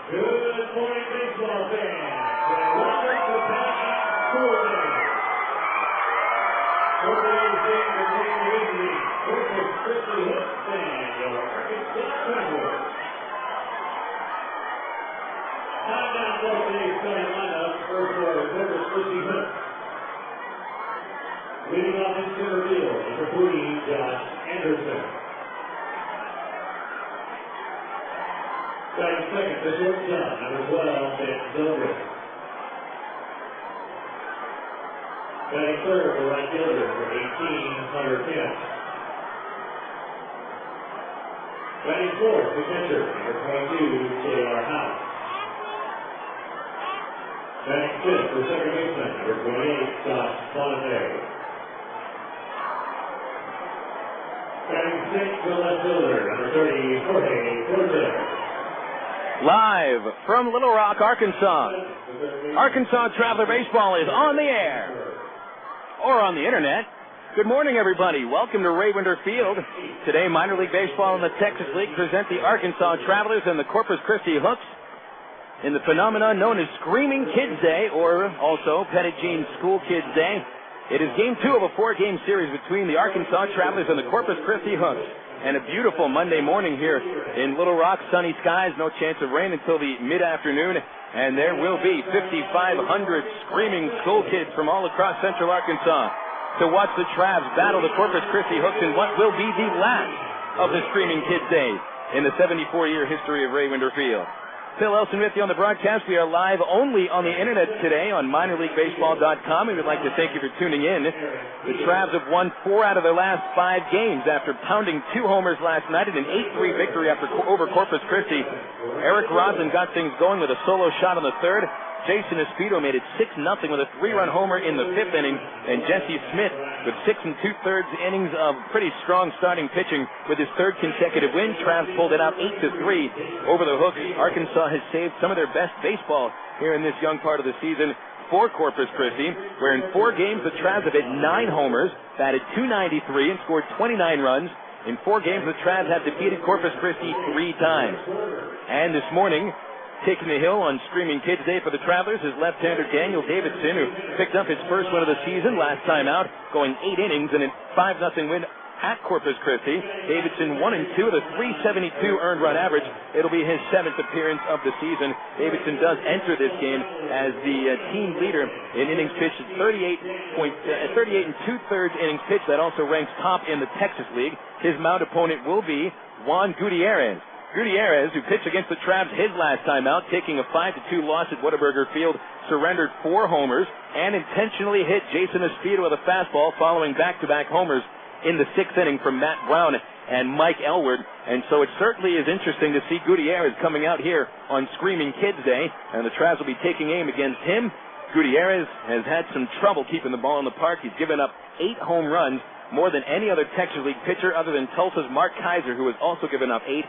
Good morning, baseball fans, and welcome to Pence School Day. For today's game between the Weekly Corpus Christi Hooks and your Arkansas Travelers. Time now for today's starting lineup. First for the Corpus Christi Hooks. Leading off in center field, number 3, Josh Anderson. Batting second, the shortstop, number 12, Pence Zobrist. Batting third, the right fielder, for 18, Hunter Pence. Batting fourth, the catcher, number 22, J.R. House. Batting fifth, the second baseman, number 28, Sandberg. Batting sixth, the left fielder, number 30, Jorge Corpus. Live from Little Rock, Arkansas. Arkansas Traveler Baseball is on the air. Or on the internet. Good morning, everybody. Welcome to Ray Winder Field. Today, Minor League Baseball and the Texas League present the Arkansas Travelers and the Corpus Christi Hooks in the phenomenon known as Screaming Kids Day, or also Petit Jean School Kids Day. It is Game 2 of a 4-game series between the Arkansas Travelers and the Corpus Christi Hooks. And a beautiful Monday morning here in Little Rock, sunny skies, no chance of rain until the mid-afternoon. And there will be 5,500 screaming school kids from all across central Arkansas to watch the Travs battle the Corpus Christi Hooks in what will be the last of the Screaming Kids Day in the 74-year history of Ray Winder Field. Phil Elson with you on the broadcast. We are live only on the internet today on minorleaguebaseball.com. We would like to thank you for tuning in. The Travs have won 4 out of their last 5 games after pounding 2 homers last night in an 8-3 victory over Corpus Christi. Eric Rosin got things going with a solo shot in the 3rd. Jason Espino made it 6-0 with a 3-run homer in the 5th inning, and Jesse Smith with 6 2/3 innings of pretty strong starting pitching with his 3rd consecutive win. Travs pulled it out 8-3 over the Hooks. Arkansas has saved some of their best baseball here in this young part of the season for Corpus Christi, where in 4 games the Travs have hit 9 homers, batted .293, and scored 29 runs. In 4 games, the Travs have defeated Corpus Christi 3 times. And this morning, taking the hill on Screaming Kids Day for the Travelers is left-hander Daniel Davidson, who picked up his first win of the season last time out, going 8 innings in a 5-0 win at Corpus Christi. Davidson 1-2 with a .372 earned run average. It'll be his 7th appearance of the season. Davidson does enter this game as the team leader in innings pitched at 38 2/3 innings pitched. That also ranks top in the Texas League. His mound opponent will be Juan Gutiérrez. Gutiérrez, who pitched against the Travs his last time out, taking a 5-2 loss at Whataburger Field, surrendered 4 homers and intentionally hit Jason Espino with a fastball following back-to-back homers in the 6th inning from Matt Brown and Mike Elward. And so it certainly is interesting to see Gutiérrez coming out here on Screaming Kids Day, and the Travs will be taking aim against him. Gutiérrez has had some trouble keeping the ball in the park. He's given up 8 home runs, more than any other Texas League pitcher other than Tulsa's Mark Kaiser, who has also given up 8.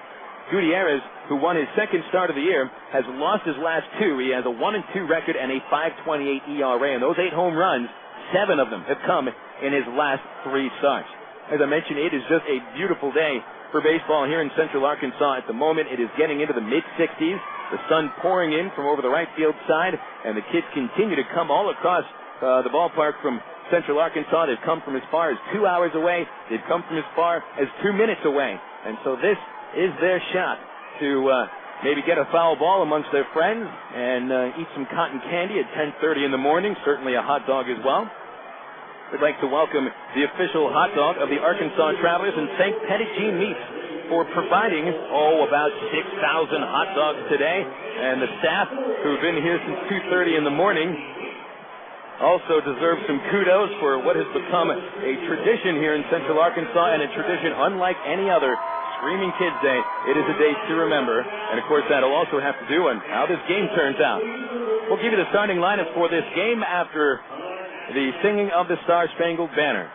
Gutiérrez, who won his 2nd start of the year, has lost his last 2. He has a 1-2 record and a .528 ERA. And those 8 home runs, 7 of them have come in his last 3 starts. As I mentioned, it is just a beautiful day for baseball here in central Arkansas at the moment. It is getting into the mid-60s. The sun pouring in from over the right field side, and the kids continue to come all across the ballpark from central Arkansas. They've come from as far as 2 hours away. They've come from as far as 2 minutes away. And so this is their shot to maybe get a foul ball amongst their friends and eat some cotton candy at 10:30 in the morning, certainly a hot dog as well. We'd like to welcome the official hot dog of the Arkansas Travelers and thank Petit Jean Meats for providing, about 6,000 hot dogs today. And the staff, who've been here since 2:30 in the morning, also deserve some kudos for what has become a tradition here in central Arkansas, and a tradition unlike any other. Screaming Kids Day. It is a day to remember. And, of course, that'll also have to do on how this game turns out. We'll give you the starting lineup for this game after the singing of the Star-Spangled Banner.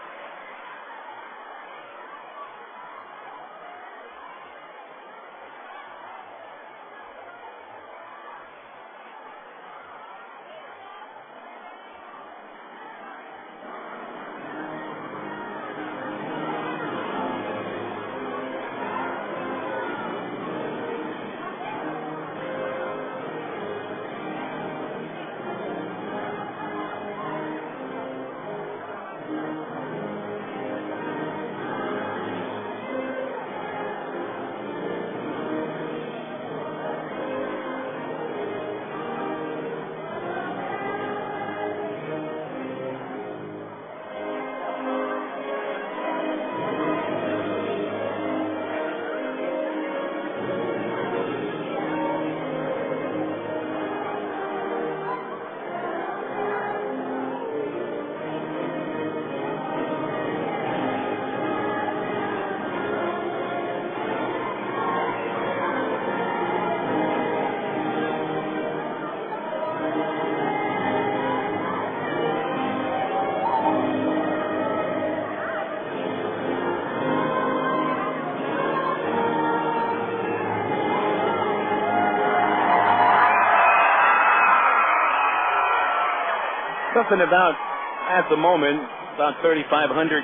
Something about, at the moment, about 3,500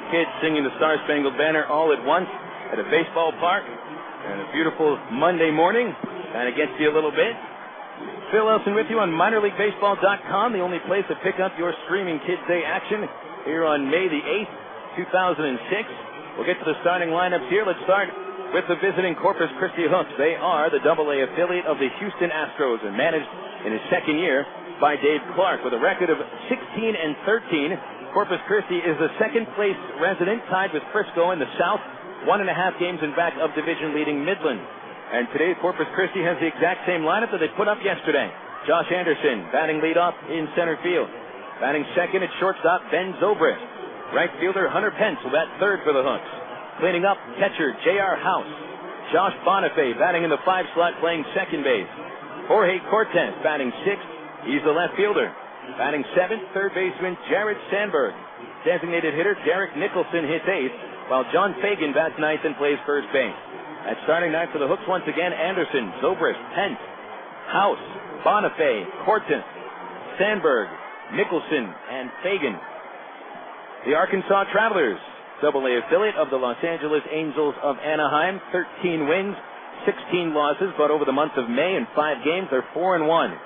kids singing the Star-Spangled Banner all at once at a baseball park. And a beautiful Monday morning. Kind of gets you a little bit. Phil Elson with you on MinorLeagueBaseball.com, the only place to pick up your streaming Kids Day action here on May the 8th, 2006. We'll get to the starting lineups here. Let's start with the visiting Corpus Christi Hooks. They are the AA affiliate of the Houston Astros and managed in his second year by Dave Clark. With a record of 16-13, Corpus Christi is the second-place resident, tied with Frisco in the South, 1.5 games in back of division-leading Midland. And today, Corpus Christi has the exact same lineup that they put up yesterday. Josh Anderson batting leadoff in center field. Batting second at shortstop, Ben Zobrist. Right fielder Hunter Pence will bat third for the Hooks. Cleaning up, catcher J.R. House. Josh Bonifay batting in the 5 slot, playing second base. Jorge Cortez batting sixth. He's the left fielder. Batting seventh, third baseman Jared Sandberg. Designated hitter Derek Nicholson hits eighth, while John Fagan bats ninth and plays first base. At starting night for the Hooks once again, Anderson, Zobrist, Pence, House, Bonifay, Cortez, Sandberg, Nicholson, and Fagan. The Arkansas Travelers, AA affiliate of the Los Angeles Angels of Anaheim, 13 wins, 16 losses, but over the month of May in 5 games, they're 4-1.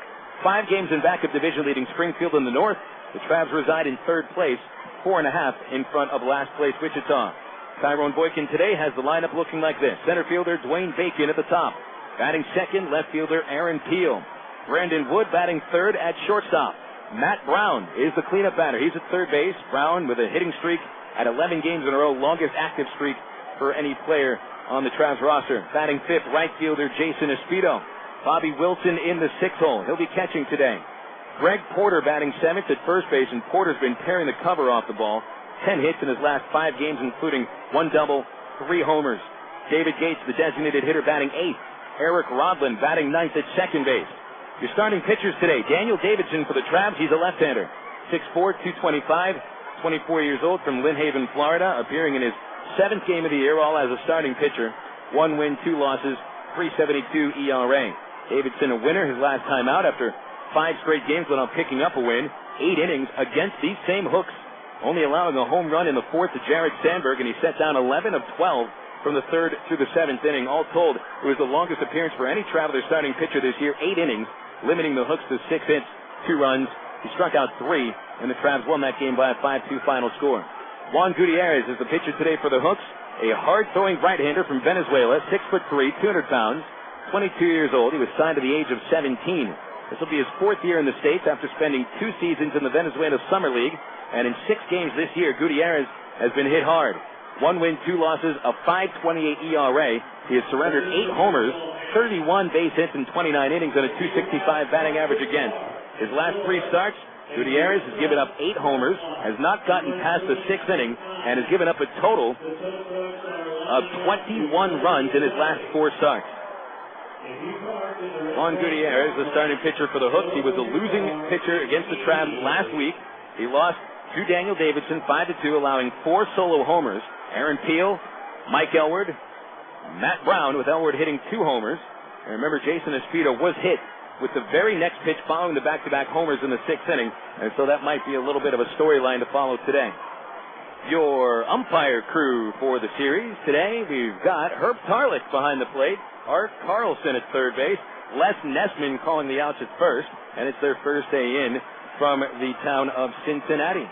5 games in back of division-leading Springfield in the north. The Travs reside in third place, 4.5 in front of last place Wichita. Tyrone Boykin today has the lineup looking like this. Center fielder Dwayne Bacon at the top. Batting second, left fielder Aaron Peel. Brandon Wood batting third at shortstop. Matt Brown is the cleanup batter. He's at third base. Brown with a hitting streak at 11 games in a row, longest active streak for any player on the Travs roster. Batting fifth, right fielder Jason Espito. Bobby Wilson in the 6th hole. He'll be catching today. Greg Porter batting seventh at first base, and Porter's been tearing the cover off the ball. 10 hits in his last 5 games, including 1 double, 3 homers. David Gates, the designated hitter, batting 8th. Eric Rodlin batting 9th at second base. Your starting pitchers today, Daniel Davidson for the Travs. He's a left-hander. 6'4", 225, 24 years old, from Lynn Haven, Florida, appearing in his 7th game of the year, all as a starting pitcher. 1 win, 2 losses, 3.72 ERA. Davidson a winner his last time out after 5 straight games without picking up a win. 8 innings against these same Hooks, only allowing a home run in the 4th to Jared Sandberg, and he set down 11 of 12 from the 3rd through the 7th inning. All told, it was the longest appearance for any Traveler starting pitcher this year, 8 innings, limiting the Hooks to 6 hits, 2 runs. He struck out 3, and the Travs won that game by a 5-2 final score. Juan Gutiérrez is the pitcher today for the Hooks, a hard-throwing right-hander from Venezuela, 6'3", 200 pounds, 22 years old. He was signed at the age of 17. This will be his 4th year in the States after spending 2 seasons in the Venezuela Summer League. And in 6 games this year, Gutiérrez has been hit hard. 1 win, 2 losses, a 5.28 ERA. He has surrendered 8 homers, 31 base hits in 29 innings, and a 265 batting average against. His last 3 starts, Gutiérrez has given up 8 homers, has not gotten past the 6th inning, and has given up a total of 21 runs in his last 4 starts. Juan Gutiérrez, the starting pitcher for the Hooks. He was a losing pitcher against the Travs last week. He lost to Daniel Davidson 5-2, allowing 4 solo homers. Aaron Peel, Mike Elward, Matt Brown, with Elward hitting 2 homers. And remember, Jason Espito was hit with the very next pitch following the back-to-back homers in the 6th inning. And so that might be a little bit of a storyline to follow today. Your umpire crew for the series today, we've got Herb Tarlick behind the plate, Art Carlson at third base, Les Nessman calling the outs at first, and it's their first day in from the town of Cincinnati.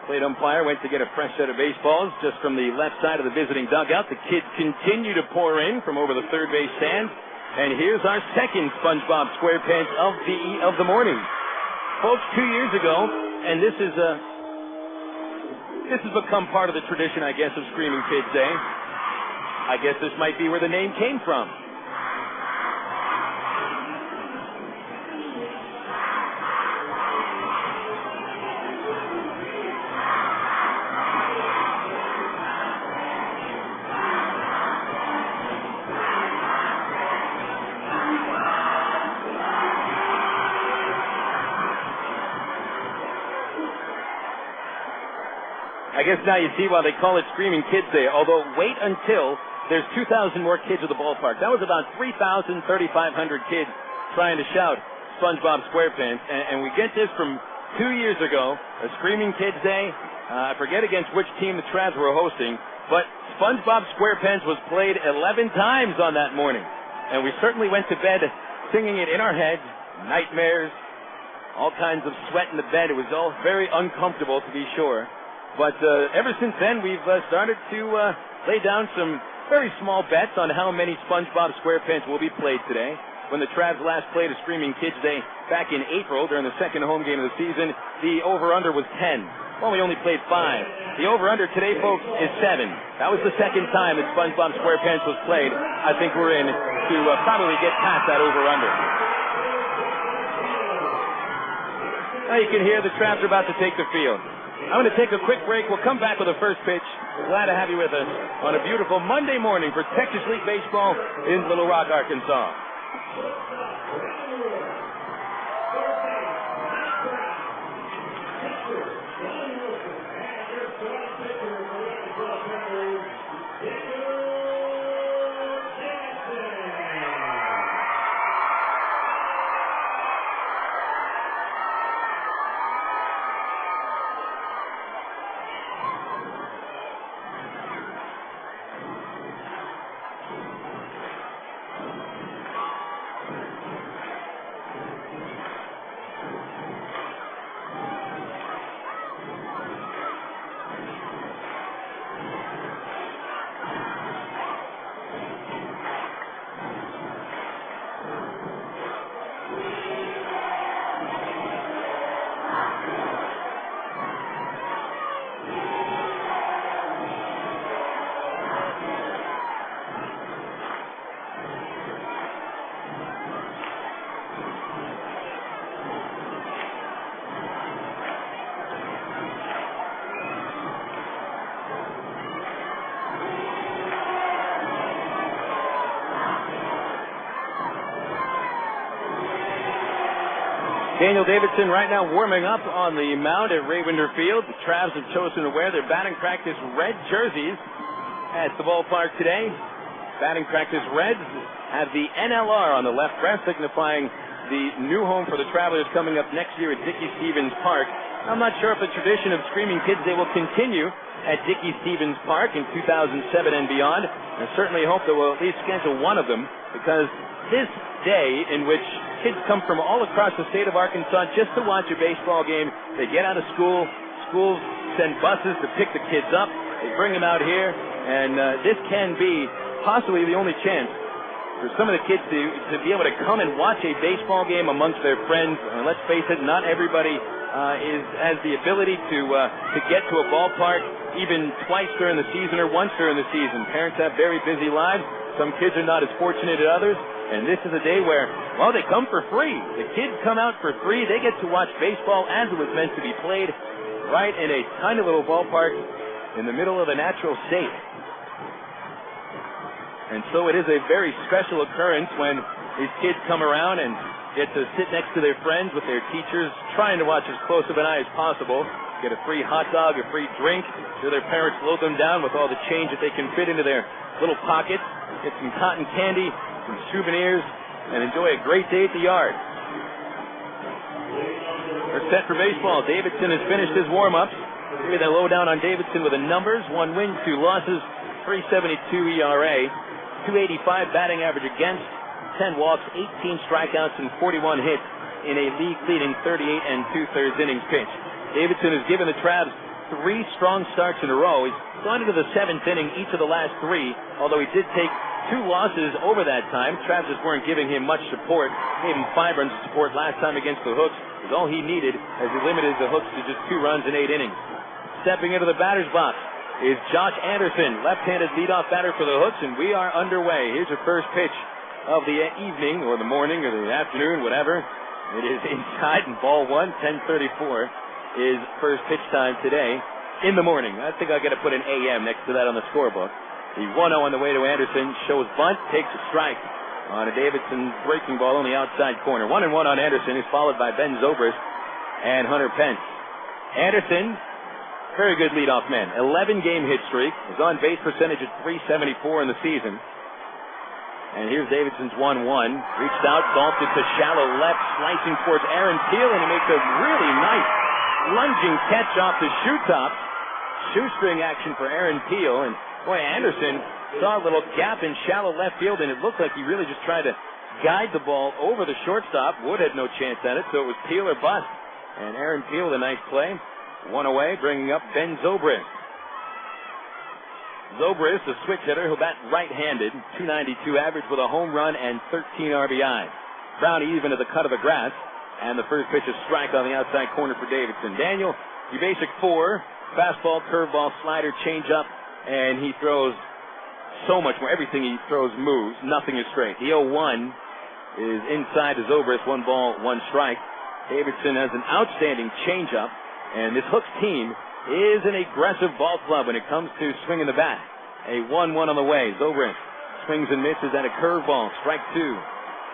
Plate umpire went to get a fresh set of baseballs just from the left side of the visiting dugout. The kids continue to pour in from over the third base stand. And here's our second SpongeBob SquarePants of the morning. Folks, 2 years ago, and this has become part of the tradition, I guess, of Screaming Kids Day. I guess this might be where the name came from. I guess now you see why they call it Screaming Kids Day, although wait until there's 2,000 more kids at the ballpark. That was about 3,000, 3,500 kids trying to shout SpongeBob SquarePants, and we get this from 2 years ago, a Screaming Kids Day. I forget against which team the Travs were hosting, but SpongeBob SquarePants was played 11 times on that morning, and we certainly went to bed singing it in our heads, nightmares, all kinds of sweat in the bed. It was all very uncomfortable, to be sure. But ever since then, we've started to lay down some very small bets on how many SpongeBob SquarePants will be played today. When the Travs last played a Screaming Kids Day back in April during the second home game of the season, the over-under was 10. Well, we only played 5. The over-under today, folks, is 7. That was the second time that SpongeBob SquarePants was played. I think we're in to probably get past that over-under. Now you can hear the Travs are about to take the field. I'm going to take a quick break. We'll come back with the first pitch. Glad to have you with us on a beautiful Monday morning for Texas League Baseball in Little Rock, Arkansas. Daniel Davidson right now warming up on the mound at Ravender Field. The Travs have chosen to wear their batting practice red jerseys at the ballpark today. Batting practice reds have the NLR on the left breast, signifying the new home for the Travelers coming up next year at Dickey-Stevens Park. I'm not sure if the tradition of Screaming Kids Day will continue at Dickey-Stevens Park in 2007 and beyond. I certainly hope that we'll at least schedule one of them, because this day in which kids come from all across the state of Arkansas just to watch a baseball game, they get out of school, schools send buses to pick the kids up, they bring them out here, and this can be possibly the only chance for some of the kids to be able to come and watch a baseball game amongst their friends. And let's face it, not everybody has the ability to get to a ballpark even twice during the season or once during the season. Parents have very busy lives. Some kids are not as fortunate as others. And this is a day where, well, they come for free. The kids come out for free. They get to watch baseball as it was meant to be played, right in a tiny little ballpark in the middle of a natural state. And so it is a very special occurrence when these kids come around and get to sit next to their friends with their teachers, trying to watch as close of an eye as possible, get a free hot dog, a free drink, so their parents load them down with all the change that they can fit into their little pockets, get some cotton candy, some souvenirs, and enjoy a great day at the yard. We're set for baseball. Davidson has finished his warm-ups. Give me the lowdown on Davidson with the numbers. 1 win, 2 losses, 3.72 ERA, 285 batting average against, 10 walks, 18 strikeouts, and 41 hits in a league-leading 38 2/3 innings pitched. Davidson has given the Travs 3 strong starts in a row. He's gone into the 7th inning each of the last 3, although he did take 2 losses over that time. Travs just weren't giving him much support. Gave him 5 runs of support last time against the Hooks. It was all he needed, as he limited the Hooks to just 2 runs in 8 innings. Stepping into the batter's box is Josh Anderson, left-handed leadoff batter for the Hooks, and we are underway. Here's your first pitch of the evening, or the morning, or the afternoon, whatever. It is inside, and ball 1, 10:34 is first pitch time today in the morning. I think I'll get to put an AM next to that on the scorebook. The 1-0 on the way to Anderson, shows bunt, takes a strike on a Davidson breaking ball on the outside corner. 1-1 on Anderson is followed by Ben Zobrist and Hunter Pence. Anderson, very good leadoff man, 11-game hit streak. His on-base percentage at .374 in the season. And here's Davidson's 1-1. Reached out, golfed it to shallow left, slicing towards Aaron Peel, and he makes a really nice lunging catch off the shoe top. Shoestring action for Aaron Peel, and boy, Anderson saw a little gap in shallow left field, and it looked like he really just tried to guide the ball over the shortstop. Wood had no chance at it, so it was Peel or bust. And Aaron Peel with a nice play. One away, bringing up Ben Zobrist. Zobrist, a switch hitter who bat right-handed, .292 average with a home run and 13 RBI. Brownie even to the cut of the grass, and the first pitch is strike on the outside corner for Davidson. Daniel, your basic four, fastball, curveball, slider, changeup, and he throws so much more. Everything he throws moves. Nothing is straight. The 0-1 is inside to Zobrist. 1 ball, 1 strike. Davidson has an outstanding changeup, and this Hooks team is an aggressive ball club when it comes to swinging the bat. A 1-1 on the way. Zobrist swings and misses at a curveball. Strike 2.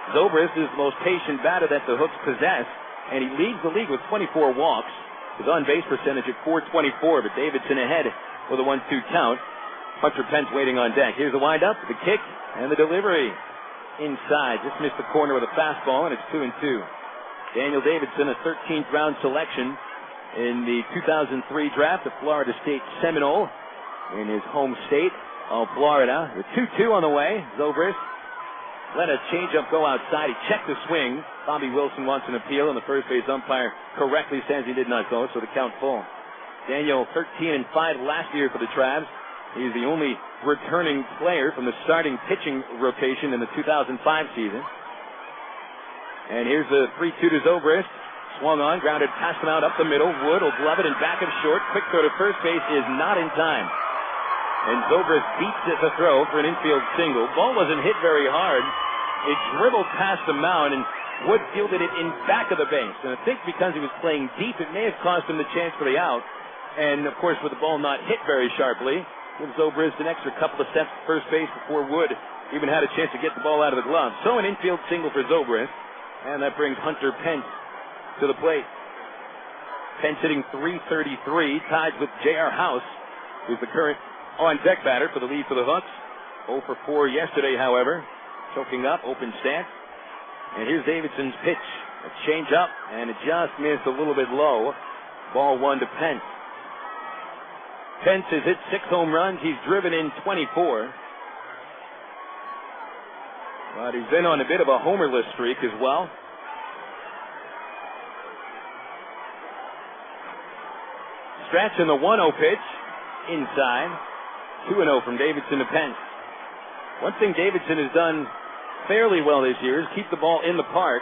Zobrist is the most patient batter that the Hooks possess, and he leads the league with 24 walks. His on-base percentage at .424, but Davidson ahead with a 1-2 count. Hunter Pence waiting on deck. Here's the windup, the kick, and the delivery. Inside, just missed the corner with a fastball, and it's 2-2. Daniel Davidson, a 13th round selection in the 2003 draft, a Florida State Seminole in his home state of Florida. The 2-2 on the way. Zobrist let a changeup go outside. He checked the swing. Bobby Wilson wants an appeal, and the first base umpire correctly says he did not go, so the count full. Daniel, 13-5 last year for the Travs. He's the only returning player from the starting pitching rotation in the 2005 season. And here's the 3-2 to Zobrist. Swung on, grounded past him out up the middle. Wood will glove it in back of short. Quick throw to first base is not in time. And Zobrist beats it to throw for an infield single. Ball wasn't hit very hard. It dribbled past the mound, and Wood fielded it in back of the base. And I think because he was playing deep, it may have cost him the chance for the out. And, of course, with the ball not hit very sharply, gives Zobrist an extra couple of steps to first base before Wood even had a chance to get the ball out of the glove. So an infield single for Zobrist. And that brings Hunter Pence to the plate. Pence hitting .333, tied with J.R. House, who's the current on-deck batter for the lead for the Hooks. 0 for 4 yesterday, however. Choking up, open stance. And here's Davidson's pitch. A change up, and it just missed a little bit low. Ball 1 to Pence. Pence has hit 6 home runs. He's driven in 24. But he's been on a bit of a homerless streak as well. Stretch in the 1-0 pitch. Inside. 2-0 from Davidson to Pence. One thing Davidson has done fairly well this year is keep the ball in the park.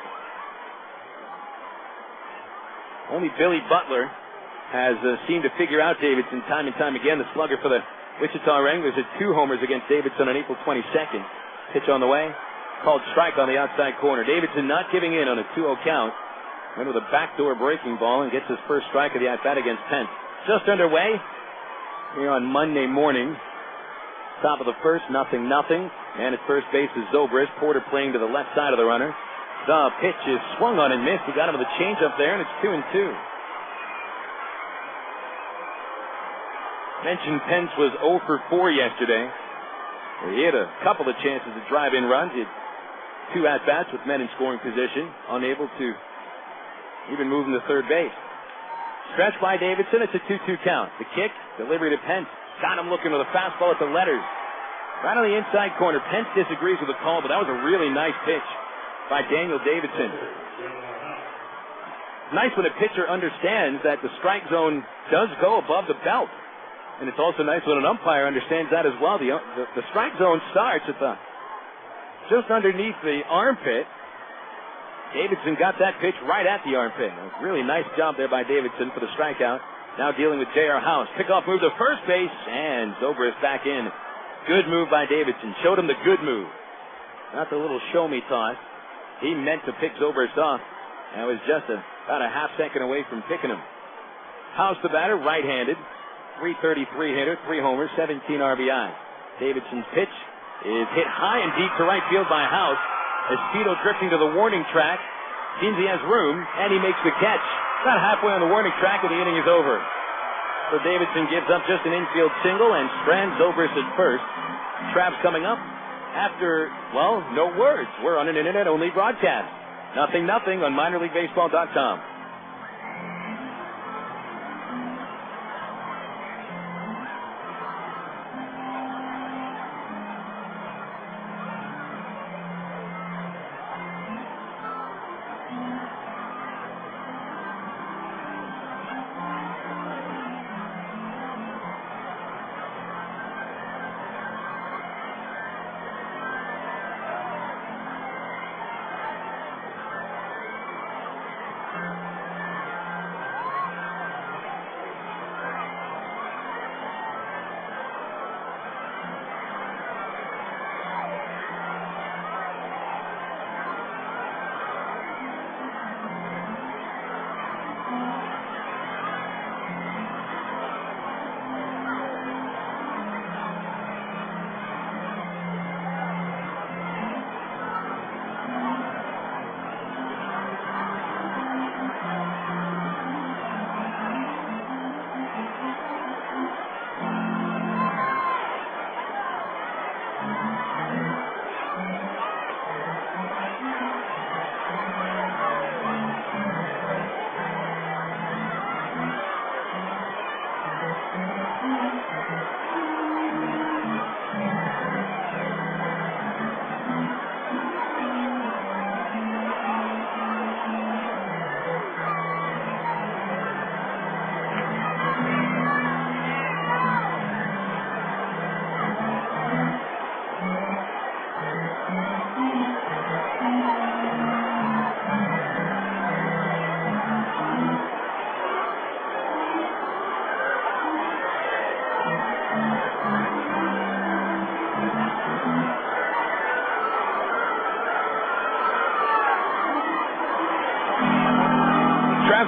Only Billy Butler has seemed to figure out Davidson time and time again. The slugger for the Wichita Wranglers had 2 homers against Davidson on April 22nd. Pitch on the way. Called strike on the outside corner. Davidson not giving in on a 2-0 count. Went with a backdoor breaking ball and gets his first strike of the at-bat against Pence. Just underway here on Monday morning. Top of the first, 0-0. And at first base is Zobrist. Porter playing to the left side of the runner. The pitch is swung on and missed. He got him with a changeup there, and it's 2-2. Mentioned Pence was 0 for 4 yesterday. He had a couple of chances to drive in runs. He had 2 at-bats with men in scoring position, unable to even move him to third base. Stretch by Davidson, it's a 2-2 count. The kick, delivery to Pence. Got him looking with a fastball at the letters. Right on the inside corner. Pence disagrees with the call, but that was a really nice pitch by Daniel Davidson. Nice when a pitcher understands that the strike zone does go above the belt. And it's also nice when an umpire understands that as well. The strike zone starts at just underneath the armpit. Davidson got that pitch right at the armpit. A really nice job there by Davidson for the strikeout. Now dealing with J.R. House. Pickoff move to first base, and Zobrist back in. Good move by Davidson. Showed him the good move. Not the little show-me toss. He meant to pick Zobrist off. And it was just about a half second away from picking him. House the batter, right-handed. .333 hitter, 3 homers, 17 RBI. Davidson's pitch is hit high and deep to right field by House. Espedo drifting to the warning track. Seems he has room, and he makes the catch. About halfway on the warning track, and the inning is over. So Davidson gives up just an infield single and strands Zobrist at first. Travs coming up after, well, no words. We're on an internet-only broadcast. 0-0 on minorleaguebaseball.com.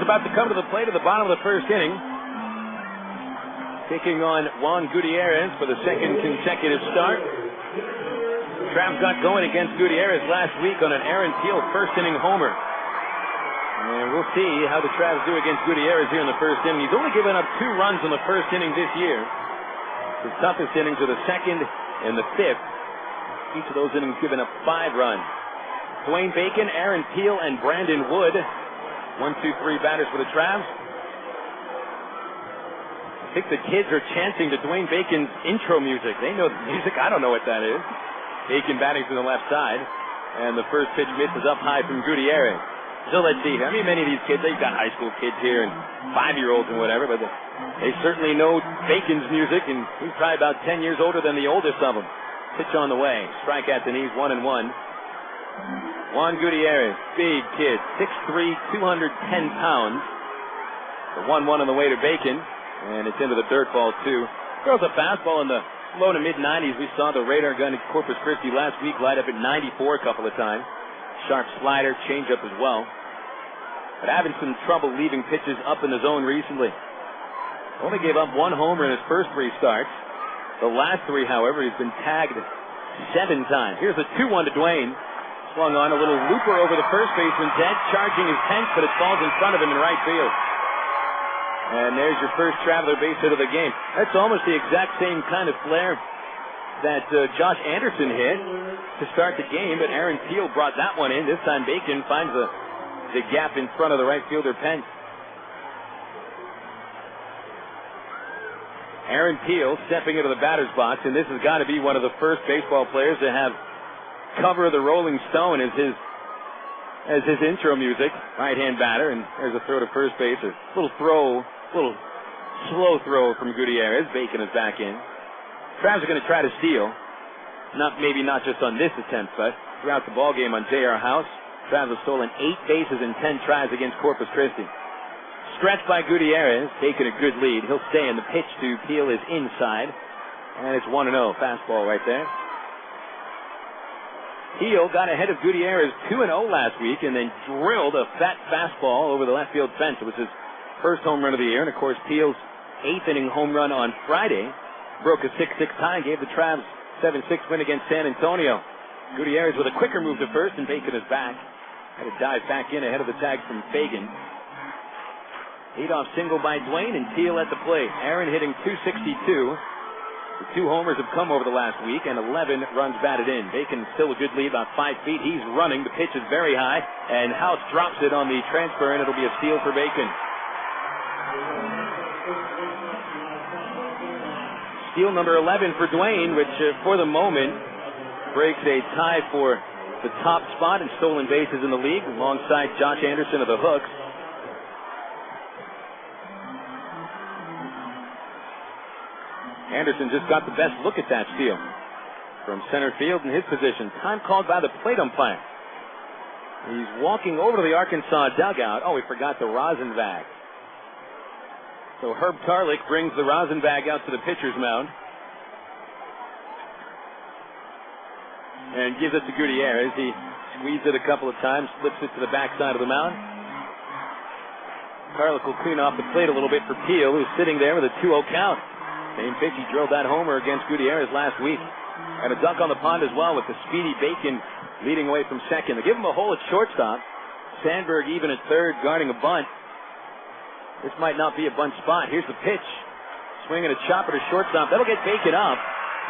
About to come to the plate at the bottom of the first inning. Taking on Juan Gutiérrez for the second consecutive start. Travs got going against Gutiérrez last week on an Aaron Peel first inning homer. And we'll see how the Travs do against Gutiérrez here in the first inning. He's only given up 2 runs in the first inning this year. His toughest innings are the second and the fifth. Each of those innings given up 5 runs. Dwayne Bacon, Aaron Peel, and Brandon Wood. 1, 2, 3 batters for the Travs. I think the kids are chanting to Dwayne Bacon's intro music. They know the music. I don't know what that is. Bacon batting to the left side. And the first pitch misses up high from Gutiérrez. So let's see. I mean, many of these kids, they've got high school kids here and 5-year-olds and whatever, but they certainly know Bacon's music, and he's probably about 10 years older than the oldest of them. Pitch on the way. Strike at the knees, 1-1. Juan Gutiérrez, big kid, 6'3", 210 pounds. The 1-1 on the way to Bacon, and it's into the dirt ball, too. Throws a fastball in the low to mid-90s. We saw the radar gun at Corpus Christi last week light up at 94 a couple of times. Sharp slider, changeup as well. But having some trouble leaving pitches up in the zone recently. Only gave up 1 homer in his first 3 starts. The last 3, however, he's been tagged 7 times. Here's a 2-1 to Dwayne. Swung on a little looper over the first baseman's head, charging his Pence, but it falls in front of him in right field. And there's your first Traveler base hit of the game. That's almost the exact same kind of flare that Josh Anderson hit to start the game, but Aaron Peel brought that one in. This time Bacon finds the gap in front of the right fielder Pence. Aaron Peel stepping into the batter's box, and this has got to be one of the first baseball players to have Cover of the Rolling Stone as his intro music. Right-hand batter, and there's a throw to first base. A little slow throw from Gutiérrez. Bacon is back in. Travs are going to try to steal. Maybe not just on this attempt, but throughout the ball game on J.R. House. Travs have stolen 8 bases in 10 tries against Corpus Christi. Stretched by Gutiérrez, taking a good lead. He'll stay, and the pitch to Peel is inside. And it's 1-0. Fastball right there. Peel got ahead of Gutiérrez 2-0 last week and then drilled a fat fastball over the left field fence. It was his first home run of the year. And, of course, Peel's 8th inning home run on Friday broke a 6-6 tie and gave the Travs 7-6 win against San Antonio. Gutiérrez with a quicker move to first, and Bacon is back. Had to dive back in ahead of the tag from Fagan. Leadoff single by Dwayne, and Peel at the plate. Aaron hitting .262. The 2 homers have come over the last week and 11 runs batted in. Bacon still a good lead, about 5 feet. He's running. The pitch is very high, and House drops it on the transfer, and it'll be a steal for Bacon. Steal number 11 for Duane, which for the moment breaks a tie for the top spot in stolen bases in the league, alongside Josh Anderson of the Hooks. Anderson just got the best look at that steal from center field in his position. Time called by the plate umpire. He's walking over to the Arkansas dugout. Oh, we forgot the rosin bag. So Herb Tarlick brings the rosin bag out to the pitcher's mound and gives it to Gutiérrez. He squeezed it a couple of times, slips it to the backside of the mound. Tarlick will clean off the plate a little bit for Peel, who's sitting there with a 2-0 count. Same pitch, he drilled that homer against Gutiérrez last week. And a dunk on the pond as well with the speedy Bacon leading away from second. They give him a hole at shortstop. Sandberg even at third, guarding a bunt. This might not be a bunt spot. Here's the pitch. Swinging a chopper to shortstop. That'll get Bacon up.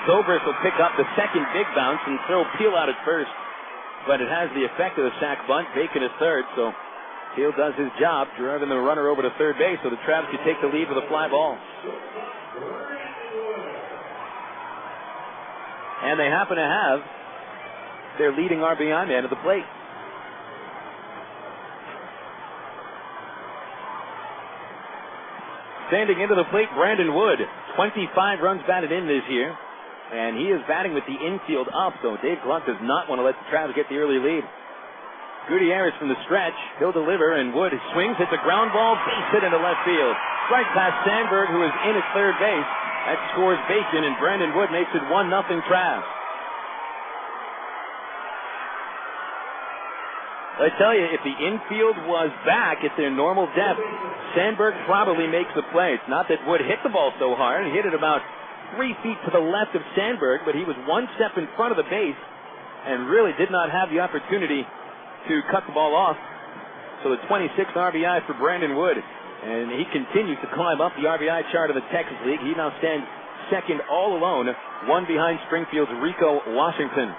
Zobrist will pick up the second big bounce and throw Peel out at first. But it has the effect of the sac bunt. Bacon is third, so Peel does his job, driving the runner over to third base, so the Travs could take the lead with a fly ball. And they happen to have their leading RBI man at the plate. Standing into the plate, Brandon Wood. 25 runs batted in this year. And he is batting with the infield up, so Dave Gluck does not want to let the Travs get the early lead. Gutierrez from the stretch. He'll deliver, and Wood swings, hits a ground ball, base hit into left field. Right past Sandberg, who is in at third base. That scores Bacon, and Brandon Wood makes it 1-0 Travs. I tell you, if the infield was back at their normal depth, Sandberg probably makes the play. It's not that Wood hit the ball so hard. He hit it about 3 feet to the left of Sandberg, but he was 1 step in front of the base and really did not have the opportunity to cut the ball off. So the 26th RBI for Brandon Wood. And he continues to climb up the RBI chart of the Texas League. He now stands second all alone, 1 behind Springfield's Rico Washington.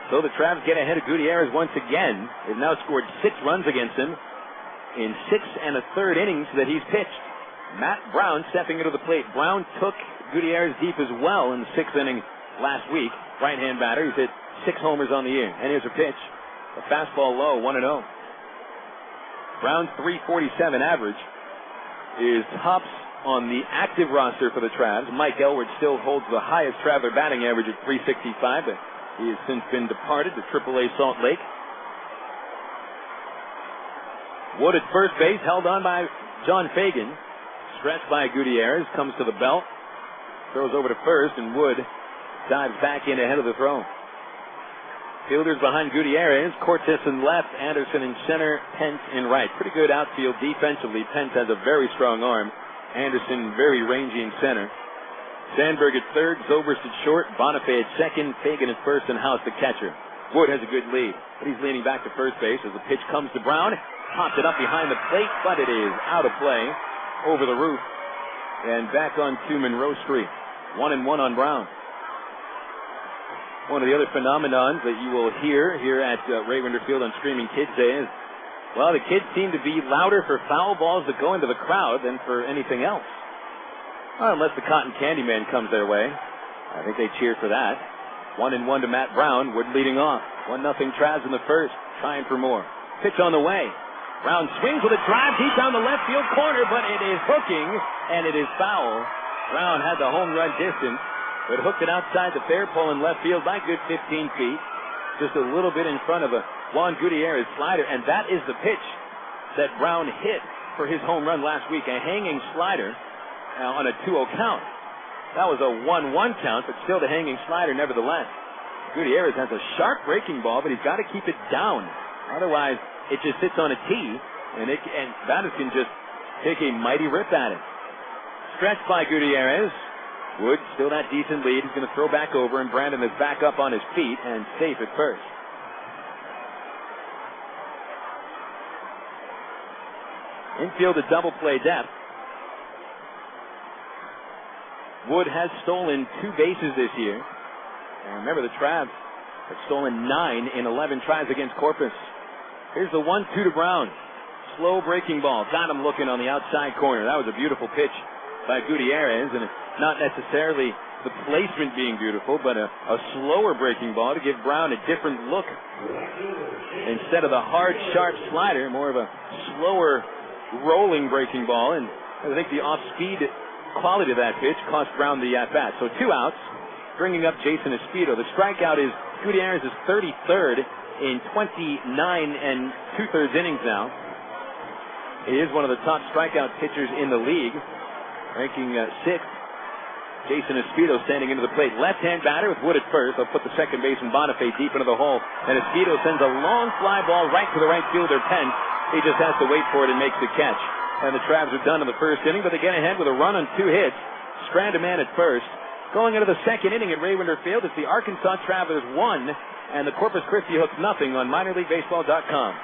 So the Travs get ahead of Gutierrez once again. They've now scored 6 runs against him in 6 1/3 innings that he's pitched. Matt Brown stepping into the plate. Brown took Gutierrez deep as well in the 6th inning last week. Right-hand batter. He's hit 6 homers on the year. And here's a pitch. A fastball low, 1-0. Brown's .347 average is tops on the active roster for the Travs. Mike Elwood still holds the highest Traveler batting average at .365, but he has since been departed to AAA Salt Lake. Wood at first base, held on by John Fagan. Stretched by Gutierrez, comes to the belt, throws over to first, and Wood dives back in ahead of the throw. Fielders behind Gutierrez, Corpus in left, Anderson in center, Pence in right. Pretty good outfield defensively. Pence has a very strong arm. Anderson very rangy in center. Sandberg at third, Zobrist at short, Bonifay at second, Fagan at first, and House the catcher. Wood has a good lead, but he's leaning back to first base as the pitch comes to Brown. Pops it up behind the plate, but it is out of play, over the roof, and back onto Monroe Street. 1-1 on Brown. One of the other phenomenons that you will hear here at Ray Winder Field on Streaming Kids Day is, well, the kids seem to be louder for foul balls that go into the crowd than for anything else. Well, unless the Cotton Candy Man comes their way. I think they cheer for that. 1-1 to Matt Brown. Wood leading off. 1-0 Travs in the first. Trying for more. Pitch on the way. Brown swings with a drive deep down the left field corner, but it is hooking, and it is foul. Brown had the home run distance, but hooked it outside the fair pole in left field by good 15 feet. Just a little bit in front of a Juan Gutierrez slider, and that is the pitch that Brown hit for his home run last week, a hanging slider on a 2-0 count. That was a 1-1 count, but still the hanging slider nevertheless. Gutierrez has a sharp breaking ball, but he's got to keep it down. Otherwise, it just sits on a tee, and batters can just take a mighty rip at it. Stretched by Gutierrez. Wood, still that decent lead. He's going to throw back over, and Brandon is back up on his feet and safe at first. Infield a double play depth. Wood has stolen 2 bases this year. And remember, the Travs have stolen 9 in 11 tries against Corpus. Here's the 1-2 to Brown. Slow breaking ball. Got him looking on the outside corner. That was a beautiful pitch by Gutiérrez, and not necessarily the placement being beautiful, but a slower breaking ball to give Brown a different look. Instead of the hard, sharp slider, more of a slower, rolling breaking ball, and I think the off-speed quality of that pitch cost Brown the at-bat. So 2 outs, bringing up Jason Espedo. The strikeout is Gutierrez's 33rd in 29 2/3 innings now. He is one of the top strikeout pitchers in the league, ranking 6th. Jason Espedo standing into the plate. Left-hand batter with Wood at first. They'll put the second baseman Bonifay deep into the hole, and Espedo sends a long fly ball right to the right fielder Pence. He just has to wait for it and makes the catch. And the Travs are done in the first inning, but they get ahead with a run on 2 hits. Strand a man at first. Going into the second inning at Raywinder Field, it's the Arkansas Travelers 1 and the Corpus Christi Hooks nothing on minorleaguebaseball.com.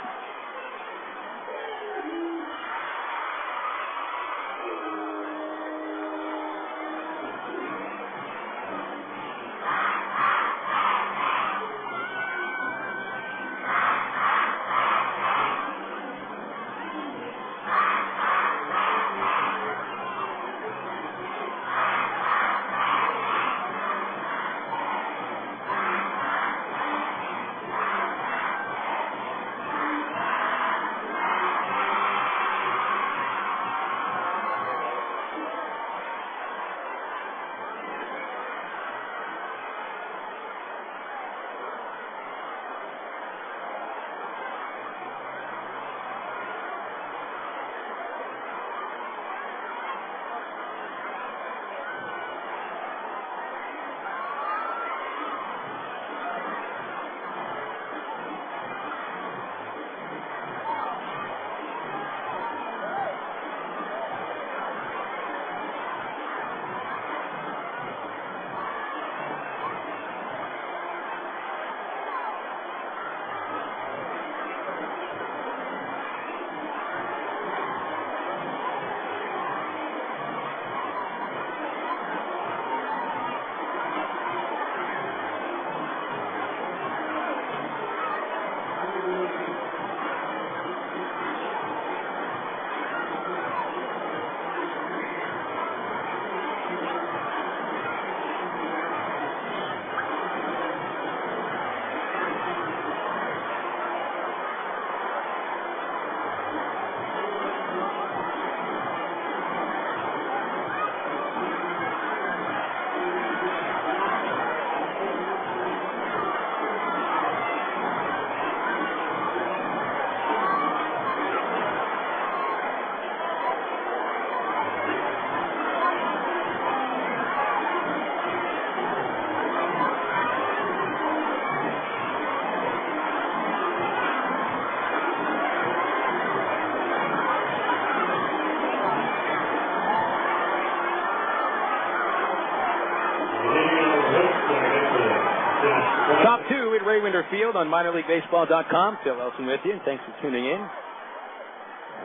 Top 2 at Raywinder Field on minorleaguebaseball.com. Phil Elson with you, and thanks for tuning in.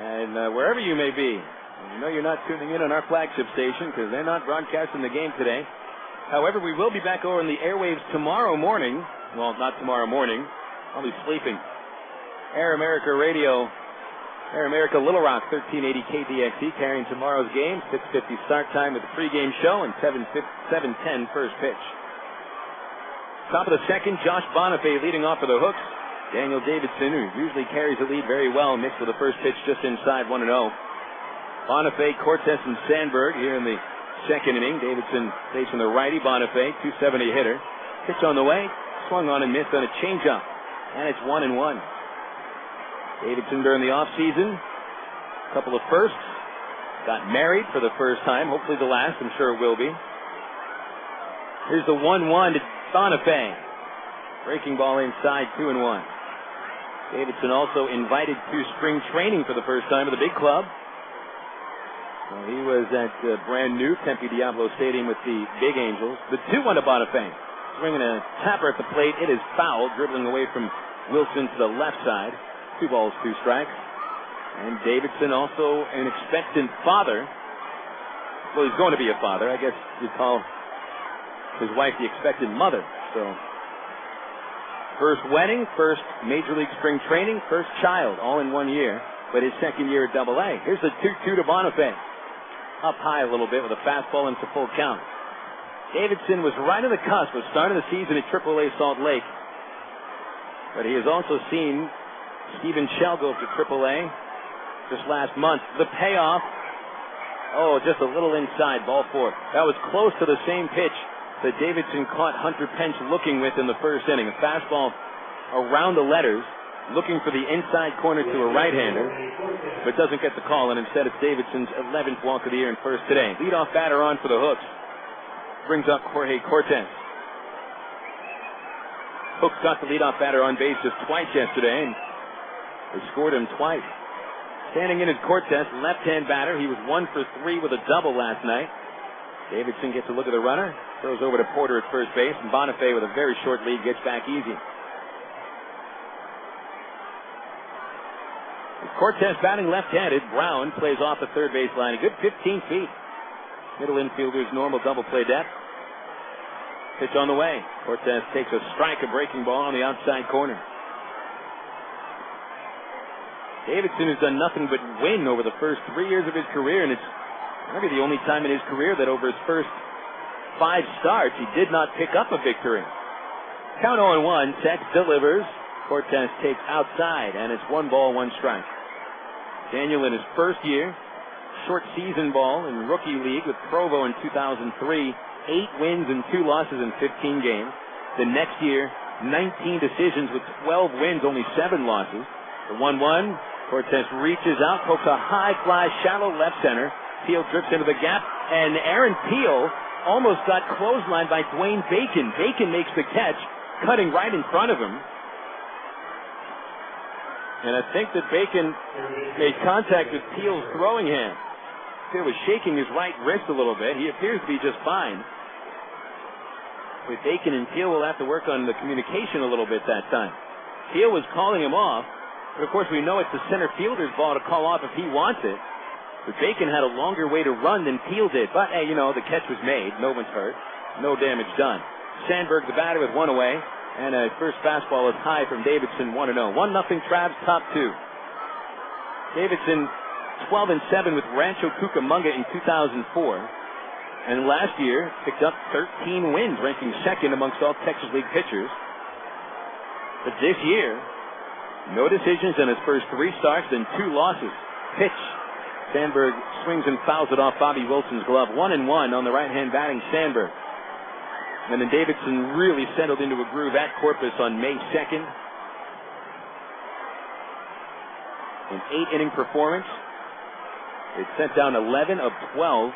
And wherever you may be, you know you're not tuning in on our flagship station because they're not broadcasting the game today. However, we will be back over on the airwaves tomorrow morning. Well, not tomorrow morning. I'll be sleeping. Air America Radio, Air America Little Rock, 1380 KDXE, carrying tomorrow's game. 6:50 start time with the pregame show and 7:10 first pitch. Top of the second, Josh Bonifay leading off for the Hooks. Daniel Davidson, who usually carries the lead very well, mixed with the first pitch just inside 1-0. Bonifay, Cortez, and Sandberg here in the second inning. Davidson facing the righty. Bonifay, 270 hitter. Pitch on the way, swung on and missed on a changeup, and it's 1-1. Davidson during the offseason, a couple of firsts, got married for the first time, hopefully the last, I'm sure it will be. Here's the 1-1 to Bonifay. Breaking ball inside, 2-1. Davidson also invited to spring training for the first time at the big club. Well, he was at brand new Tempe Diablo Stadium with the Big Angels. The 2-1 to Bonifay. Swinging a tapper at the plate. It is foul, dribbling away from Wilson to the left side. 2 balls, 2 strikes. And Davidson, also an expectant father, Well, he's going to be a father. I guess you'd call his wife the expected mother. So, first wedding, first Major League spring training, first child, all in 1 year. But his second year at AA. Here's the 2-2 to Bonifay. Up high a little bit with a fastball into full count. Davidson was right on the cusp of starting the season at AAA Salt Lake. But he has also seen Stephen Shell go up to AAA just last month. The payoff, just a little inside, ball 4. That was close to the same pitch that Davidson caught Hunter Pence looking with in the first inning. A fastball around the letters, looking for the inside corner to a right-hander, but doesn't get the call, and instead it's Davidson's 11th walk of the year and first today. Leadoff batter on for the Hooks. Brings up Jorge Cortez. Hooks got the leadoff batter on base just twice yesterday, and they scored him twice. Standing in is Cortez, left-hand batter. He was 1 for 3 with a double last night. Davidson gets a look at the runner, throws over to Porter at first base, and Bonifay with a very short lead gets back easy. With Cortez batting left-handed, Brown plays off the third base line, a good 15 feet. Middle infielder's normal double play depth. Pitch on the way. Cortez takes a strike, a breaking ball on the outside corner. Davidson has done nothing but win over the first 3 years of his career, and it's maybe the only time in his career that over his first 5 starts he did not pick up a victory. Count 0-1. Sex delivers. Cortez takes outside, and it's 1 ball, 1 strike. Daniel in his first year, short season ball in rookie league with Provo in 2003, 8 wins and 2 losses in 15 games. The next year, 19 decisions with 12 wins, only 7 losses. The 1-1, Cortez reaches out, pokes a high fly, shallow left center. Peel drips into the gap, and Aaron Peel almost got clotheslined by Dwayne Bacon. Bacon makes the catch, cutting right in front of him. And I think that Bacon made contact with Peel's throwing hand. Peel was shaking his right wrist a little bit. He appears to be just fine. With Bacon and Peel, we'll have to work on the communication a little bit that time. Peel was calling him off, but of course we know it's the center fielder's ball to call off if he wants it. But Bacon had a longer way to run than Peel did. But, hey, the catch was made. No one's hurt. No damage done. Sandberg, the batter, with 1 away. And a first fastball is high from Davidson, 1-0. 1-0 Travs, top 2. Davidson 12-7 with Rancho Cucamonga in 2004. And last year picked up 13 wins, ranking second amongst all Texas League pitchers. But this year, no decisions in his first 3 starts, then 2 losses. Pitch. Sandberg swings and fouls it off Bobby Wilson's glove. 1-1 on the right-hand batting Sandberg. And then Davidson really settled into a groove at Corpus on May 2nd. An 8-inning performance. It sent down 11 of 12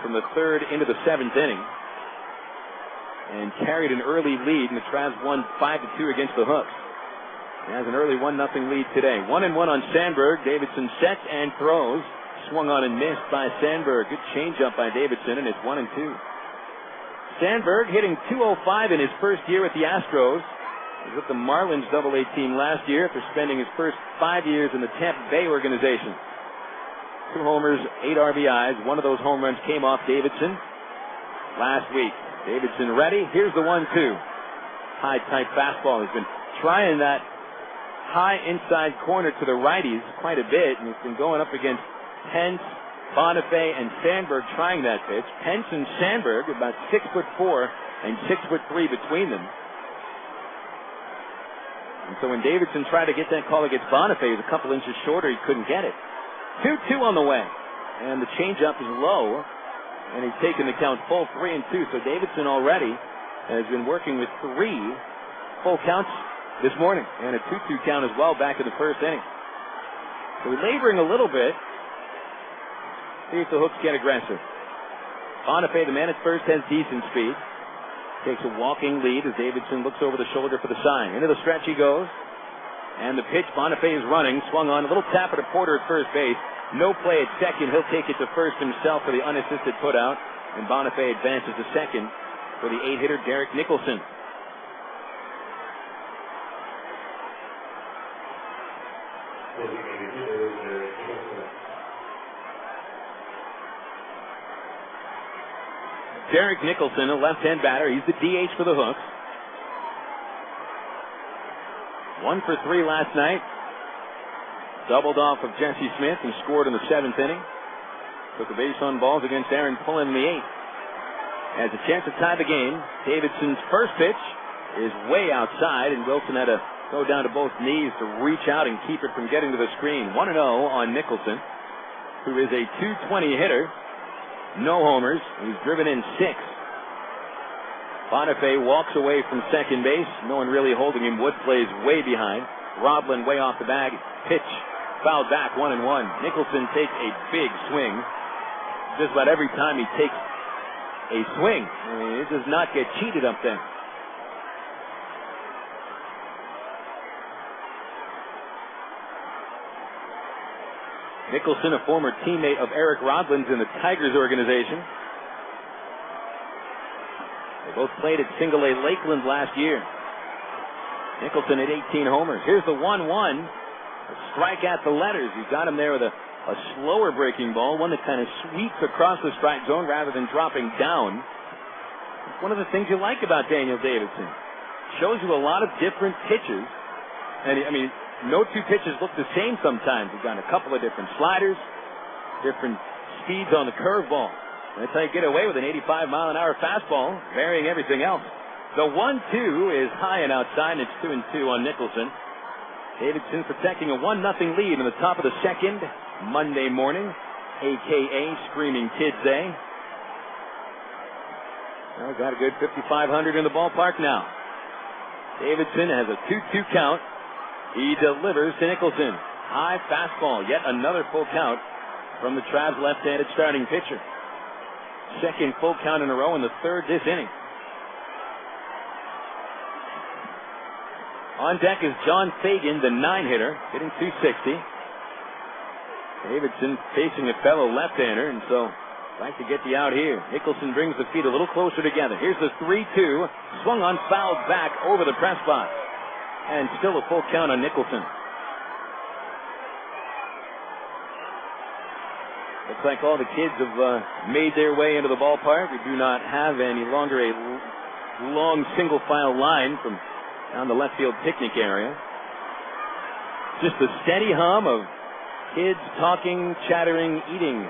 from the 3rd into the 7th inning. And carried an early lead, and the Travs won 5-2 against the Hooks. It has an early 1-0 lead today. 1-1 on Sandberg. Davidson sets and throws. Swung on and missed by Sandberg. Good changeup by Davidson, and it's 1-2. Sandberg hitting .205 in his first year with the Astros. He was with the Marlins AA team last year after spending his first 5 years in the Tampa Bay organization. 2 homers, 8 RBIs. One of those home runs came off Davidson last week. Davidson ready. Here's the 1-2. High type fastball. He's been trying that high inside corner to the righties quite a bit, and he's been going up against Pence, Bonifay, and Sandberg trying that pitch. Pence and Sandberg about 6'4" and 6'3" between them. And so when Davidson tried to get that call against Bonifay, he was a couple inches shorter. He couldn't get it. 2-2 on the way, and the changeup is low, and he's taken the count full 3-2. So Davidson already has been working with 3 full counts this morning, and a 2-2 count as well back in the first inning. So we're laboring a little bit. See if the Hooks get aggressive. Bonifay, the man at first, has decent speed. Takes a walking lead as Davidson looks over the shoulder for the sign. Into the stretch he goes. And the pitch, Bonifay is running, swung on. A little tapper to Porter at first base. No play at second. He'll take it to first himself for the unassisted putout. And Bonifay advances to second for the 8-hitter Derek Nicholson. Derek Nicholson, a left-hand batter. He's the DH for the Hooks. 1 for 3 last night. Doubled off of Jesse Smith and scored in the 7th inning. Took a base on balls against Aaron Pullen in the 8th. Has a chance to tie the game. Davidson's first pitch is way outside, and Wilson had to go down to both knees to reach out and keep it from getting to the screen. 1-0 on Nicholson, who is a .220 hitter. No homers. He's driven in 6. Bonifay walks away from second base. No one really holding him. Wood plays way behind. Roblin way off the bag. Pitch fouled back, 1-1. Nicholson takes a big swing. Just about every time he takes a swing, I mean, it does not get cheated up there. Nicholson, a former teammate of Eric Rodlin's in the Tigers organization. They both played at Single A Lakeland last year. Nicholson at 18 homers. Here's the 1-1. A strike at the letters. He's got him there with a slower breaking ball, one that kind of sweeps across the strike zone rather than dropping down. It's one of the things you like about Daniel Davidson. Shows you a lot of different pitches. And, I mean, no two pitches look the same sometimes. He's got a couple of different sliders, different speeds on the curveball. That's how you get away with an 85-mile-an-hour fastball, varying everything else. The 1-2 is high and outside, and it's 2-2 on Nicholson. Davidson protecting a 1-0 lead in the top of the second, Monday morning, a.k.a. Screaming Kids Day. Well, got a good 5,500 in the ballpark now. Davidson has a 2-2 count. He delivers to Nicholson. High fastball, yet another full count from the Travs left-handed starting pitcher. Second full count in a row, and the third this inning. On deck is John Fagan, the 9-hitter, hitting .260. Davidson facing a fellow left-hander, and so like to get the out here. Nicholson brings the feet a little closer together. Here's the 3-2. Swung on, fouled back over the press box. And still a full count on Nicholson. Looks like all the kids have made their way into the ballpark. We do not have any longer a long single file line from down the left field picnic area. Just a steady hum of kids talking, chattering, eating.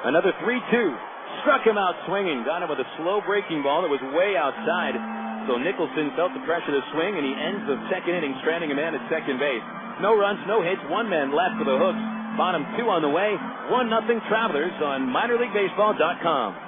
Another 3-2. Struck him out swinging. Got him with a slow breaking ball that was way outside. So Nicholson felt the pressure to swing, and he ends the second inning stranding a man at second base. No runs, no hits, 1 man left for the Hooks. Bottom 2 on the way. 1-0 Travelers on minorleaguebaseball.com.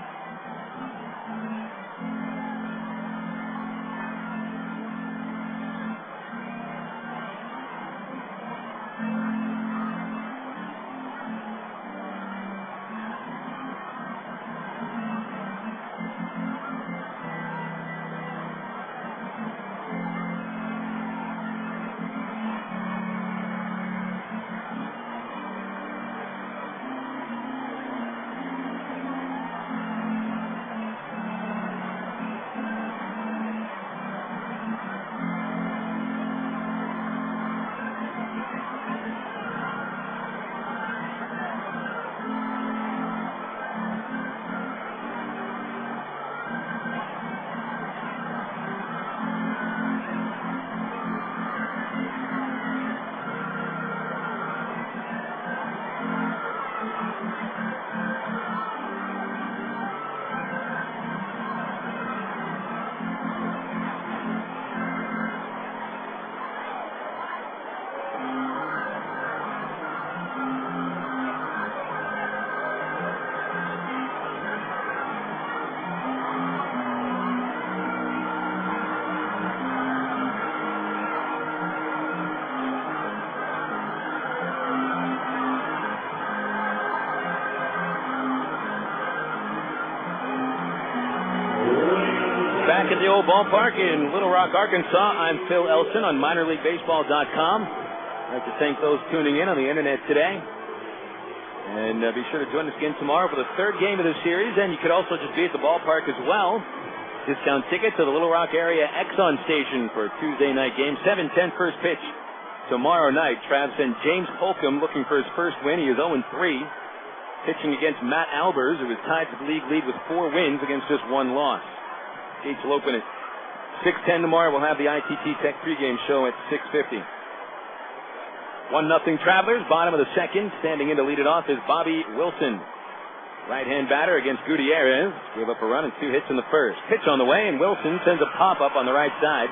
Back at the old ballpark in Little Rock, Arkansas, I'm Phil Elson on minorleaguebaseball.com. I'd like to thank those tuning in on the internet today. And be sure to join us again tomorrow for the third game of the series. And you could also just be at the ballpark as well. Discount ticket to the Little Rock area Exxon station for a Tuesday night game. 7:10 first pitch tomorrow night. Trav sent James Holcomb looking for his first win. He is 0-3. pitching against Matt Albers, who is tied for the league lead with 4 wins against just 1 loss. Gates will open at 6:10 tomorrow. We'll have the ITT Tech pregame show at 6:50. 1-0 Travelers, bottom of the second. Standing in to lead it off is Bobby Wilson. Right-hand batter against Gutiérrez. Gave up a run and 2 hits in the first. Pitch on the way, and Wilson sends a pop-up on the right side.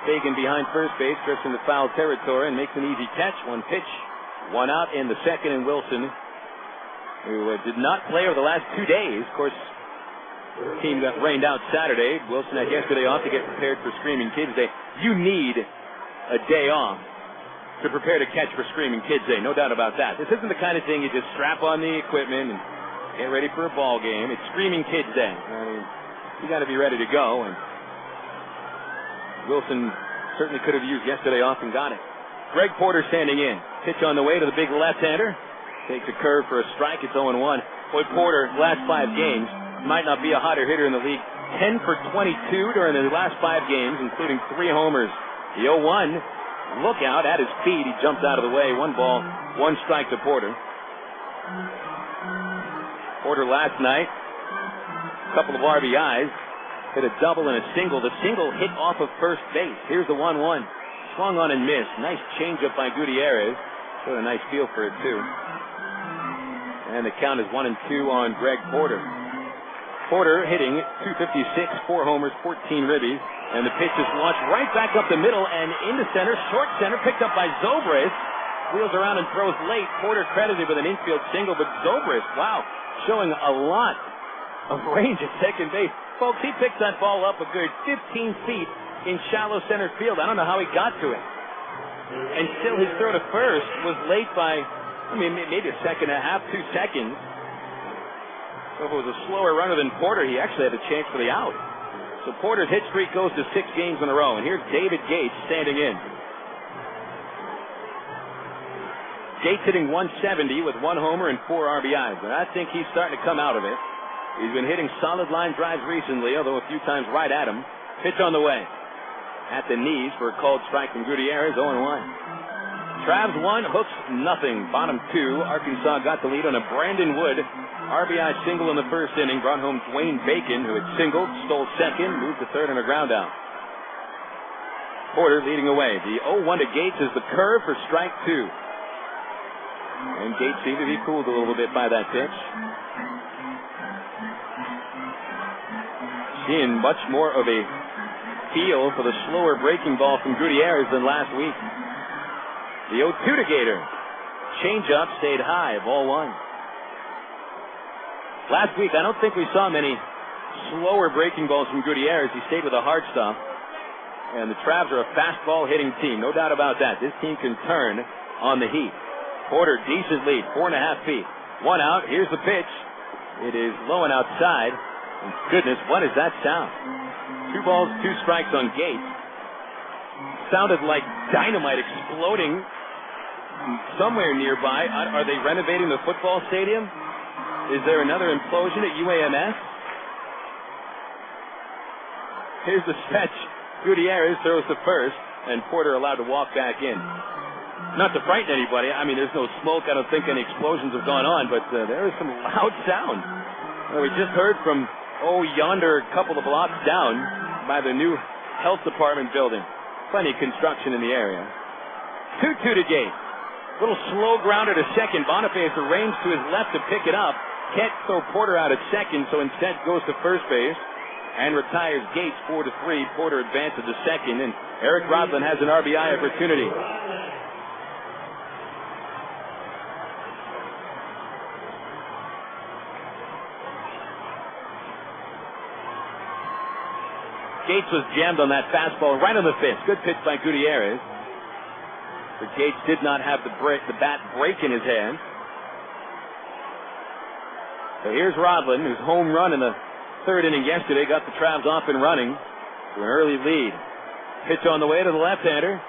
Fagan behind first base, drifts into foul territory and makes an easy catch. 1 pitch, 1 out in the second, and Wilson, who did not play over the last 2 days. Of course, the team got rained out Saturday. Wilson had yesterday off to get prepared for Screaming Kids Day. You need a day off to prepare to catch for Screaming Kids Day, no doubt about that. This isn't the kind of thing you just strap on the equipment and get ready for a ball game. It's Screaming Kids Day. I mean, you got to be ready to go, and Wilson certainly could have used yesterday off and got it. Greg Porter standing in. Pitch on the way to the big left-hander. Takes a curve for a strike. It's 0-1. Boy, Porter, last 5 games, might not be a hotter hitter in the league. 10 for 22 during the last 5 games, including 3 homers. The 0-1, look out at his feet. He jumped out of the way. 1 ball, 1 strike to Porter. Porter last night, a couple of RBIs. Hit a double and a single. The single hit off of first base. Here's the 1-1. Swung on and missed. Nice changeup by Gutiérrez. Got a nice feel for it, too. And the count is 1-2 on Greg Porter. Porter hitting .256, 4 homers, 14 ribbies. And the pitch is launched right back up the middle and into center. Short center, picked up by Zobrist. Wheels around and throws late. Porter credited with an infield single, but Zobrist, wow, showing a lot of range at second base. Folks, he picked that ball up a good 15 feet in shallow center field. I don't know how he got to it. And still his throw to first was late by, maybe a second and a half, 2 seconds. So if it was a slower runner than Porter, he actually had a chance for the out. So Porter's hit streak goes to 6 games in a row. And here's David Gates standing in. Gates hitting .170 with 1 homer and 4 RBIs. And I think he's starting to come out of it. He's been hitting solid line drives recently, although a few times right at him. Pitch on the way. At the knees for a called strike from Gutiérrez, 0-1. Travs 1, Hooks nothing. Bottom 2, Arkansas got the lead on a Brandon Wood RBI single in the first inning. Brought home Dwayne Bacon, who had singled, stole second, moved to third on a ground out. Porter leading away. The 0-1 to Gates is the curve for strike 2. And Gates seemed to be fooled a little bit by that pitch. Seeing much more of a feel for the slower breaking ball from Gutiérrez than last week. The 0-2 to Gator. Changeup stayed high, ball 1. Last week, I don't think we saw many slower breaking balls from Gutiérrez. He stayed with the hard stuff. And the Travs are a fastball hitting team, no doubt about that. This team can turn on the heat. Porter, decent lead, 4.5 feet. 1 out, here's the pitch. It is low and outside. And goodness, what is that sound? 2 balls, 2 strikes on Gates. Sounded like dynamite exploding somewhere nearby. Are they renovating the football stadium? Is there another implosion at UAMS? Here's the stretch. Gutiérrez throws to first, and Porter allowed to walk back in. Not to frighten anybody. There's no smoke. I don't think any explosions have gone on, but there is some loud sound. We just heard from yonder couple of blocks down by the new health department building. Plenty of construction in the area. 2-2 to Gates. Little slow grounder to second. Boniface arranged to his left to pick it up. Can't throw Porter out at second, so instead goes to first base and retires Gates 4-3. Porter advances to second, and Eric Rodlin has an RBI opportunity. Gates was jammed on that fastball right on the fist. Good pitch by Gutiérrez. But Gates did not have the bat break in his hand. So here's Rodlin, whose home run in the 3rd inning yesterday got the Travs off and running to an early lead. Pitch on the way to the left-hander.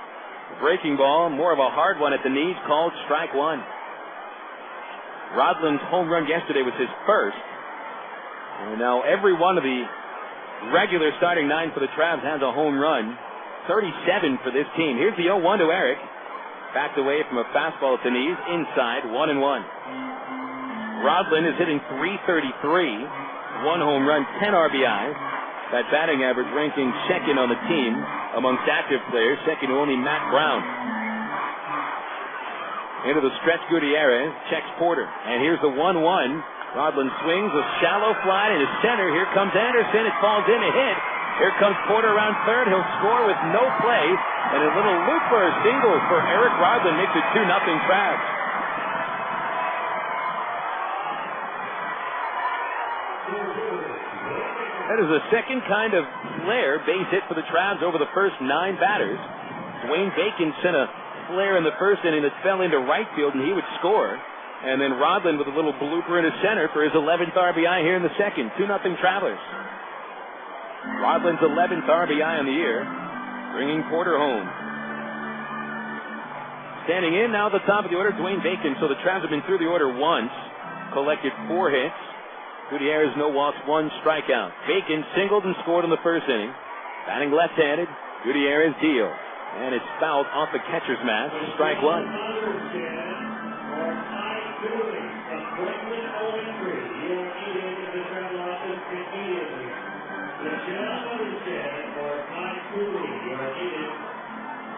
Breaking ball, more of a hard one at the knees, called strike 1. Rodlin's home run yesterday was his first. And now every one of the regular starting 9 for the Travs has a home run. 37 for this team. Here's the 0-1 to Eric. Backed away from a fastball at the knees. Inside, 1-1. Rodlin is hitting .333, 1 home run, 10 RBIs. That batting average ranking second on the team amongst active players, second to only Matt Brown. Into the stretch, Gutierrez checks Porter, and here's the 1-1. Rodlin swings a shallow fly into center. Here comes Anderson. It falls in, a hit. Here comes Porter around third. He'll score with no play, and a little looper single for Eric Rodlin makes it 2-0 Travs. That is the second kind of flare base hit for the Travs over the first 9 batters. Dwayne Bacon sent a flare in the first inning that fell into right field, and he would score. And then Rodlin with a little blooper into center for his 11th RBI here in the second. 2-0 Travelers. Rodlin's 11th RBI on the year, bringing Porter home. Standing in now at the top of the order, Dwayne Bacon. So the Travs have been through the order once, collected 4 hits. Gutierrez, no walks, 1 strikeout. Bacon singled and scored in the first inning. Batting left-handed, Gutierrez deals. And it's fouled off the catcher's mask. Strike 1.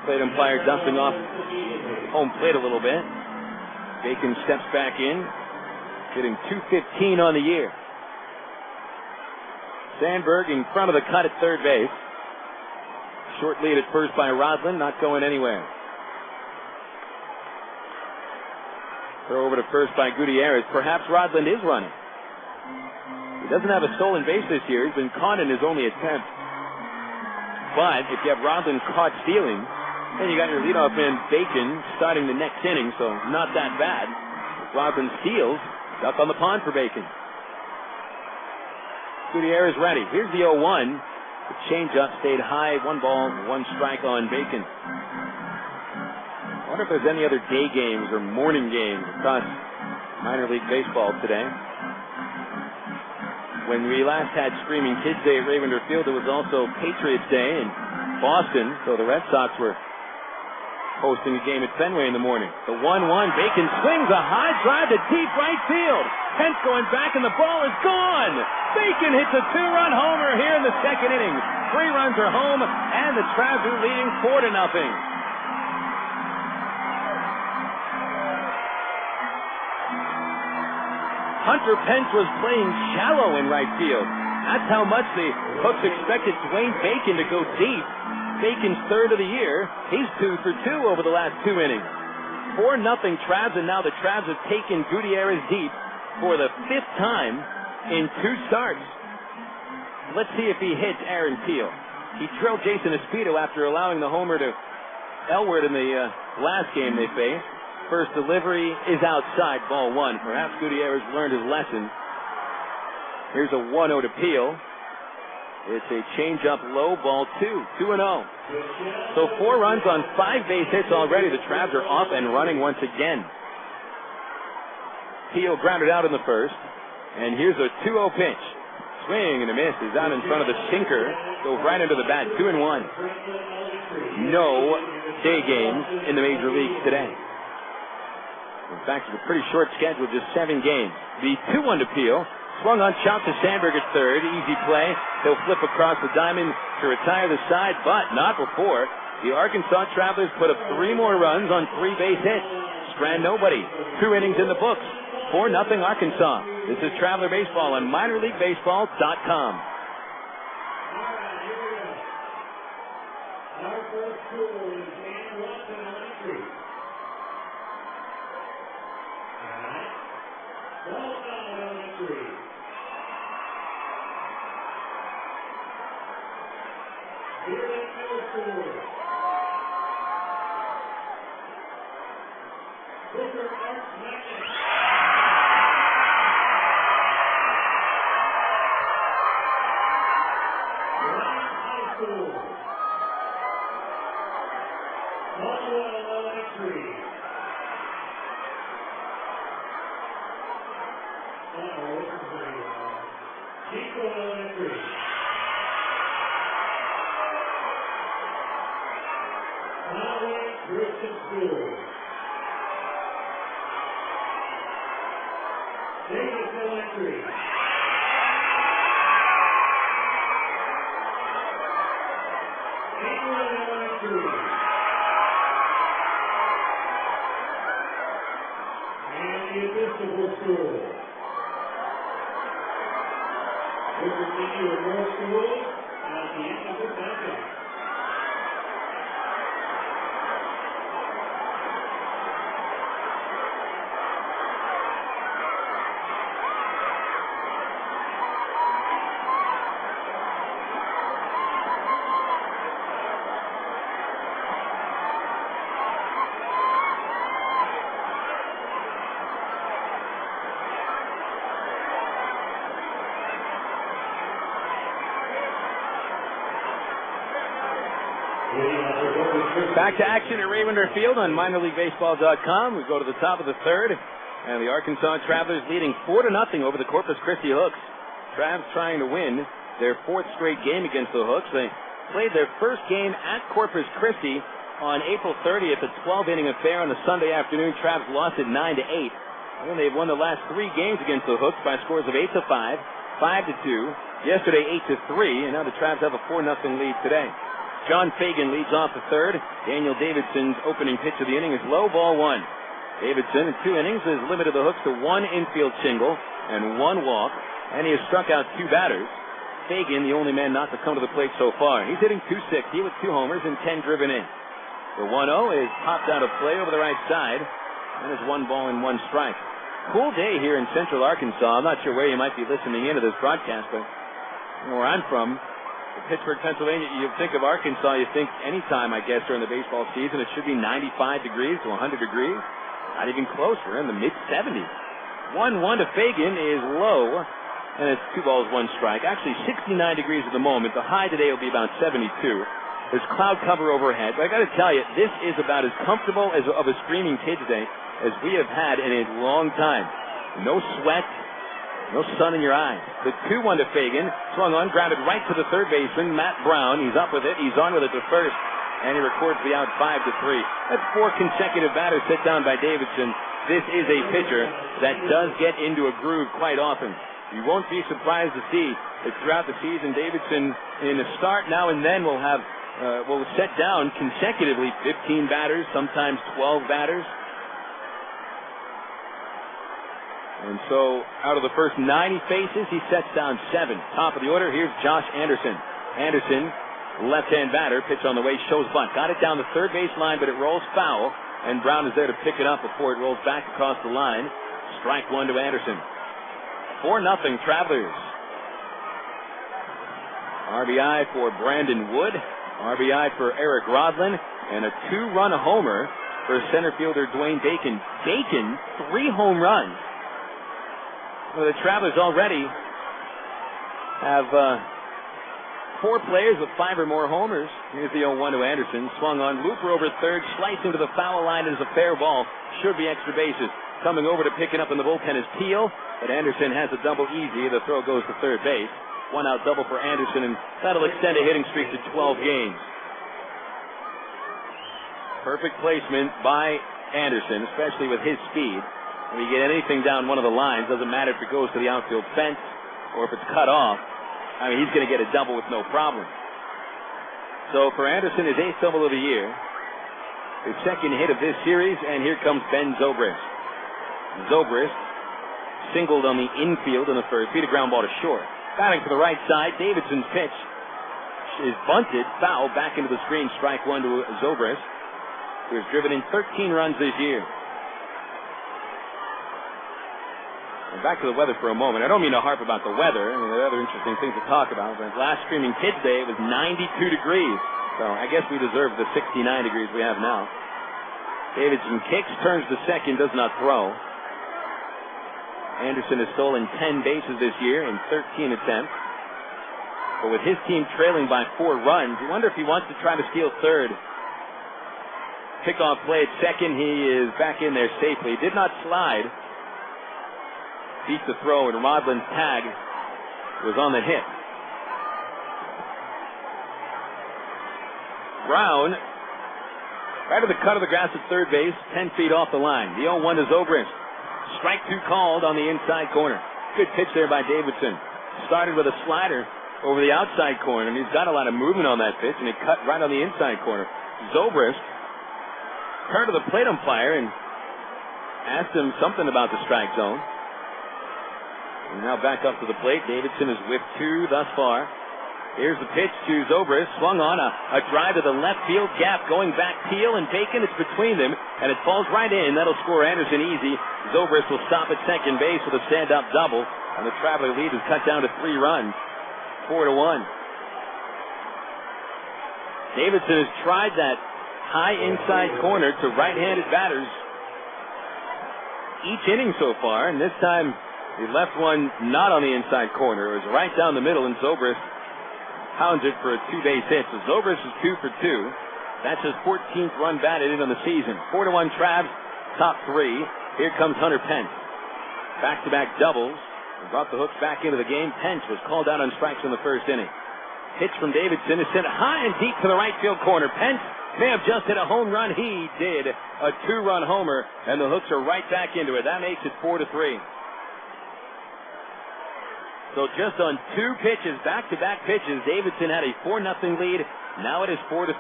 Plate umpire dusting off home plate a little bit. Bacon steps back in, hitting .215 on the year. Sandberg in front of the cut at third base. Short lead at first by Rodlin, not going anywhere. Throw over to first by Gutierrez. Perhaps Rodlin is running. He doesn't have a stolen base this year. He's been caught in his only attempt. But if you have Rodlin caught stealing, then you got your leadoff man Bacon starting the next inning, so not that bad. If Rodlin steals, duck on the pond for Bacon. Gutierrez ready. Here's the 0-1. The changeup stayed high. 1 ball, 1 strike on Bacon. I wonder if there's any other day games or morning games across minor league baseball today. When we last had Screaming Kids Day at Ravender Field, it was also Patriots Day in Boston, so the Red Sox were hosting a game at Fenway in the morning. The 1-1, Bacon swings a high drive to deep right field. Pence going back, and the ball is gone. Bacon hits a 2-run homer here in the second inning. 3 runs are home, and the Travs are leading 4-0. Hunter Pence was playing shallow in right field. That's how much the Hooks expected Dwayne Bacon to go deep. Bacon's third of the year. He's 2 for 2 over the last 2 innings. 4-0 Travs, and now the Travs have taken Gutierrez deep for the 5th time in 2 starts. Let's see if he hits Aaron Peel. He drilled Jason Espedo after allowing the homer to Elward in the last game they faced. First delivery is outside, ball 1. Perhaps Gutierrez learned his lesson. Here's a 1-0 to Peel. It's a changeup low, ball 2, 2-0. So 4 runs on 5 base hits already. The Travs are off and running once again. Peel grounded out in the first, and here's a 2-0 pitch. Swing and a miss. He's out in front of the sinker. Goes right into the bat, 2-1. No day games in the major leagues today. In fact, it's a pretty short schedule, just 7 games. The 2-1 to Peel. Swung on, chop to Sandberg at third. Easy play. He'll flip across the diamond to retire the side, but not before the Arkansas Travelers put up 3 more runs on 3 base hits. Strand nobody. 2 innings in the books. 4-0 Arkansas. This is Traveler Baseball on minorleaguebaseball.com. Our first school is Dan Watson on the street. All right. Ball foul on the street. Here is no score. Booker Arts Magnus. Ryan High School. Caldwell Elementary. Chico Elementary. Conway Christian School. entry. And the Episcopal School. We'll continue with more schools at the end of the second. Back to action at Ravenor Field on minorleaguebaseball.com. We go to the top of the third, and the Arkansas Travelers leading 4-0 over the Corpus Christi Hooks. Travs trying to win their fourth straight game against the Hooks. They played their first game at Corpus Christi on April 30th, a 12-inning affair on a Sunday afternoon. Travs lost it 9-8. And then they've won the last three games against the Hooks by scores of 8-5, 5-2, yesterday 8-3, and now the Travs have a 4-0 lead today. John Fagan leads off the third. Daniel Davidson's opening pitch of the inning is low, ball one. Davidson in 2 innings has limited the Hooks to 1 infield single and 1 walk, and he has struck out 2 batters. Fagan, the only man not to come to the plate so far. He's hitting .260 with 2 homers and 10 driven in. The 1-0 is popped out of play over the right side, and is 1 ball and 1 strike. Cool day here in central Arkansas. I'm not sure where you might be listening into this broadcast, but where I'm from, Pittsburgh, Pennsylvania, you think of Arkansas, you think anytime, I guess, during the baseball season, it should be 95 degrees to 100 degrees. Not even close. We're in the mid-70s. 1-1 to Fagan is low, and it's 2 balls, 1 strike. Actually, 69 degrees at the moment. The high today will be about 72. There's cloud cover overhead, but I got to tell you, this is about as comfortable of a screaming kids' day as we have had in a long time. No sweat. No sun in your eyes. The 2-1 to Fagan. Swung on, grounded right to the third baseman, Matt Brown. He's up with it. He's on with it to first. And he records the out 5-3. That's 4 consecutive batters set down by Davidson. This is a pitcher that does get into a groove quite often. You won't be surprised to see that throughout the season, Davidson, in a start now and then, will set down consecutively 15 batters, sometimes 12 batters. And so, out of the first 90 faces, he sets down 7. Top of the order, here's Josh Anderson. Anderson, left-hand batter, pitch on the way, shows bunt. Got it down the third base line, but it rolls foul, and Brown is there to pick it up before it rolls back across the line. Strike 1 to Anderson. 4-0 Travelers. RBI for Brandon Wood, RBI for Eric Rodlin, and a 2-run homer for center fielder Dwayne Bacon. Bacon, 3 home runs. Well, the Travelers already have 4 players with 5 or more homers. Here's the 0-1 to Anderson. Swung on, looper over third, slicing to the foul line is a fair ball. Should be extra bases. Coming over to pick it up in the bullpen is Teal, but Anderson has a double easy. The throw goes to third base. 1-out double for Anderson, and that'll extend a hitting streak to 12 games. Perfect placement by Anderson, especially with his speed. When you get anything down one of the lines, doesn't matter if it goes to the outfield fence or if it's cut off. I mean, he's going to get a double with no problem. So for Anderson, his 8th double of the year, his 2nd hit of this series, and here comes Ben Zobrist. Zobrist singled on the infield in the first, beat a ground ball to short. Batting to the right side, Davidson's pitch is bunted, foul, back into the screen, strike 1 to Zobrist, who has driven in 13 runs this year. And back to the weather for a moment. I don't mean to harp about the weather. I mean, there are other interesting things to talk about. But last Screaming Kids Day, it was 92 degrees. So I guess we deserve the 69 degrees we have now. Davidson kicks, turns to second, does not throw. Anderson has stolen 10 bases this year in 13 attempts. But with his team trailing by 4 runs, you wonder if he wants to try to steal third. Pickoff play at second. He is back in there safely. Did not slide. Beat the throw, and Rodlin's tag was on the hit. Brown, right at the cut of the grass at third base, 10 feet off the line. The 0-1 to Zobrist. Strike 2 called on the inside corner. Good pitch there by Davidson. Started with a slider over the outside corner, and he's got a lot of movement on that pitch, and it cut right on the inside corner. Zobrist turned to the plate umpire and asked him something about the strike zone. And now back up to the plate. Davidson has whipped 2 thus far. Here's the pitch to Zobrist. Swung on a drive to the left field gap. Going back, Teal and Bacon. It's between them, and it falls right in. That'll score Anderson easy. Zobrist will stop at second base with a stand-up double, and the Traveler lead is cut down to 3 runs, 4-1. Davidson has tried that high inside corner to right-handed batters each inning so far, and this time he left one not on the inside corner. It was right down the middle, and Zobrist pounds it for a 2-base hit. So Zobrist is 2 for 2. That's his 14th run batted in on the season. 4-1 Travs, top 3. Here comes Hunter Pence. Back-to-back doubles. Brought the hooks back into the game. Pence was called out on strikes in the first inning. Pitch from Davidson is sent high and deep to the right field corner. Pence may have just hit a home run. He did. A 2-run homer, and the hooks are right back into it. That makes it 4-3. So just on 2 pitches, back-to-back pitches, Davidson had a 4-0 lead. Now it is 4-3.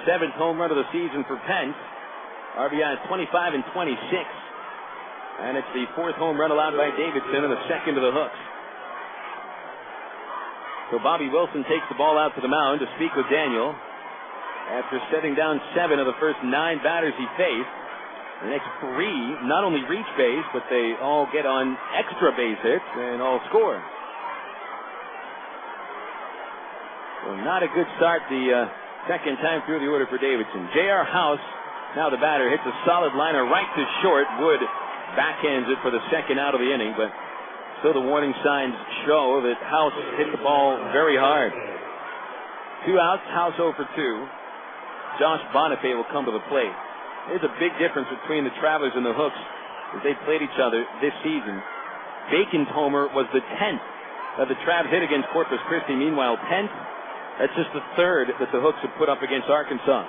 7th home run of the season for Pence. RBI is 25 and 26. And it's the 4th home run allowed by Davidson and the 2nd to the hooks. So Bobby Wilson takes the ball out to the mound to speak with Daniel after setting down 7 of the first 9 batters he faced. The next 3 not only reach base, but they all get on extra base hits and all score. So not a good start the second time through the order for Davidson. J.R. House, now the batter, hits a solid liner right to short. Wood backhands it for the 2nd out of the inning, but so the warning signs show that House hit the ball very hard. 2 outs, House 0 for 2. Josh Bonifay will come to the plate. There's a big difference between the Travelers and the Hooks as they played each other this season. Bacon's homer was the 10th that the Travs hit against Corpus Christi. Meanwhile, Pence, that's just the 3rd that the Hooks have put up against Arkansas.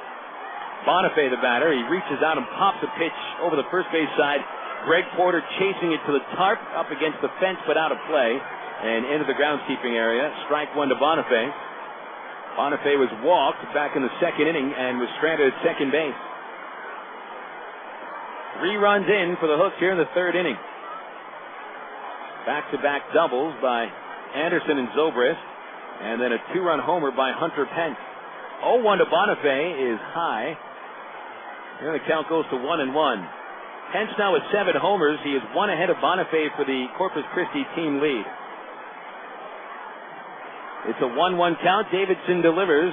Bonifay, the batter, he reaches out and pops a pitch over the first base side. Greg Porter chasing it to the tarp, up against the fence, but out of play, and into the groundskeeping area. Strike 1 to Bonifay. Bonifay was walked back in the 2nd inning and was stranded at second base. 3 runs in for the Hooks here in the 3rd inning. Back-to-back doubles by Anderson and Zobrist, and then a 2-run homer by Hunter Pence. 0-1 to Bonifay is high. Here the count goes to 1-1. Pence now with 7 homers. He is 1 ahead of Bonifay for the Corpus Christi team lead. It's a 1-1 count. Davidson delivers.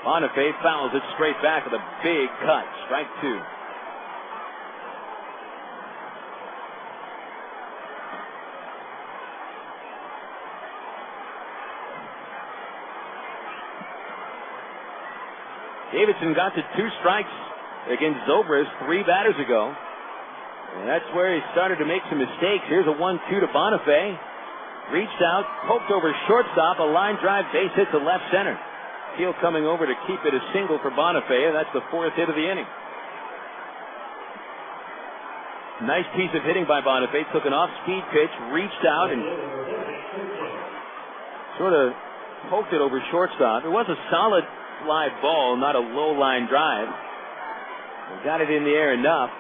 Bonifay fouls it straight back with a big cut. Strike 2. Davidson got to 2 strikes against Zobrist 3 batters ago. And that's where he started to make some mistakes. Here's a 1-2 to Bonifay. Reached out, poked over shortstop, a line drive base hit to left center. Teal coming over to keep it a single for Bonifay. That's the 4th hit of the inning. Nice piece of hitting by Bonifay. Took an off-speed pitch, reached out, and sort of poked it over shortstop. It was a solid fly ball, not a low line drive. He got it in the air enough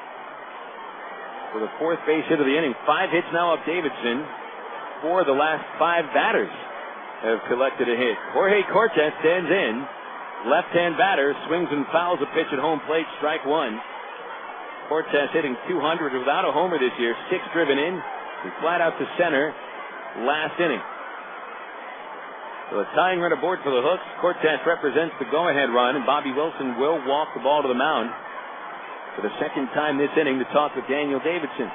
for the 4th base hit of the inning. 5 hits now up Davidson. 4 of the last 5 batters have collected a hit. Jorge Cortez stands in. Left-hand batter swings and fouls a pitch at home plate. Strike 1. Cortez hitting .200 without a homer this year. 6 driven in. He flat out to center last inning. So a tying run aboard for the Hooks. Cortez represents the go-ahead run, and Bobby Wilson will walk the ball to the mound for the 2nd time this inning to talk with Daniel Davidson.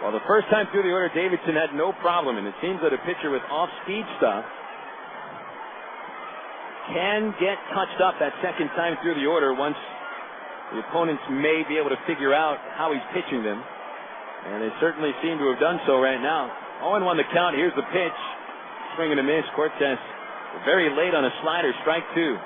Well, the first time through the order, Davidson had no problem, and it seems that a pitcher with off-speed stuff can get touched up that 2nd time through the order once the opponents may be able to figure out how he's pitching them. And they certainly seem to have done so right now. 0-1 the count. Here's the pitch. Swing and a miss. Cortez very late on a slider. Strike 2.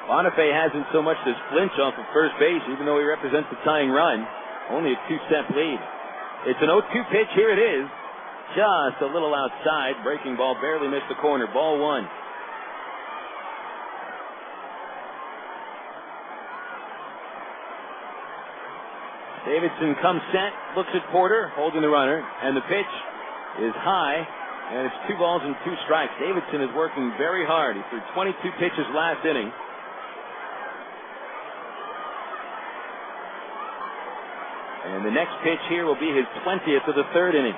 Bonifay hasn't so much as flinch off of first base, even though he represents the tying run. Only a 2-step lead. It's an 0-2 pitch. Here it is. Just a little outside. Breaking ball barely missed the corner. Ball 1. Davidson comes set, looks at Porter, holding the runner, and the pitch is high, and it's 2 balls and 2 strikes. Davidson is working very hard. He threw 22 pitches last inning. And the next pitch here will be his 20th of the 3rd inning.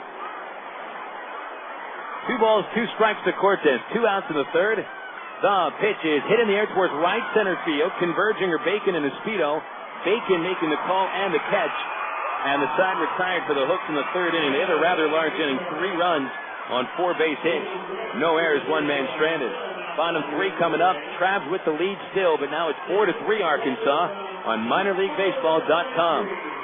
2 balls, 2 strikes to Cortez. 2 outs in the 3rd. The pitch is hit in the air towards right center field, converging or Bacon in the speedo. Bacon making the call and the catch. And the side retired for the Hooks in the 3rd inning. They had a rather large inning. 3 runs on 4 base hits. No errors, 1 man stranded. Bottom 3 coming up. Travs with the lead still, but now it's 4-3 Arkansas on minorleaguebaseball.com.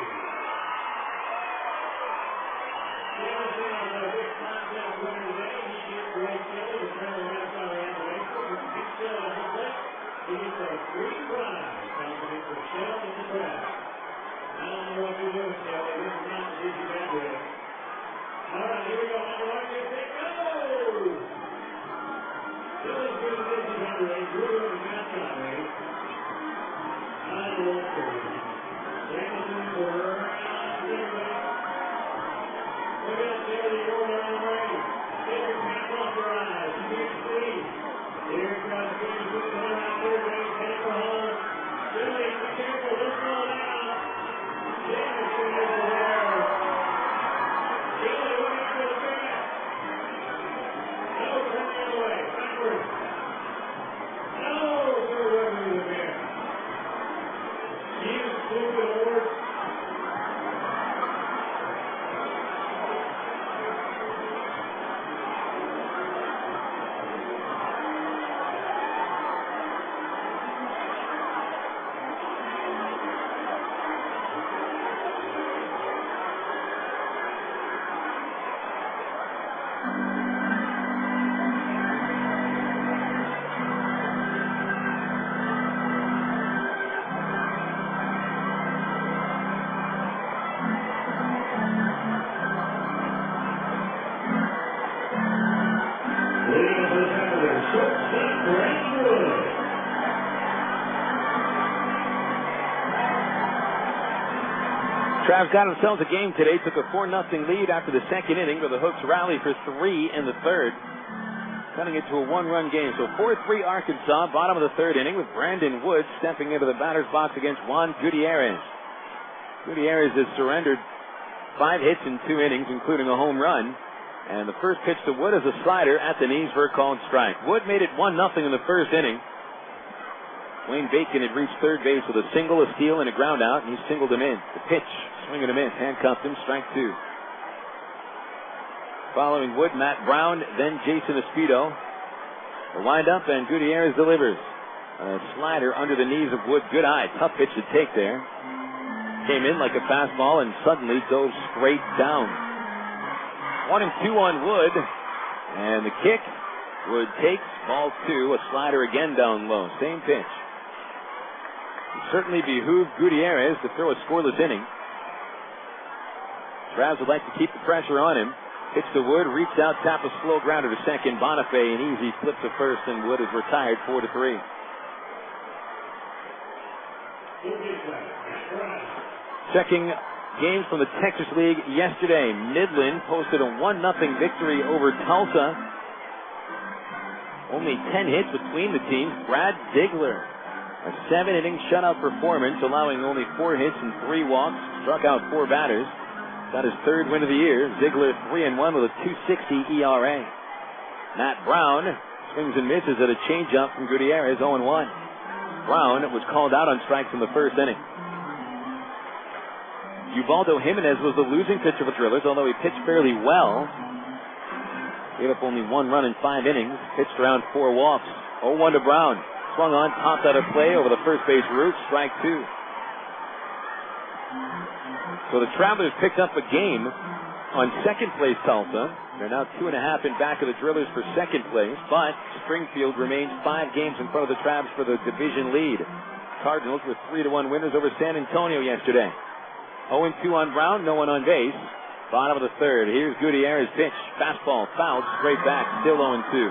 Travs got themselves a game today, took a 4-0 lead after the 2nd inning, but the Hooks rally for 3 in the 3rd, cutting it to a 1-run game. So 4-3 Arkansas, bottom of the 3rd inning, with Brandon Woods stepping into the batter's box against Juan Gutiérrez. Gutiérrez has surrendered 5 hits in 2 innings, including a home run, and the first pitch to Wood is a slider at the knees for a called strike. Wood made it 1-0 in the 1st inning. Wayne Bacon had reached 3rd base with a single, a steal, and a ground out, and he singled him in. The pitch, swinging him in, handcuffed him, strike 2. Following Wood, Matt Brown, then Jason Espedo. The windup, and Gutierrez delivers. A slider under the knees of Wood. Good eye, tough pitch to take there. Came in like a fastball and suddenly dove straight down. 1-2 on Wood, and the kick. Wood takes ball 2, a slider again down low. Same pitch. It certainly behooved Gutierrez to throw a scoreless inning. Travs would like to keep the pressure on him. Pitch to Wood, reached out, tap a slow grounder to second. Bonifay an easy flip to first, and Wood is retired 4-3. Checking games from the Texas League yesterday. Midland posted a 1-0 victory over Tulsa. Only 10 hits between the teams. Brad Ziegler, a 7-inning shutout performance, allowing only 4 hits and 3 walks. Struck out 4 batters. Got his 3rd win of the year. Ziegler 3-1 with a 2.60 ERA. Matt Brown swings and misses at a changeup from Gutierrez, 0-1. Brown was called out on strikes in the 1st inning. Ubaldo Jimenez was the losing pitcher for the Drillers, although he pitched fairly well. Gave up only 1 run in 5 innings. Pitched around 4 walks. 0-1 to Brown. Swung on, popped out of play over the first base route. Strike 2. So the Travelers picked up a game on second place Tulsa. They're now 2.5 in back of the Drillers for second place, but Springfield remains 5 games in front of the Travs for the division lead. Cardinals were 3-1 winners over San Antonio yesterday. 0-2 on Brown, no one on base. Bottom of the third. Here's Gutierrez pitch. Fastball fouled straight back, still 0-2.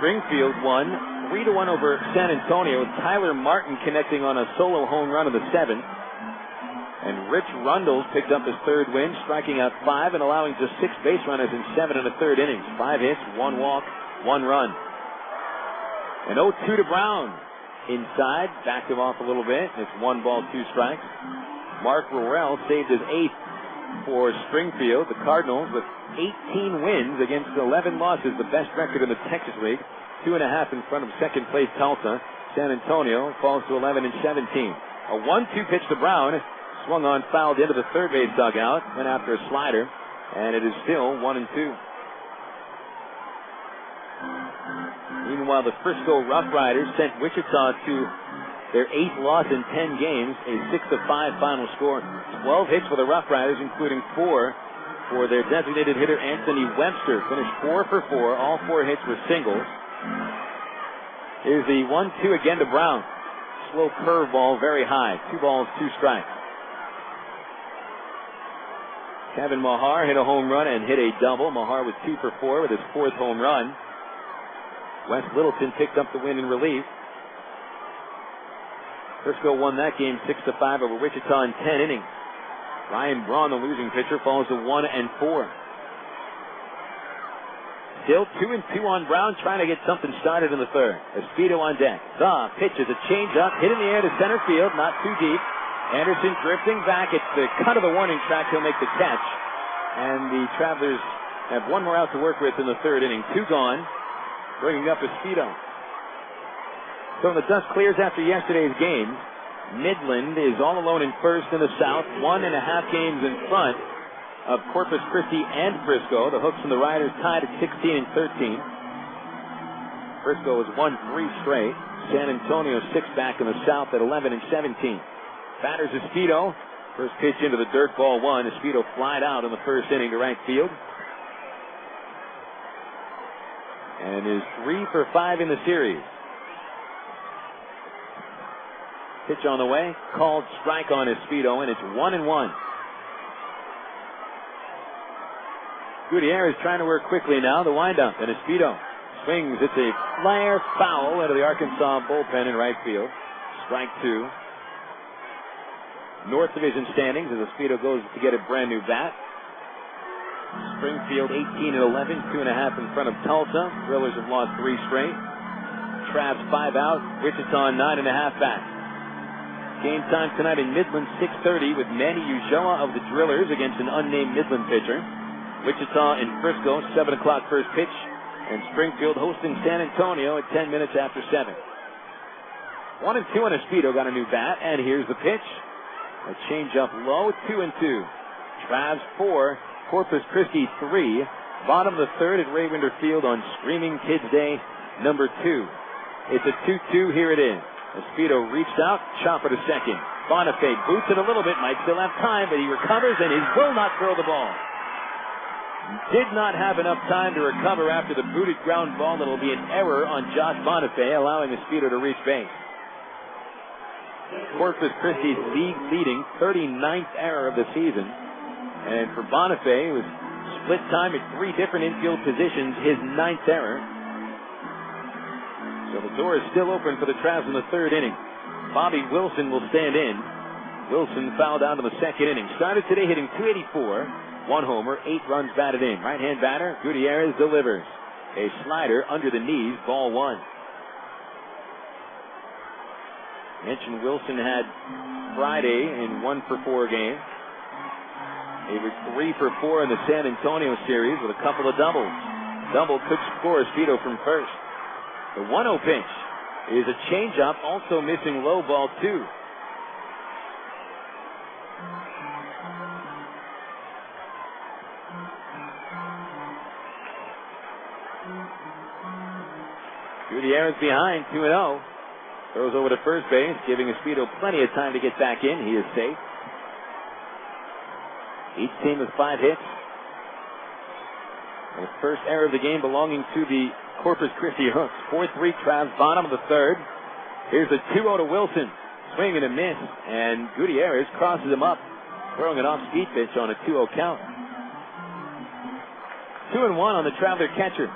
Springfield won 3-1 over San Antonio. Tyler Martin connecting on a solo home run in the 7th. And Rich Rundles picked up his third win, striking out 5 and allowing just 6 base runners in 7 1/3 innings. 5 hits, 1 walk, 1 run. And 0-2 to Brown. Inside, backed him off a little bit. It's 1 ball, 2 strikes. Mark Rorell saved his 8th for Springfield. The Cardinals with 18 wins against 11 losses, the best record in the Texas League. 2.5 in front of second place Tulsa. San Antonio falls to 11-17. A 1-2 pitch to Brown. Swung on, fouled into the third base dugout. Went after a slider, and it is still 1-2. Meanwhile, the Frisco Rough Riders sent Wichita to their 8th loss in 10 games, a 6-5 final score. 12 hits for the Rough Riders, including 4 for their designated hitter Anthony Webster. Finished 4 for 4. All 4 hits were singles. Here's the 1-2 again to Brown. Slow curveball, very high. 2 balls, 2 strikes. Kevin Mahar hit a home run and hit a double. Mahar was 2 for 4 with his 4th home run. Wes Littleton picked up the win in relief. Frisco won that game 6-5 over Wichita in 10 innings. Ryan Braun, the losing pitcher, falls to 1-4. Still 2-2 on Brown, trying to get something started in the third. Espedo on deck. The pitch is a changeup, hit in the air to center field, not too deep. Anderson drifting back. It's the cut of the warning track. He'll make the catch. And the Travelers have 1 more out to work with in the third inning. 2 gone. Bringing up Espedo. So when the dust clears after yesterday's game, Midland is all alone in first in the South. 1.5 games in front of Corpus Christi and Frisco. The Hooks and the Riders tied at 16-13. Frisco has won 3 straight. San Antonio 6 back in the South at 11-17. Batters Espedo. First pitch into the dirt, ball 1. Espedo flied out in the first inning to right field. And is 3 for 5 in the series. Pitch on the way. Called strike on Espedo, and it's 1-1. Gutierrez trying to work quickly now. The windup, and Espedo swings. It's a flare foul into the Arkansas bullpen in right field. Strike 2. North Division standings as Espedo goes to get a brand new bat. Springfield 18-11, 2.5 in front of Tulsa. Drillers have lost 3 straight. Travs 5 out. Wichita 9.5 back. Game time tonight in Midland, 6:30 with Manny Ulloa of the Drillers against an unnamed Midland pitcher. Wichita and Frisco, 7 o'clock first pitch. And Springfield hosting San Antonio at 10 minutes after 7. 1-2 on Espedo, got a new bat, and here's the pitch. A changeup low, 2-2. Travs 4, Corpus Christi 3. Bottom of the third at Ray Winder Field on Screaming Kids Day number 2. It's a 2-2, here it is. Espedo reached out, chopper to second. Bonifay boots it a little bit, might still have time, but he recovers and he will not throw the ball. Did not have enough time to recover after the booted ground ball. It'll be an error on Josh Bonifay, allowing Espedo to reach base. Corpus Christi's league-leading 39th error of the season. And for Bonifay, it was split time at 3 different infield positions, his 9th error. So the door is still open for the Travs in the third inning. Bobby Wilson will stand in. Wilson fouled out in the second inning. Started today hitting .284, 1 homer, 8 runs batted in. Right-hand batter, Gutierrez delivers. A slider under the knees, ball 1. Mentioned Wilson had Friday in 1 for 4 game. He was 3 for 4 in the San Antonio series with a couple of doubles. Double could score Espedo from first. The 1-0 pitch is a changeup, also missing low, ball 2. Gutierrez behind, 2-0. Throws over to first base, giving Espedo plenty of time to get back in. He is safe. Each team with 5 hits. The first error of the game belonging to the Corpus Christi Hooks. 4-3 Travs, bottom of the third. Here's a 2-0 to Wilson. Swing and a miss, and Gutiérrez crosses him up, throwing an off-speed pitch on a 2-0 count. 2-1 on the Traveler catcher.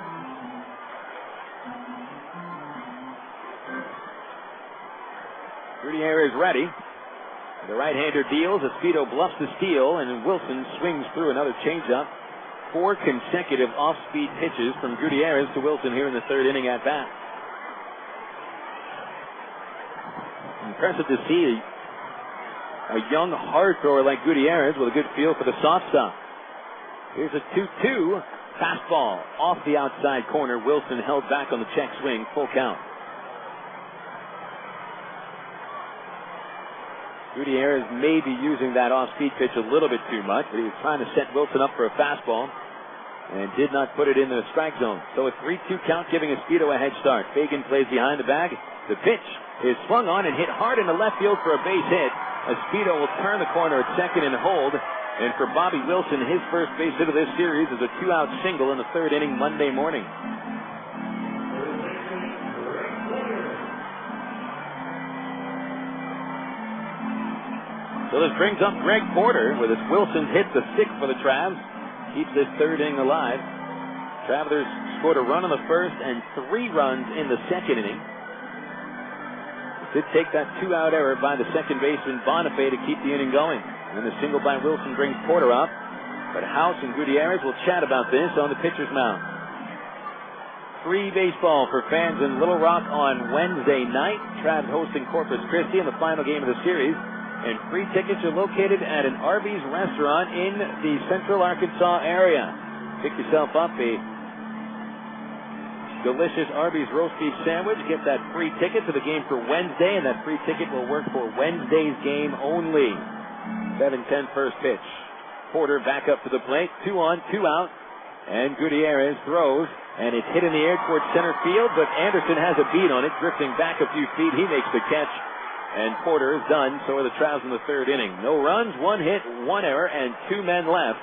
Gutiérrez ready. The right-hander deals. Espedo bluffs the steal, and Wilson swings through another changeup. 4 consecutive off-speed pitches from Gutiérrez to Wilson here in the third inning at bat. Impressive to see a young hard thrower like Gutiérrez with a good feel for the soft stuff. Here's a 2-2 fastball off the outside corner. Wilson held back on the check swing, full count. Gutiérrez may be using that off-speed pitch a little bit too much, but he was trying to set Wilson up for a fastball and did not put it in the strike zone. So a 3-2 count, giving Espedo a head start. Fagan plays behind the bag. The pitch is swung on and hit hard in the left field for a base hit. Espedo will turn the corner at second and hold. And for Bobby Wilson, his first base hit of this series is a 2-out single in the third inning Monday morning. So this brings up Greg Porter with his Wilson hit, the 6th for the Travs. Keeps this third inning alive. Travelers scored a run in the first and 3 runs in the second inning. Did take that 2-out error by the second baseman Bonifay to keep the inning going. And the single by Wilson brings Porter up. But House and Gutiérrez will chat about this on the pitcher's mound. Free baseball for fans in Little Rock on Wednesday night. Travs hosting Corpus Christi in the final game of the series. And free tickets are located at an Arby's restaurant in the Central Arkansas area. Pick yourself up a delicious Arby's roast beef sandwich. Get that free ticket to the game for Wednesday, and that free ticket will work for Wednesday's game only. 7-10 first pitch. Porter back up to the plate. 2 on, 2 out. And Gutiérrez throws, and it's hit in the air towards center field, but Anderson has a beat on it, drifting back a few feet. He makes the catch. And Porter is done. So are the Travs in the third inning. No runs, 1 hit, 1 error, and 2 men left.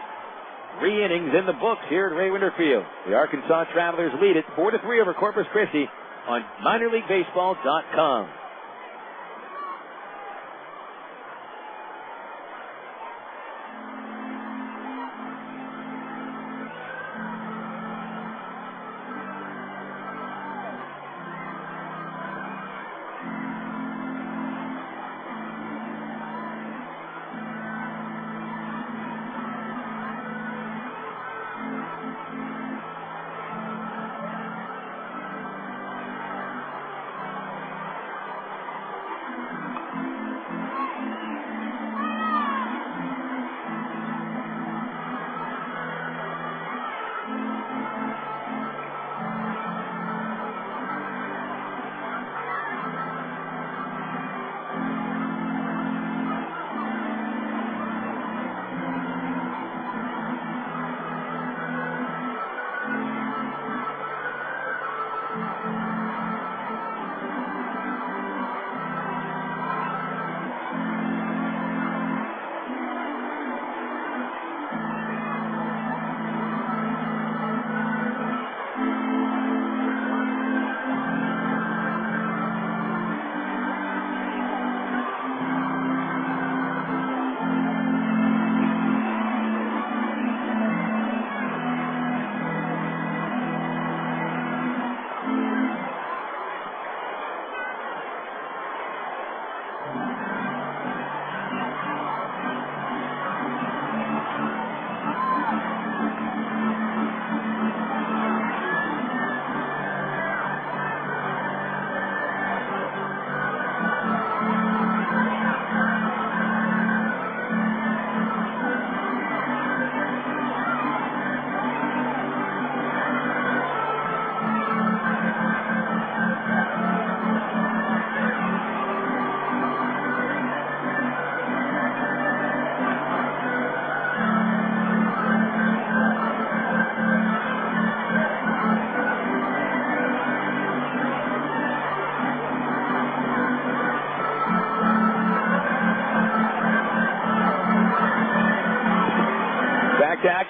3 innings in the books here at Ray Winder Field. The Arkansas Travelers lead it 4-3 over Corpus Christi on minorleaguebaseball.com.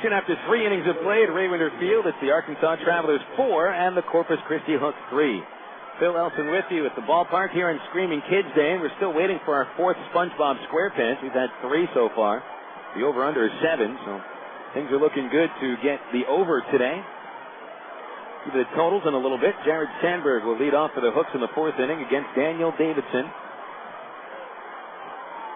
action after 3 innings of play at Raywinder Field. It's the Arkansas Travelers 4 and the Corpus Christi Hooks 3. Phil Elson with you at the ballpark here on Screaming Kids Day. We're still waiting for our 4th SpongeBob SquarePants. We've had 3 so far. The over-under is 7, so things are looking good to get the over today. Give you the totals in a little bit. Jared Sandberg will lead off for the Hooks in the 4th inning against Daniel Davidson.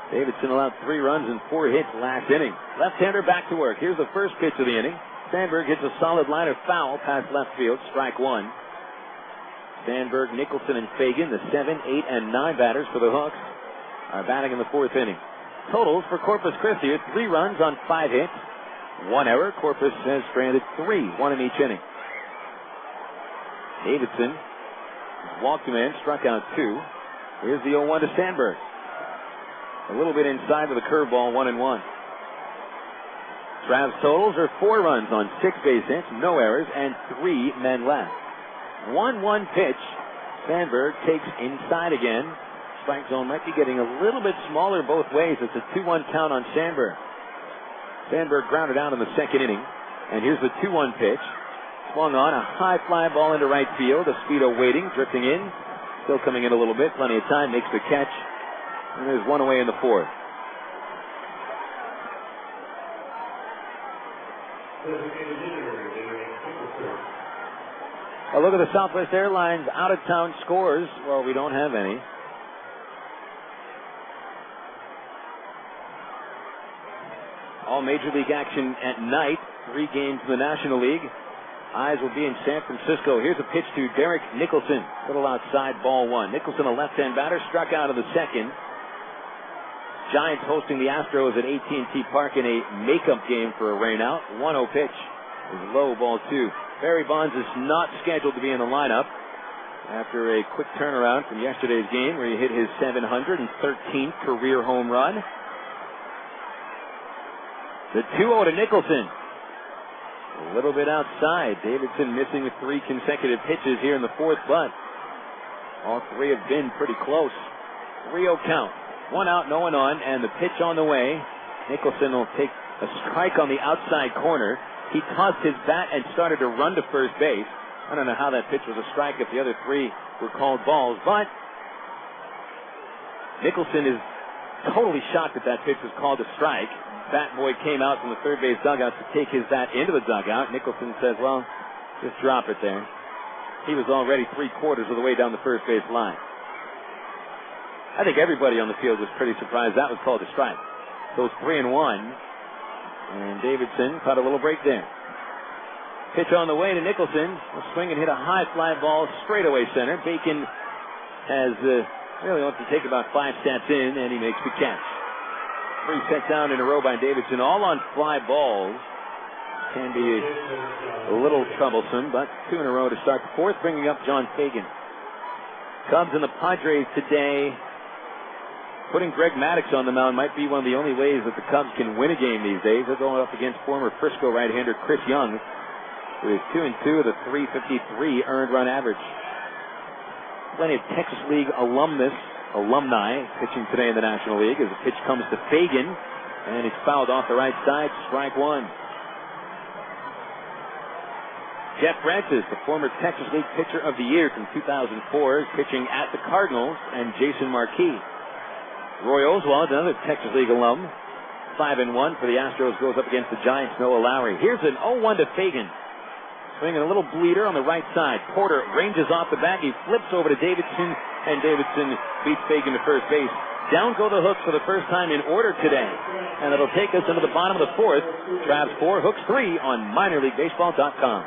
Davidson allowed 3 runs and 4 hits last inning. Left-hander back to work. Here's the first pitch of the inning. Sandberg hits a solid liner foul past left field. Strike 1. Sandberg, Nicholson, and Fagan, the 7, 8, and 9 batters for the Hooks, are batting in the 4th inning. Totals for Corpus Christi are 3 runs on 5 hits. 1 error. Corpus has stranded 3, 1 in each inning. Davidson walked a man, struck out 2. Here's the 0-1 to Sandberg. A little bit inside with a curveball, 1-1. Trav's totals are 4 runs on 6 base hits, no errors, and 3 men left. 1-1 pitch. Sandberg takes inside again. Strike zone might be getting a little bit smaller both ways. It's a 2-1 count on Sandberg. Sandberg grounded out in the 2nd inning. And here's the 2-1 pitch. Swung on, a high fly ball into right field. Espedo waiting, drifting in. Still coming in a little bit. Plenty of time. Makes the catch. And there's 1 away in the 4th. A look at the Southwest Airlines out-of-town scores. Well, we don't have any. All Major League action at night. 3 games in the National League. Eyes will be in San Francisco. Here's a pitch to Derek Nicholson. Little outside, ball 1. Nicholson, a left-hand batter, struck out in the 2nd. Giants hosting the Astros at AT&T Park in a makeup game for a rainout. 1-0 pitch is low, ball 2. Barry Bonds is not scheduled to be in the lineup after a quick turnaround from yesterday's game where he hit his 713th career home run. The 2-0 to Nicholson. A little bit outside. Davidson missing with 3 consecutive pitches here in the 4th, but all 3 have been pretty close. 3-0 count. 1 out, no one on, and the pitch on the way. Nicholson will take a strike on the outside corner. He tossed his bat and started to run to first base. I don't know how that pitch was a strike if the other 3 were called balls, but Nicholson is totally shocked that that pitch was called a strike. Bat boy came out from the third base dugout to take his bat into the dugout. Nicholson says, well, just drop it there. He was already 3/4 of the way down the first base line. I think everybody on the field was pretty surprised that was called a strike. So it's 3-1. And Davidson caught a little break there. Pitch on the way to Nicholson. A swing and hit a high fly ball straight away center. Bacon has really wants to take about 5 steps in, and he makes the catch. 3 sets down in a row by Davidson, all on fly balls. Can be a little troublesome, but 2 in a row to start the 4th, bringing up John Fagan. Cubs and the Padres today. Putting Greg Maddux on the mound might be one of the only ways that the Cubs can win a game these days. They're going up against former Frisco right-hander Chris Young, who is 2-2 with a .353 earned run average. Plenty of Texas League alumni pitching today in the National League as the pitch comes to Fagan, and it's fouled off the right side, strike 1. Jeff Francis, the former Texas League Pitcher of the Year from 2004, is pitching at the Cardinals, and Jason Marquis. Roy Oswald, another Texas League alum, 5-1 for the Astros, goes up against the Giants' Noah Lowry. Here's an 0-1 to Fagan. Swinging a little bleeder on the right side. Porter ranges off the bat. He flips over to Davidson, and Davidson beats Fagan to first base. Down go the Hooks for the first time in order today. And it'll take us into the bottom of the 4th. Travs 4, Hooks 3 on minorleaguebaseball.com.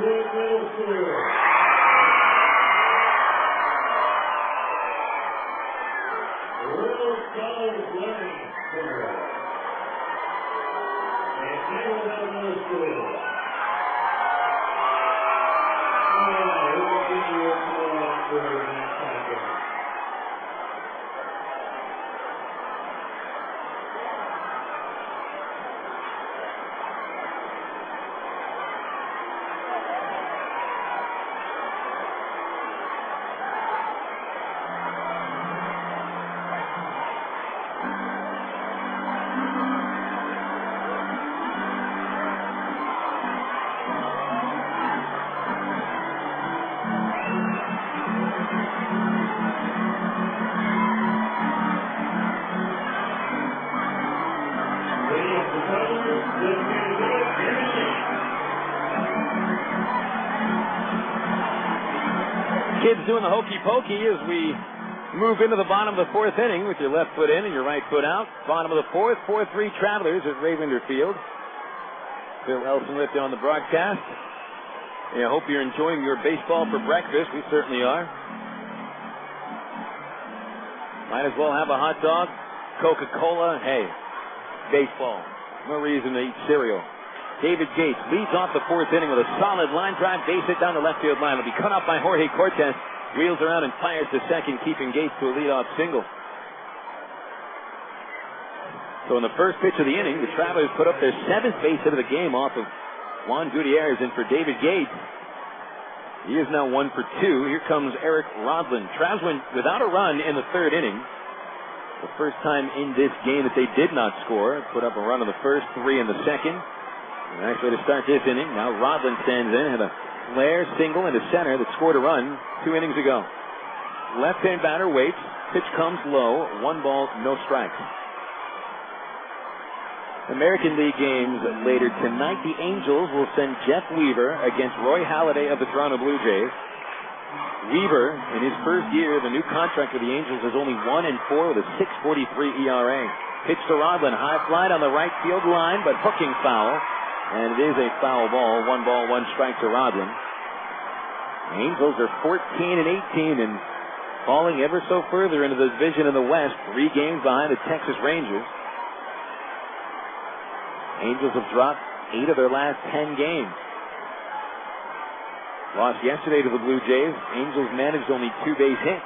middle school. Little College Learning Center. And Taylor Middle School. We'll give you a call for that second. Kids doing the hokey pokey as we move into the bottom of the fourth inning with your left foot in and your right foot out. Bottom of the fourth, 4-3 Travelers at Ravender Field. Bill Elson with you on the broadcast. I hope you're enjoying your baseball for breakfast. We certainly are. Might as well have a hot dog, Coca-Cola. Hey, baseball. No reason to eat cereal. David Gates leads off the fourth inning with a solid line drive, base hit down the left field line. It'll be cut off by Jorge Cortez. Wheels around and fires to second, keeping Gates to a leadoff single. So in the first pitch of the inning, the Travelers put up their seventh base hit of the game off of Juan Gutiérrez, and for David Gates, he is now 1 for 2. Here comes Eric Rodlin. Travs went without a run in the third inning. The first time in this game that they did not score. Put up a run in the first, 3 in the second. Nice way to start this inning. Now Rodlin stands in, had a flare single into center that scored a run 2 innings ago. Left-hand batter waits. Pitch comes low. 1 ball, no strikes. American League games later tonight. The Angels will send Jeff Weaver against Roy Halladay of the Toronto Blue Jays. Weaver, in his first year of the new contract with the Angels, is only 1-4 with a 6.43 ERA. Pitch to Rodlin, high fly on the right field line, but hooking foul. And it is a foul ball. 1 ball, 1 strike to Rodlin. Angels are 14-18 and falling ever so further into the division in the West. 3 games behind the Texas Rangers. Angels have dropped 8 of their last 10 games. Lost yesterday to the Blue Jays. Angels managed only 2 base hits.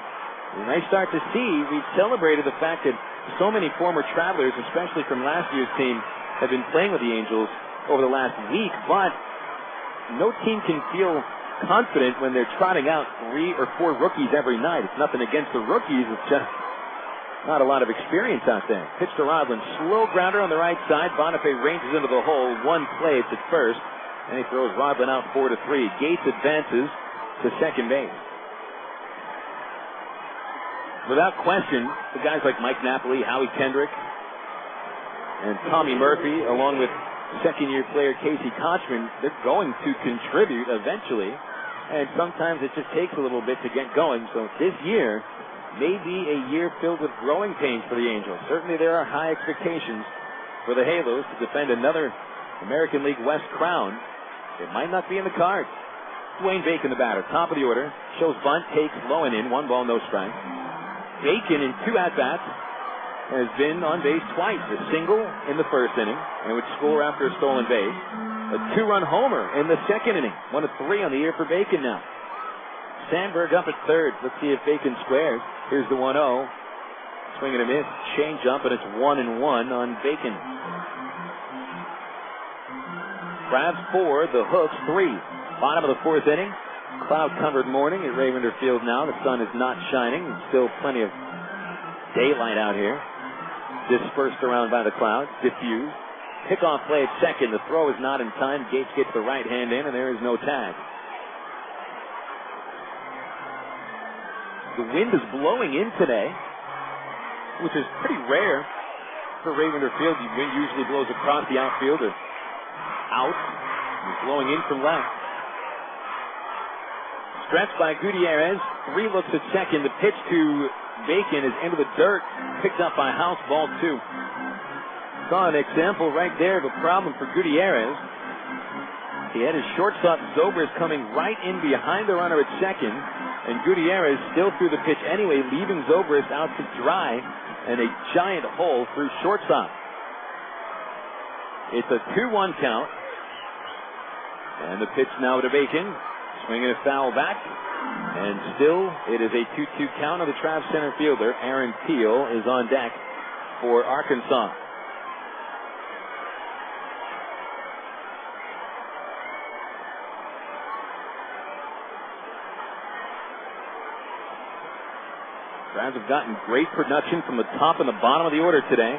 A nice start to see. We've celebrated the fact that so many former Travelers, especially from last year's team, have been playing with the Angels over the last week, but no team can feel confident when they're trotting out 3 or 4 rookies every night. It's nothing against the rookies. It's just not a lot of experience out there. Pitch to Rodlin. Slow grounder on the right side. Bonifay ranges into the hole. 1 play. It's at first. And he throws Rodlin out 4-3. Gates advances to second base. Without question, the guys like Mike Napoli, Howie Kendrick, and Tommy Murphy, along with second-year player Casey Kochman, they're going to contribute eventually. And sometimes it just takes a little bit to get going. So this year may be a year filled with growing pains for the Angels. Certainly there are high expectations for the Halos to defend another American League West crown. It might not be in the cards. Dwayne Bacon, the batter, top of the order, shows bunt, takes low and in, 1 ball, no strike. Bacon in 2 at-bats has been on base twice. A single in the first inning, and would score after a stolen base. A 2-run homer in the second inning. 1 of 3 on the year for Bacon now. Sandberg up at third. Let's see if Bacon squares. Here's the 1-0. Swing and a miss. Change up, and it's 1-1 on Bacon. Crabs 4, the Hooks 3. Bottom of the fourth inning. Cloud-covered morning at Ravender Field now. The sun is not shining. Still plenty of daylight out here. Dispersed around by the clouds. Diffused. Pickoff play at second. The throw is not in time. Gates gets the right hand in, and there is no tag. The wind is blowing in today, which is pretty rare for Ravender Field. The wind usually blows across the outfield or out. It's blowing in from left. Stretched by Gutiérrez. 3 looks at second. The pitch to Bacon is into the dirt. Picked up by House, ball 2. Saw an example right there of a problem for Gutiérrez. He had his shortstop Zobrist coming right in behind the runner at second, and Gutiérrez still threw the pitch anyway, leaving Zobrist out to dry and a giant hole through shortstop. It's a 2-1 count, and the pitch now to Bacon, swinging a foul back, and still it is a 2-2 count on the Trav center fielder. Aaron Teal is on deck for Arkansas. Travs have gotten great production from the top and the bottom of the order today.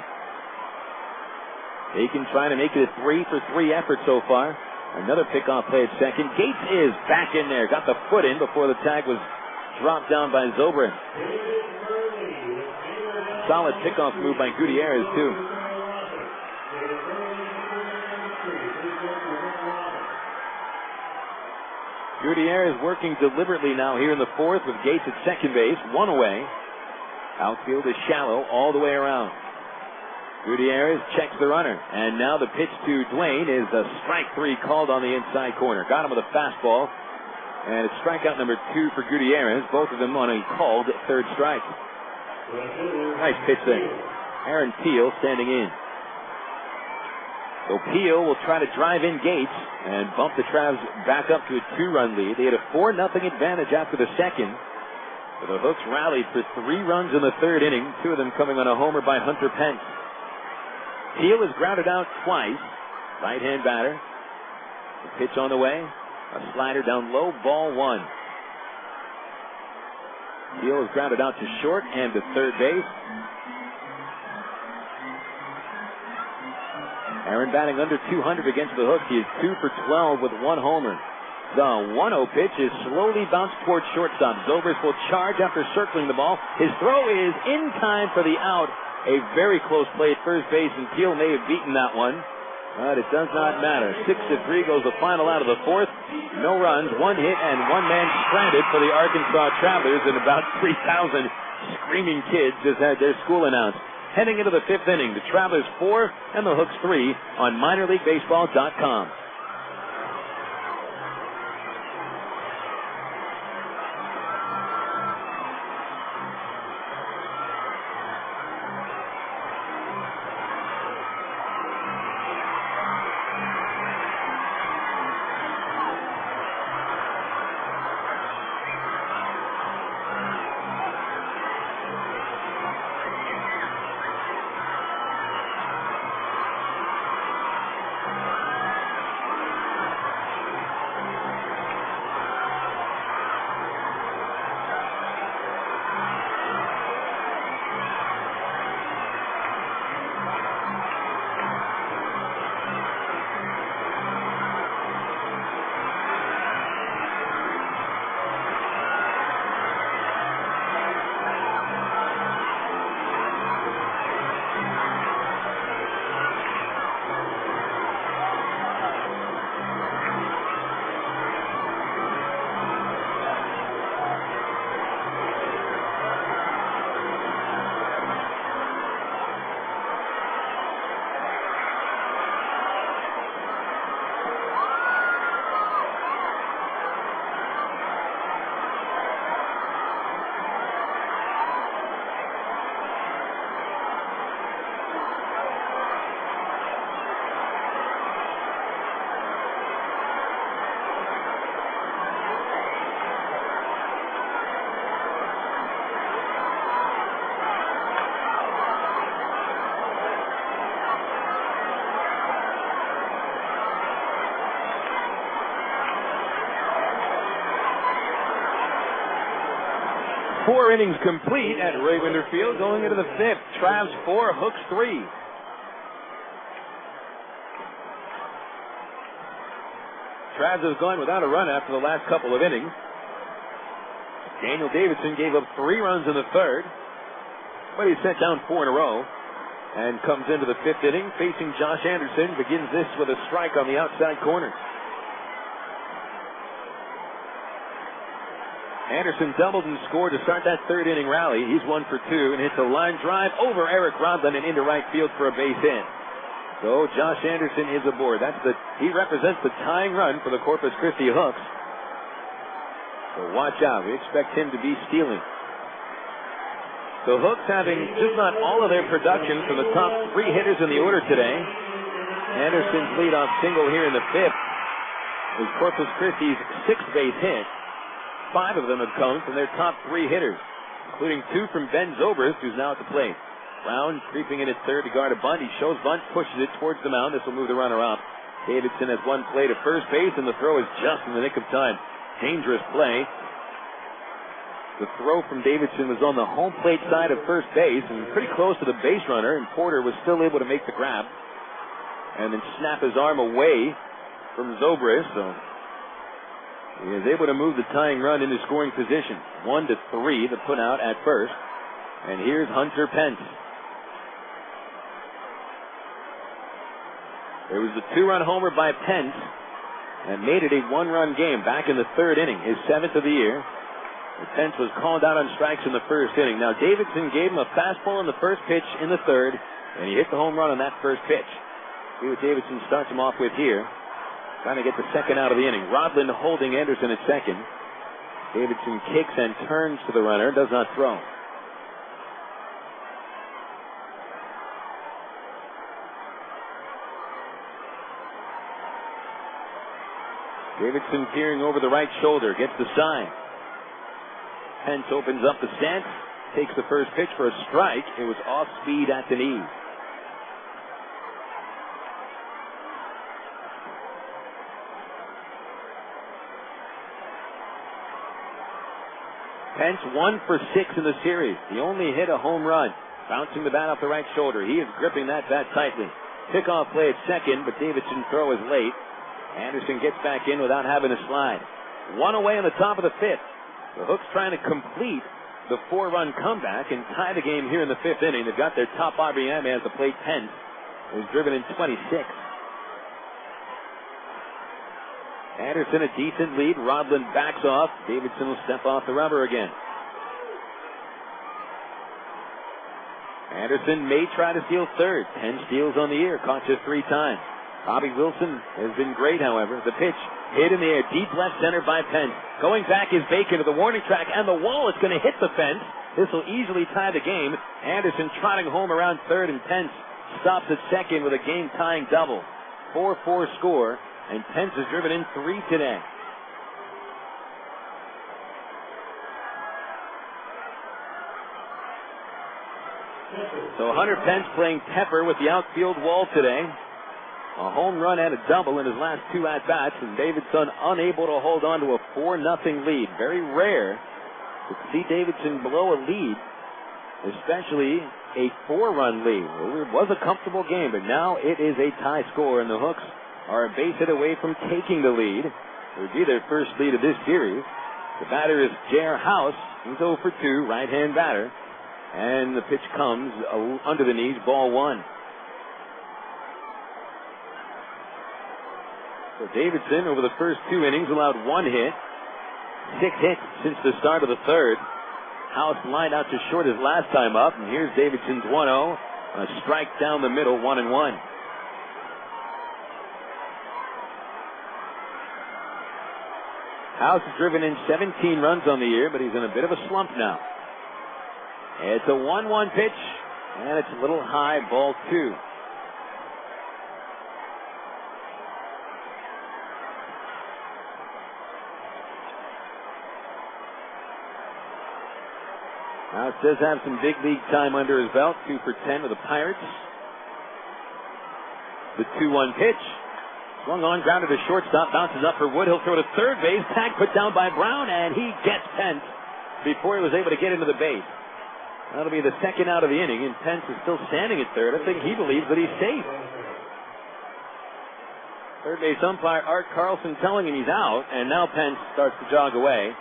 Bacon trying to make it a 3-for-3 effort so far. Another pickoff play at second. Gates is back in there. Got the foot in before the tag was dropped down by Zobrist. Solid pickoff move by Gutiérrez, too. Gutiérrez working deliberately now here in the fourth with Gates at second base. One away. Outfield is shallow all the way around. Gutiérrez checks the runner, and now the pitch to Dwayne is a strike 3 called on the inside corner. Got him with a fastball, and it's strikeout number 2 for Gutiérrez, both of them on a called third strike. Nice pitch there. Aaron Teal standing in. So Peel will try to drive in Gates and bump the Travs back up to a 2-run lead. They had a 4-0 advantage after the second. But the Hooks rallied for 3 runs in the third inning, 2 of them coming on a homer by Hunter Pence. Peel has grounded out twice. Right-hand batter. The pitch on the way. A slider down low, ball 1. Peel has grounded out to short and to third base. Aaron batting under 200 against the Hooks. He is 2 for 12 with 1 homer. The 1-0 pitch is slowly bounced towards shortstop. Zobrist will charge after circling the ball. His throw is in time for the out. A very close play at first base, and Teal may have beaten that one. But it does not matter. 6-3 goes the final out of the fourth. No runs, 1 hit, and 1 man stranded for the Arkansas Travelers, and about 3,000 screaming kids just had their school announced. Heading into the 5th inning, the Travelers 4 and the Hooks 3 on minorleaguebaseball.com. Four innings complete at Ravinder Field, going into the 5th. Travs 4, Hooks 3. Travs has gone without a run after the last couple of innings. Daniel Davidson gave up 3 runs in the 3rd, but he set down 4 in a row and comes into the 5th inning facing Josh Anderson. Begins this with a strike on the outside corner. Anderson doubled and scored to start that 3rd inning rally. He's 1 for 2 and hits a line drive over Eric Rodlin and into right field for a base hit. So Josh Anderson is aboard. He represents the tying run for the Corpus Christi Hooks. So watch out. We expect him to be stealing. The Hooks having just not all of their production from the top 3 hitters in the order today. Anderson's leadoff single here in the 5th is Corpus Christi's 6th base hit. 5 of them have come from their top 3 hitters, including 2 from Ben Zobrist, who's now at the plate. Brown creeping in at third to guard a bunt. He shows bunt, pushes it towards the mound. This will move the runner up. Davidson has one play to first base, and the throw is just in the nick of time. Dangerous play. The throw from Davidson was on the home plate side of first base and pretty close to the base runner, and Porter was still able to make the grab and then snap his arm away from Zobrist. So he is able to move the tying run into scoring position. 1-3, the put out at first. And here's Hunter Pence. There was a 2-run homer by Pence and made it a 1-run game back in the 3rd inning, his 7th of the year. Pence was called out on strikes in the 1st inning. Now Davidson gave him a fastball in the first pitch in the 3rd, and he hit the home run on that first pitch. See what Davidson starts him off with here. Trying to get the 2nd out of the inning. Rodlin holding Anderson at 2nd. Davidson kicks and turns to the runner, does not throw. Davidson peering over the right shoulder, gets the sign. Pence opens up the stance, takes the first pitch for a strike. It was off speed at the knee. Pence 1 for 6 in the series. He only hit a home run, bouncing the bat off the right shoulder. He is gripping that bat tightly. Pickoff play at second, but Davidson's throw is late. Anderson gets back in without having to slide. 1 away in the top of the 5th. The Hooks trying to complete the 4-run comeback and tie the game here in the 5th inning. They've got their top RBI man at the plate, Pence, who's driven in 26. Anderson a decent lead. Rodlin backs off. Davidson will step off the rubber again. Anderson may try to steal third. 10 steals on the year. Caught just 3 times. Bobby Wilson has been great, however. The pitch hit in the air, deep left center by Pence. Going back is Bacon to the warning track, and the wall is going to hit the fence. This will easily tie the game. Anderson trotting home around third, and Pence stops at second with a game-tying double. 4-4 score, and Pence has driven in 3 today. So Hunter Pence playing Pepper with the outfield wall today. A home run and a double in his last 2 at-bats, and Davidson unable to hold on to a 4-0 lead. Very rare to see Davidson blow a lead, especially a 4-run lead. Well, it was a comfortable game, but now it is a tie score, and the Hooks are a base hit away from taking the lead. It would be their first lead of this series. The batter is J.R. House. He's 0 for 2, right-hand batter. And the pitch comes under the knees, ball 1. So Davidson, over the first 2 innings, allowed 1 hit. 6 hits since the start of the 3rd. House lined out to short his last time up, and here's Davidson's 1-0. A strike down the middle, 1-1. House has driven in 17 runs on the year, but he's in a bit of a slump now. It's a 1-1 pitch, and it's a little high, ball 2. House does have some big league time under his belt. 2 for 10 with the Pirates. The 2-1 pitch. Swung on, grounded to shortstop, bounces up for Wood. He'll throw to third base. Tag put down by Brown, and he gets Pence before he was able to get into the base. That'll be the 2nd out of the inning, and Pence is still standing at third. I think he believes that he's safe. Third base umpire Art Carlson telling him he's out, and now Pence starts to jog away.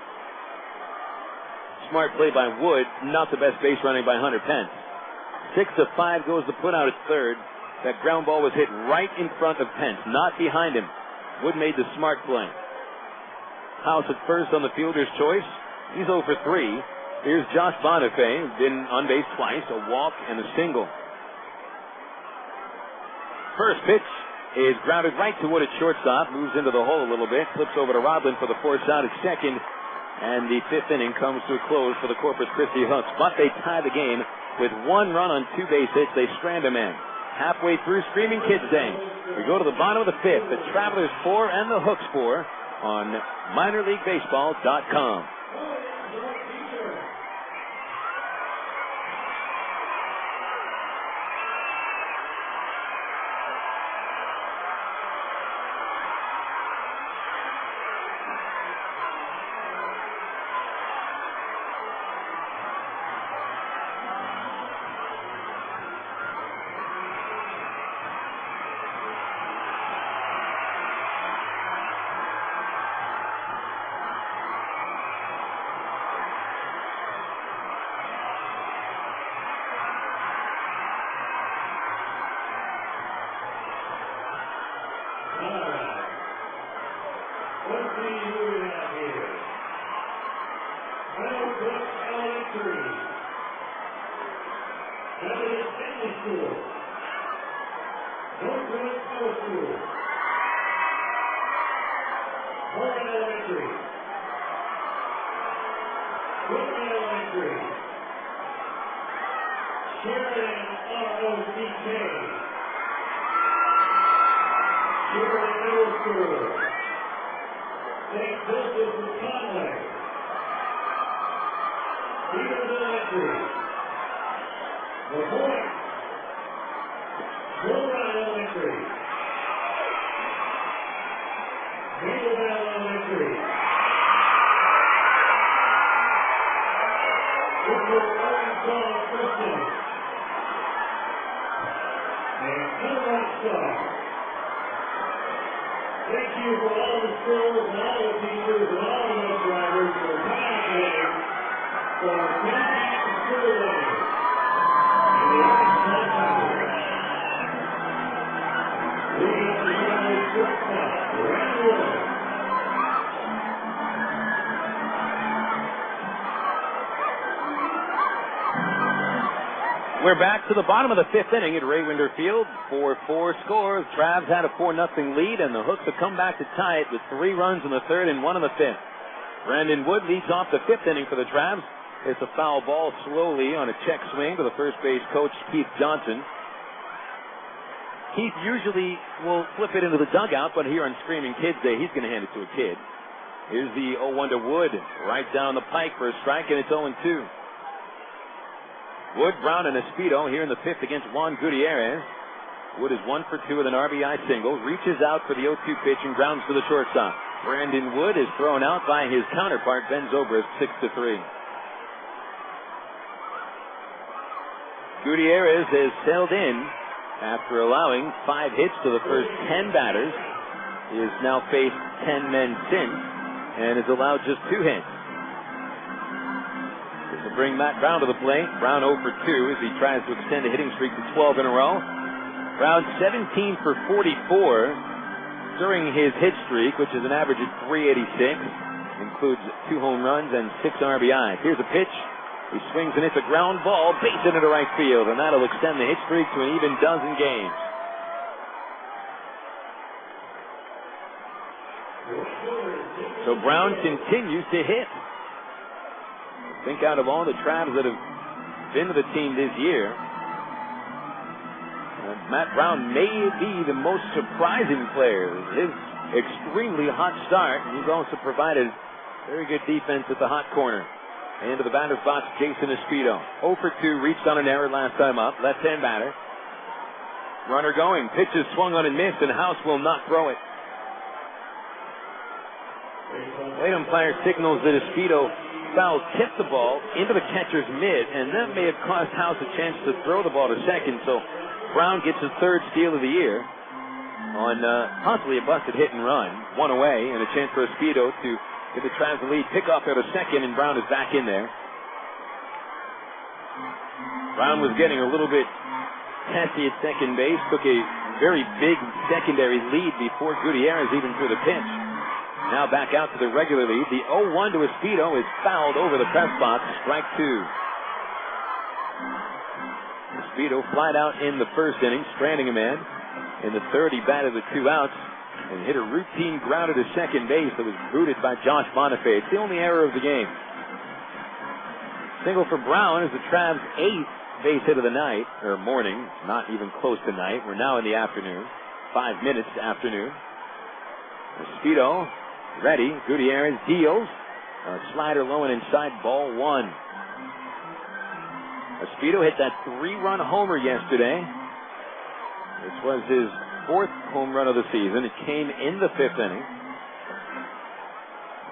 Smart play by Wood, not the best base running by Hunter Pence. 6 of 5 goes the put out at third. That ground ball was hit right in front of Pence, not behind him. Wood made the smart play. House at first on the fielder's choice. He's 0 for 3. Here's Josh Bonifay, been on base twice, a walk and a single. first pitch is grounded right to Wood at shortstop, moves into the hole a little bit, flips over to Rodlin for the force out at second, and the fifth inning comes to a close for the Corpus Christi Hooks. But they tie the game with 1 run on 2 base hits. They strand a man. Halfway through Screaming Kids Day, we go to the bottom of the fifth. The Travelers 4 and the Hooks 4 on minorleaguebaseball.com. Thank you for all the schools and all the teachers and all the bus drivers for participating for Pence School Day in the Arkansas Conference. Leading up the Travelers shortstop, Brandon Wood. We're back to the bottom of the fifth inning at Ray Winder Field. 4-4 scores. Travs had a 4-0 lead, and the Hooks have come back to tie it with 3 runs in the third and 1 in the fifth. Brandon Wood leads off the fifth inning for the Travs. It's a foul ball slowly on a check swing to the first base coach, Keith Johnson. Keith usually will flip it into the dugout, but here on Screaming Kids Day, he's going to hand it to a kid. Here's the 0-1 to Wood, right down the pike for a strike, and it's 0-2. Wood, Brown, and Espedo here in the fifth against Juan Gutiérrez. Wood is 1 for 2 with an RBI single, reaches out for the 0-2 pitch and grounds to the shortstop. Brandon Wood is thrown out by his counterpart, Ben Zobrist, 6-3. Gutiérrez has sailed in after allowing 5 hits to the first 10 batters. He has now faced 10 men since and has allowed just 2 hits. This will bring Matt Brown to the plate. Brown 0 for 2 as he tries to extend a hitting streak to 12 in a row. Brown 17 for 44 during his hit streak, which is an average of 386. Includes 2 home runs and 6 RBIs. Here's a pitch. He swings and it's a ground ball, base into right field, and that'll extend the hit streak to an even dozen games. So Brown continues to hit. Think out of all the Travs that have been to the team this year, Matt Brown may be the most surprising player. His extremely hot start, he's also provided very good defense at the hot corner. Into the batter's box, Jason Espedo. 0 for 2, reached on an error last time up. Left-hand batter. Runner going. Pitches swung on and missed, and House will not throw it. Plate umpire signals that Espedo foul tipped the ball into the catcher's mid, and that may have cost House a chance to throw the ball to second. So Brown gets his 3rd steal of the year on possibly a busted hit and run. 1 away, and a chance for Espedo to get the Travs the lead. Pick off at a second, and Brown is back in there. Brown was getting a little bit testy at second base. Took a very big secondary lead before Gutiérrez even threw the pitch. Now back out to the regular lead. The 0-1 to Espedo is fouled over the press box. Strike 2. Espedo flied out in the first inning, stranding a man. In the third, he batted the 2 outs and hit a routine grounder to second base that was booted by Josh Bonifay. It's the only error of the game. Single for Brown is the Travs' 8th base hit of the night, or morning, not even close to night. We're now in the afternoon, 5 minutes to afternoon. Speedo ready. Gutiérrez deals. A slider low and inside, ball 1. Speedo hit that 3-run homer yesterday. This was his 4th home run of the season. It came in the 5th inning.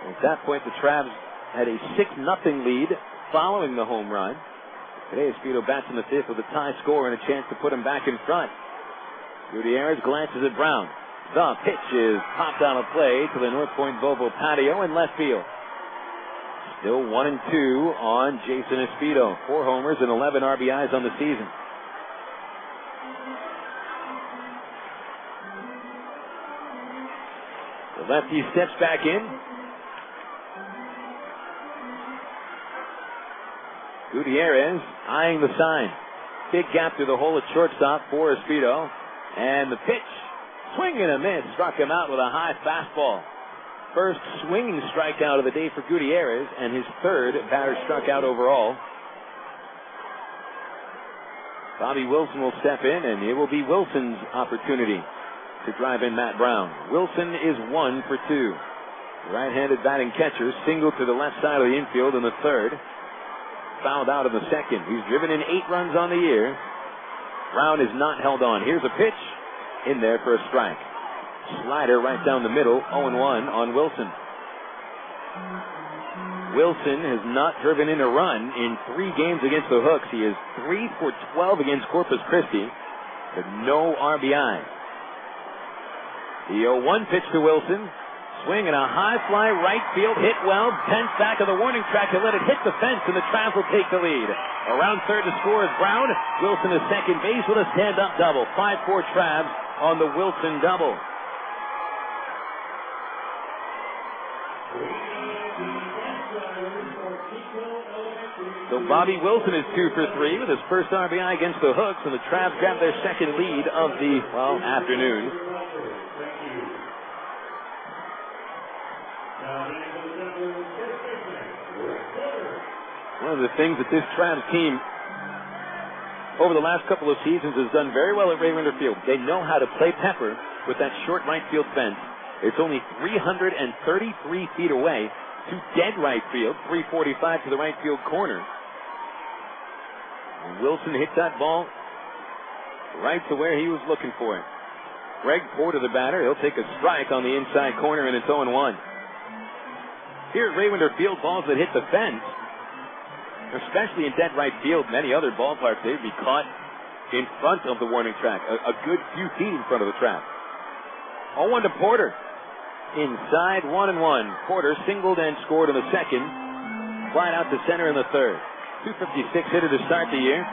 At that point, the Travs had a 6-0 lead following the home run. Today, Speedo bats in the 5th with a tie score and a chance to put him back in front. Gutiérrez glances at Brown. The pitch is popped out of play to the North Point Volvo patio in left field. Still 1-2 on Jason Speedo. 4 homers and 11 RBIs on the season. The lefty steps back in. Gutiérrez eyeing the sign. Big gap through the hole at shortstop for Speedo. And the pitch, swing and a miss, struck him out with a high fastball. First swinging strikeout of the day for Gutiérrez, and his 3rd batter struck out overall. Bobby Wilson will step in, and it will be Wilson's opportunity to drive in Matt Brown. Wilson is 1 for 2. Right-handed batting catcher singled to the left side of the infield in the 3rd. Fouled out in the 2nd. He's driven in 8 runs on the year. Brown is not held on. Here's a pitch in there for a strike. Slider right down the middle, 0-1 on Wilson. Wilson has not driven in a run in 3 games against the Hooks. He is 3 for 12 against Corpus Christi, but no RBI. The 0-1 pitch to Wilson. Swing and a high fly right field, hit well. Pence back of the warning track to let it hit the fence, and the Travs will take the lead. Around third to score is Brown. Wilson is second base with a stand-up double. 5-4 Travs on the Wilson double. So Bobby Wilson is 2 for 3 with his first RBI against the Hooks, and the Travs grab their second lead of the, afternoon. One of the things that this Travs team over the last couple of seasons has done very well at Ray Winder Field. They know how to play pepper with that short right field fence. It's only 333 feet away to dead right field, 345 to the right field corner. And Wilson hits that ball right to where he was looking for it. Greg Porter, the batter, he'll take a strike on the inside corner, and it's 0-1. Here at Ray Winder Field, balls that hit the fence, especially in dead right field, many other ballparks, they'd be caught in front of the warning track, a good few feet in front of the trap. 0-1 to Porter. Inside, 1-1. Porter singled and scored in the 2nd. Flied out to center in the 3rd. 256 hitter to start the year.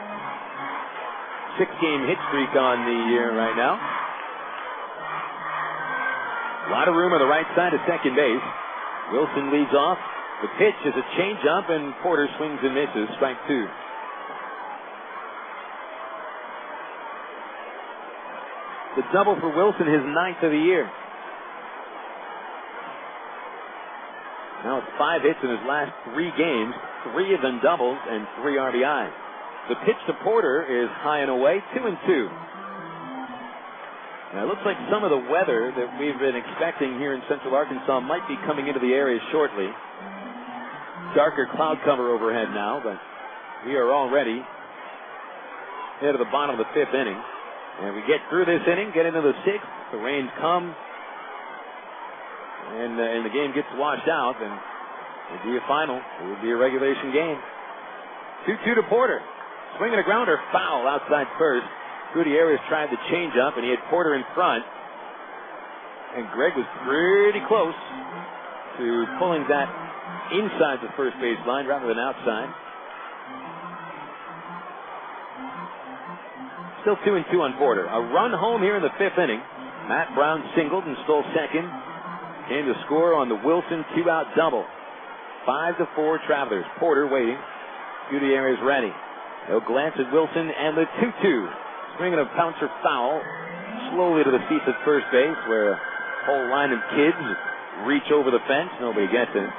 6-game hit streak on the year right now. A lot of room on the right side of second base. Wilson leads off. The pitch is a changeup, and Porter swings and misses. Strike 2. The double for Wilson, his 9th of the year. Now it's 5 hits in his last 3 games, 3 of them doubles and 3 RBIs. The pitch to Porter is high and away, 2-2. Now it looks like some of the weather that we've been expecting here in Central Arkansas might be coming into the area shortly. Darker cloud cover overhead now, but we are already head of the bottom of the 5th inning. And we get through this inning, get into the 6th. The rains come, and the game gets washed out, and it'll be a final. It will be a regulation game. 2-2 to Porter. Swinging a grounder, foul outside first. Gutiérrez tried the changeup, and he had Porter in front. And Greg was pretty close to pulling that inside the first base line rather than outside. Still 2-2 on Porter. A run home here in the 5th inning. Matt Brown singled and stole second. Came to score on the Wilson 2-out double. 5-4 Travelers. Porter waiting. Gutiérrez ready. He'll glance at Wilson and the 2-2. Swinging a pouncer foul. slowly to the seats at first base, where a whole line of kids reach over the fence. Nobody gets it.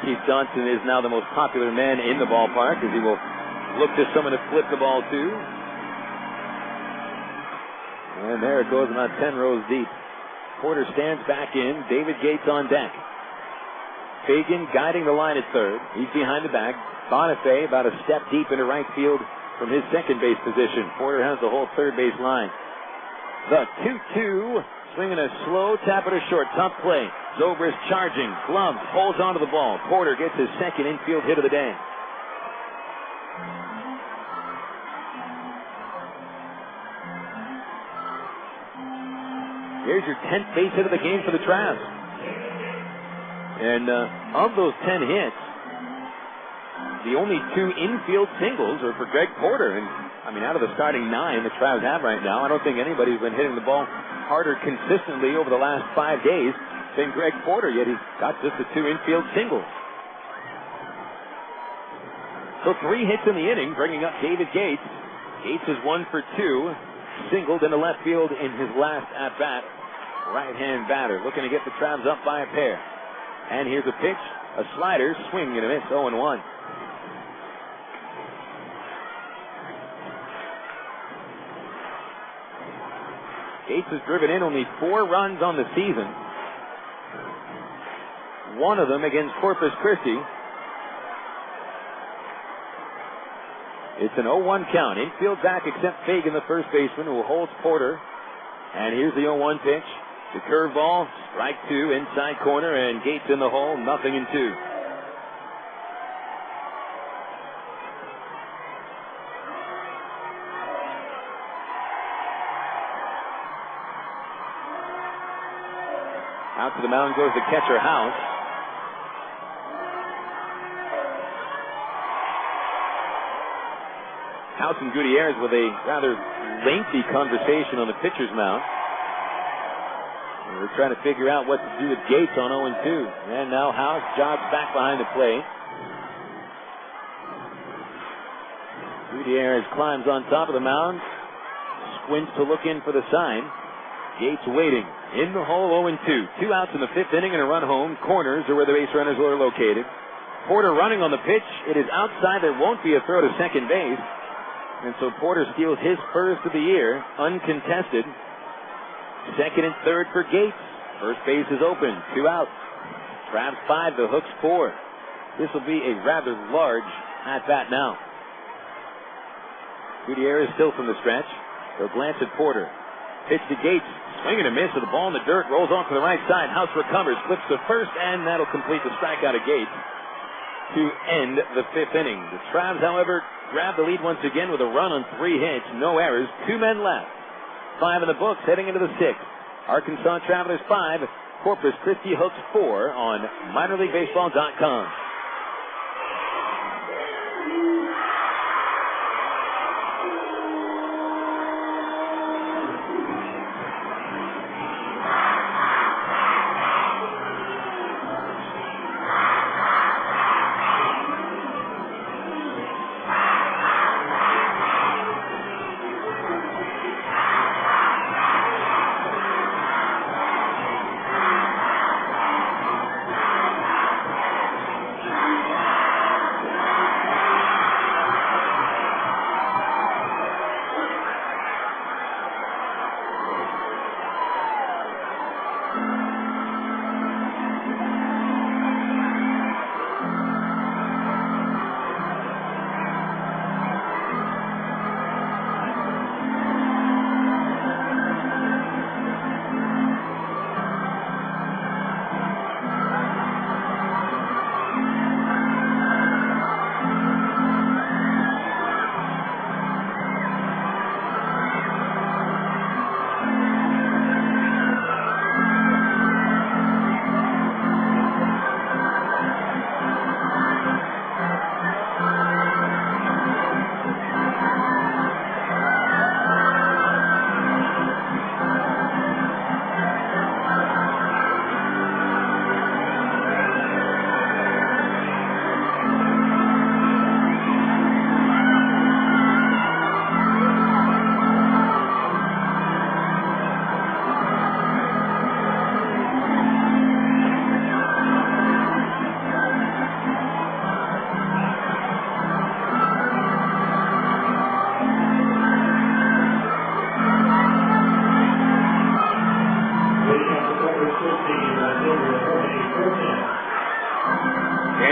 Keith Johnson is now the most popular man in the ballpark, as he will look to someone to flip the ball to. And there it goes, about 10 rows deep. Porter stands back in. David Gates on deck. Fagan guiding the line at third. He's behind the bag. Bonifay about a step deep into right field from his second base position. Porter has the whole third base line. The 2-2. Swinging a slow tap at a short. Tough play. Zobrist charging. Gloves. Holds onto the ball. Porter gets his second infield hit of the day. Here's your 10th base hit of the game for the Travs. And of those 10 hits, the only 2 infield singles are for Greg Porter. And, I mean, out of the starting 9 the Travs have right now, I don't think anybody's been hitting the ball harder consistently over the last 5 days than Greg Porter, yet he's got just the 2 infield singles. So 3 hits in the inning, bringing up David Gates. Gates is 1 for 2, singled into left field in his last at-bat. Right-hand batter looking to get the Travs up by a pair. And here's a pitch, a slider, swing and a miss, 0-1. Gates has driven in only 4 runs on the season. 1 of them against Corpus Christi. It's an 0-1 count. Infield back except Fagan, the first baseman, who holds Porter. And here's the 0-1 pitch. The curveball, strike 2, inside corner, and Gates in the hole, 0-2. Out to the mound goes the catcher, House. House and Gutiérrez with a rather lengthy conversation on the pitcher's mound. We're trying to figure out what to do with Gates on 0-2. And now House jogs back behind the plate. Gutiérrez climbs on top of the mound. Squints to look in for the sign. Gates waiting. In the hole, 0-2. 2 outs in the 5th inning and a run home. Corners are where the base runners are located. Porter running on the pitch. It is outside. There won't be a throw to second base. And so Porter steals his first of the year, uncontested. Second and third for Gates. First base is open. 2 outs. Travs 5, the Hooks 4. This will be a rather large at-bat now. Gutiérrez still from the stretch. They'll glance at Porter. Pitch to Gates. Swing and a miss with the ball in the dirt. Rolls off to the right side. House recovers. Flips to first, and that'll complete the strikeout of Gates to end the 5th inning. The Travs, however, grab the lead once again with a run on 3 hits. No errors. 2 men left. 5 in the books heading into the 6th. Arkansas Travelers 5, Corpus Christi Hooks 4 on minorleaguebaseball.com.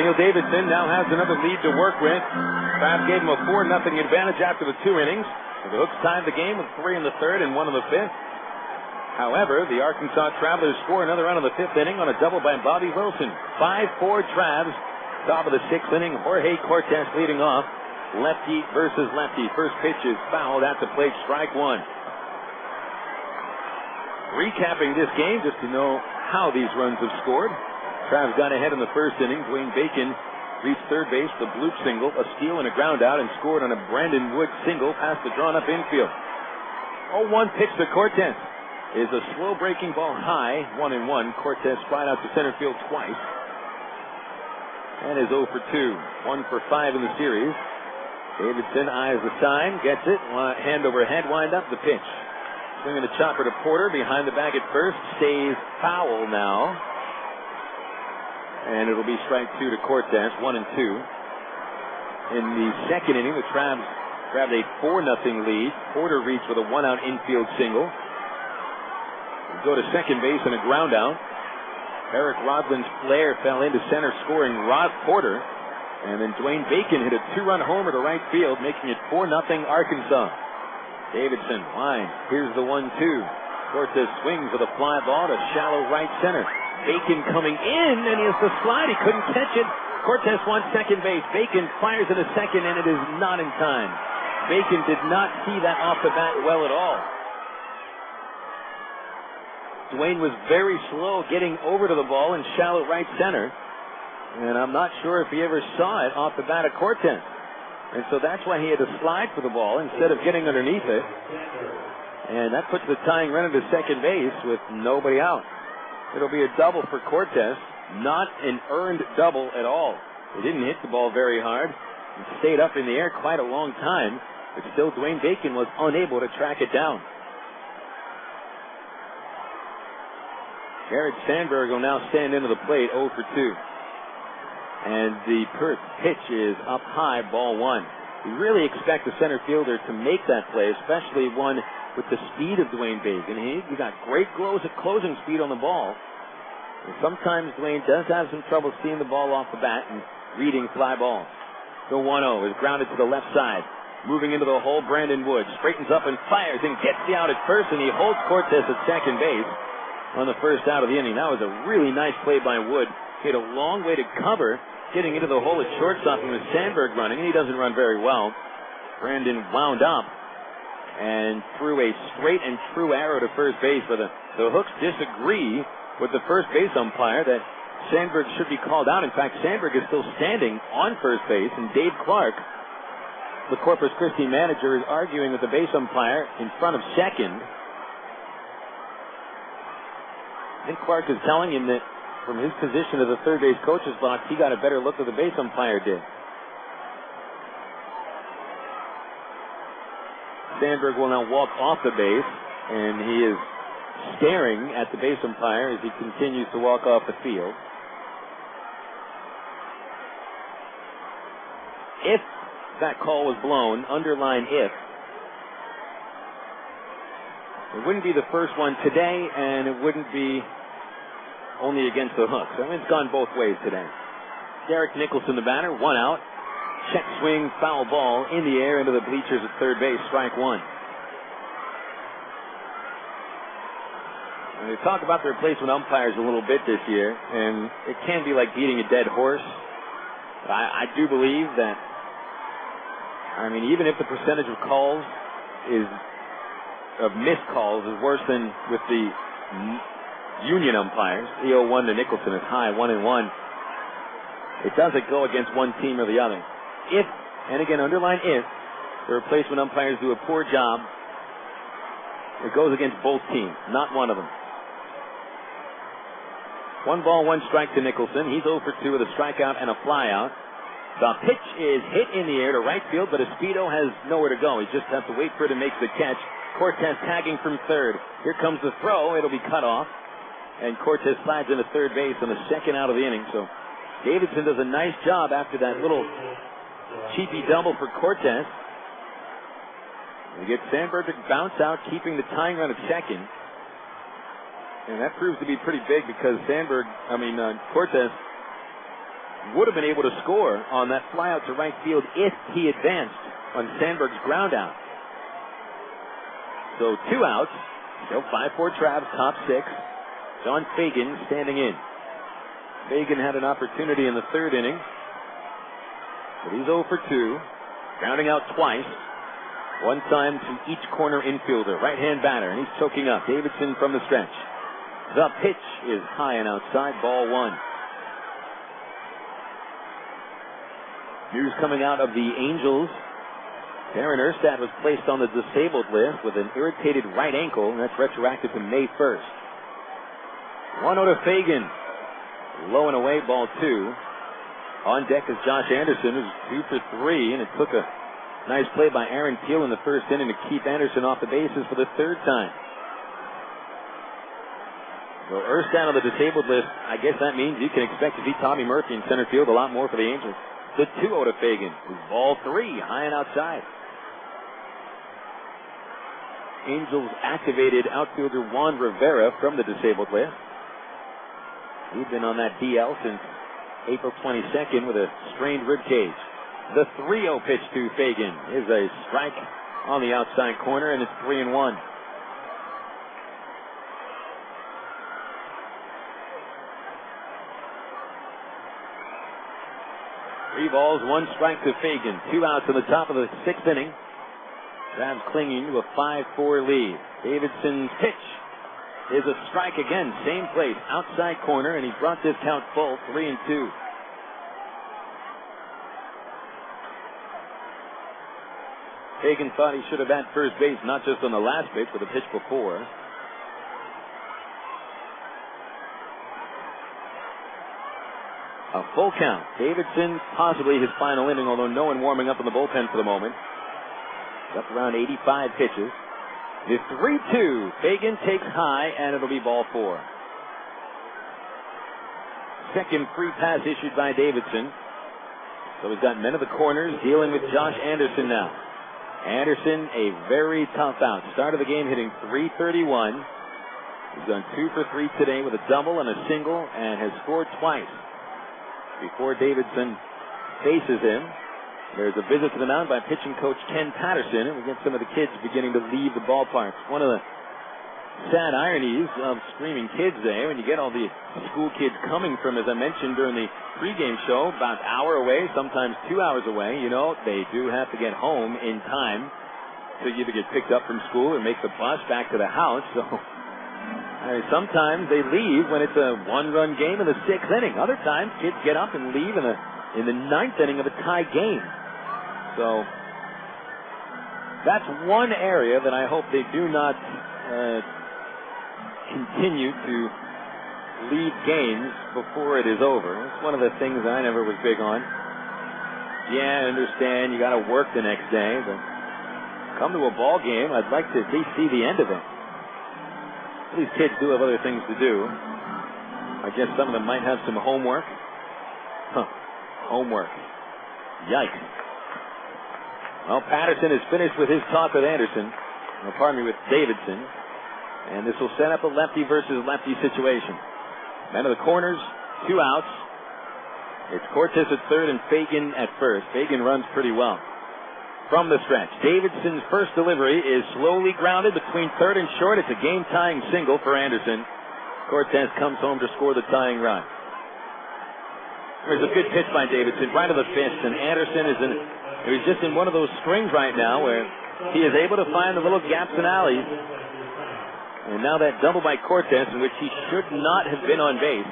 Daniel Davidson now has another lead to work with. Trav gave him a 4-0 advantage after the 2 innings. The Hooks tied the game with 3 in the 3rd and 1 in the 5th. However, the Arkansas Travelers score another run in the 5th inning on a double by Bobby Wilson. 5-4 Travs. Top of the 6th inning, Jorge Cortez leading off. Lefty versus lefty. First pitch is fouled at the plate, strike 1. Recapping this game just to know how these runs have scored. Travs got ahead in the 1st inning. Dwayne Bacon reached 3rd base, the bloop single, a steal and a ground out, and scored on a Brandon Wood single past the drawn up infield. 0-1 pitch to Cortez is a slow breaking ball high, 1-1. Cortez fried out to center field twice. And is 0 for 2, 1 for 5 in the series. Davidson eyes the sign, gets it, hand over head, wind up the pitch. Swinging the chopper to Porter behind the bag at first, stays foul now. And it'll be strike 2 to Cortez, 1-2. In the 2nd inning, the Travs grabbed a 4-0 lead. Porter reached with a 1-out infield single. Go to second base and a ground out. Eric Rodlin's flare fell into center, scoring Rod Porter. And then Dwayne Bacon hit a 2-run homer to right field, making it 4-0 Arkansas. Davidson, line. Here's the 1-2. Cortez swings with a fly ball to shallow right center. Bacon coming in, and he has to slide. He couldn't catch it. Cortez wants second base. Bacon fires in a second, and it is not in time. Bacon did not see that off the bat well at all. Dwayne was very slow getting over to the ball in shallow right center, and I'm not sure if he ever saw it off the bat of Cortez. And so that's why he had to slide for the ball instead of getting underneath it. And that puts the tying run into second base with nobody out. It'll be a double for Cortez. Not an earned double at all. He didn't hit the ball very hard. It stayed up in the air quite a long time, but still Dwayne Bacon was unable to track it down. Garrett Sandberg will now stand into the plate, 0 for 2. And the pitch is up high, ball 1. You really expect the center fielder to make that play, especially one with the speed of Dwayne Bacon. He got great closing speed on the ball. And sometimes Dwayne does have some trouble seeing the ball off the bat and reading fly balls. The 1-0 is grounded to the left side. Moving into the hole, Brandon Wood straightens up and fires and gets the out at first, and he holds Cortez at second base on the first out of the inning. That was a really nice play by Wood. He had a long way to cover, getting into the hole at shortstop, and with Sandberg running, and he doesn't run very well. Brandon wound up and threw a straight and true arrow to first base, but the Hooks disagree with the first base umpire that Sandberg should be called out. In fact, Sandberg is still standing on first base, and Dave Clark, the Corpus Christi manager, is arguing with the base umpire in front of second. I think Clark is telling him that from his position as the third base coach's box, he got a better look than the base umpire did. Sandberg will now walk off the base, and he is staring at the base umpire as he continues to walk off the field. If that call was blown, underline if, it wouldn't be the first one today, and it wouldn't be only against the Hooks. I mean, it's gone both ways today. Derek Nicholson, the batter, 1 out. Check swing, foul ball in the air into the bleachers at third base, strike 1. They talk about the replacement umpires a little bit this year, and it can be like beating a dead horse. But I do believe that, I mean, even if the percentage of calls of missed calls is worse than with the union umpires, the 0-1 to Nicholson is high, 1-1. It doesn't go against one team or the other. If, and again, underline if, the replacement umpires do a poor job, it goes against both teams, not one of them. 1 ball, 1 strike to Nicholson. He's 0 for 2 with a strikeout and a flyout. The pitch is hit in the air to right field, but Espedo has nowhere to go. He just has to wait for it to make the catch. Cortez tagging from third. Here comes the throw. It'll be cut off. And Cortez slides into third base on the second out of the inning. So Davidson does a nice job after that little cheapy double for Cortez. We get Sandberg to bounce out, keeping the tying run at second. And that proves to be pretty big because Cortez would have been able to score on that fly out to right field if he advanced on Sandberg's ground out. So 2 outs. Still 5-4 Travs, top 6. John Fagan standing in. Fagan had an opportunity in the 3rd inning, but he's 0 for 2. Grounding out twice. One time to each corner infielder. Right-hand batter, and he's choking up. Davidson from the stretch. The pitch is high and outside, ball 1. News coming out of the Angels. Darren Erstad was placed on the disabled list with an irritated right ankle, and that's retroactive to May 1st. 1-0 to Fagan. Low and away, ball 2. On deck is Josh Anderson, who's 2 for 3, and it took a nice play by Aaron Peel in the 1st inning to keep Anderson off the bases for the 3rd time. So Erstad on the disabled list, I guess that means you can expect to see Tommy Murphy in center field a lot more for the Angels. The 2-0 to Fagan. Ball 3, high and outside. Angels activated outfielder Juan Rivera from the disabled list. He'd been on that DL since April 22nd with a strained rib cage. The 3-0 pitch to Fagan is a strike on the outside corner, and it's 3-1. Three balls, 1 strike to Fagan. 2 outs in the top of the 6th inning. Travs clinging to a 5-4 lead. Davidson's pitch is a strike again. Same place, outside corner, and he brought this count full, 3-2. Fagan thought he should have had first base, not just on the last pitch, but the pitch before. A full count. Davidson, possibly his final inning, although no one warming up in the bullpen for the moment. Up around 85 pitches. The 3-2. Fagan takes high, and it'll be ball 4. Second free pass issued by Davidson. So he's got men of the corners dealing with Josh Anderson now. Anderson, a very tough out. Start of the game hitting .331. He's done 2 for 3 today with a double and a single, and has scored twice. Before Davidson faces him, there's a visit to the mound by pitching coach Ken Patterson, and we get some of the kids beginning to leave the ballpark. One of the sad ironies of Screaming Kids Day, when you get all the school kids coming from, as I mentioned during the pregame show, about an hour away, sometimes 2 hours away, you know, they do have to get home in time to either get picked up from school or make the bus back to the house. So sometimes they leave when it's a 1-run game in the 6th inning. Other times, kids get up and leave in the 9th inning of a tie game. So that's one area that I hope they do not continue to leave games before it is over. It's one of the things I never was big on. Yeah, I understand you got to work the next day, but come to a ball game, I'd like to at least see the end of it. These kids do have other things to do. I guess some of them might have some homework. Homework. Yikes. Well, Patterson is finished with his talk with Anderson. With Davidson. And this will set up a lefty versus lefty situation. Men of the corners, 2 outs. It's Cortez at 3rd and Fagan at 1st. Fagan runs pretty well. From the stretch, Davidson's first delivery is slowly grounded between 3rd and short. It's a game-tying single for Anderson. Cortez comes home to score the tying run. There's a good pitch by Davidson, right to the fist, and Anderson he's just in one of those strings right now where he is able to find the little gaps and alleys. And now that double by Cortez, in which he should not have been on base.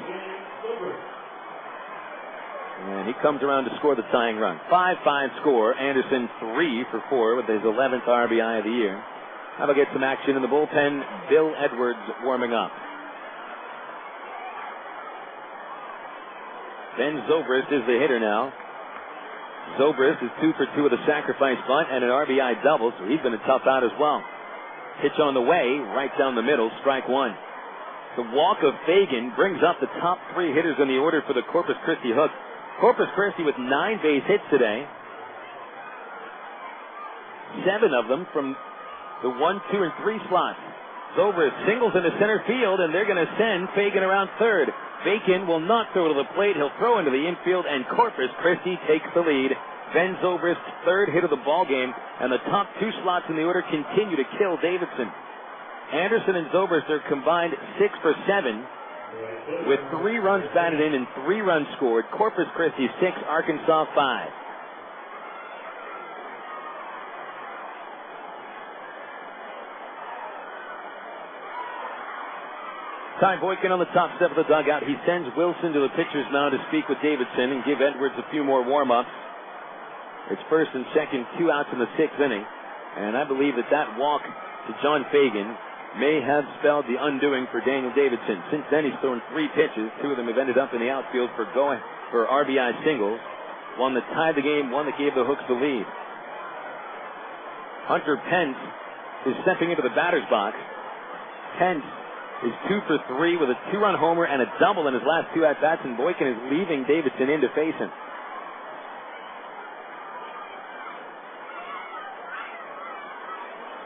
And he comes around to score the tying run. 5-5 score. Anderson 3 for 4 with his 11th RBI of the year. Now we'll get some action in the bullpen. Bill Edwards warming up. Ben Zobrist is the hitter now. Zobrist is 2 for 2 with a sacrifice bunt and an RBI double, so he's been a tough out as well. Pitch on the way, right down the middle, strike 1. The walk of Fagan brings up the top 3 hitters in the order for the Corpus Christi Hook. Corpus Christi with 9 base hits today. 7 of them from the 1, 2, and 3 slots. Zobrist singles into center field, and they're going to send Fagan around third. Bacon will not throw to the plate. He'll throw into the infield, and Corpus Christi takes the lead. Ben Zobrist's third hit of the ball game, and the top two slots in the order continue to kill Davidson. Anderson and Zobrist are combined 6 for 7, with 3 runs batted in and 3 runs scored. Corpus Christi 6, Arkansas 5. Ty Boykin on the top step of the dugout. He sends Wilson to the pitcher's mound to speak with Davidson and give Edwards a few more warm-ups. It's first and second, 2 outs in the 6th inning. And I believe that walk to John Fagan may have spelled the undoing for Daniel Davidson. Since then, he's thrown 3 pitches. 2 of them have ended up in the outfield for RBI singles. One that tied the game, one that gave the Hooks the lead. Hunter Pence is stepping into the batter's box. Pence is 2 for 3 with a 2-run homer and a double in his last 2 at-bats, and Boykin is leaving Davidson in to face him.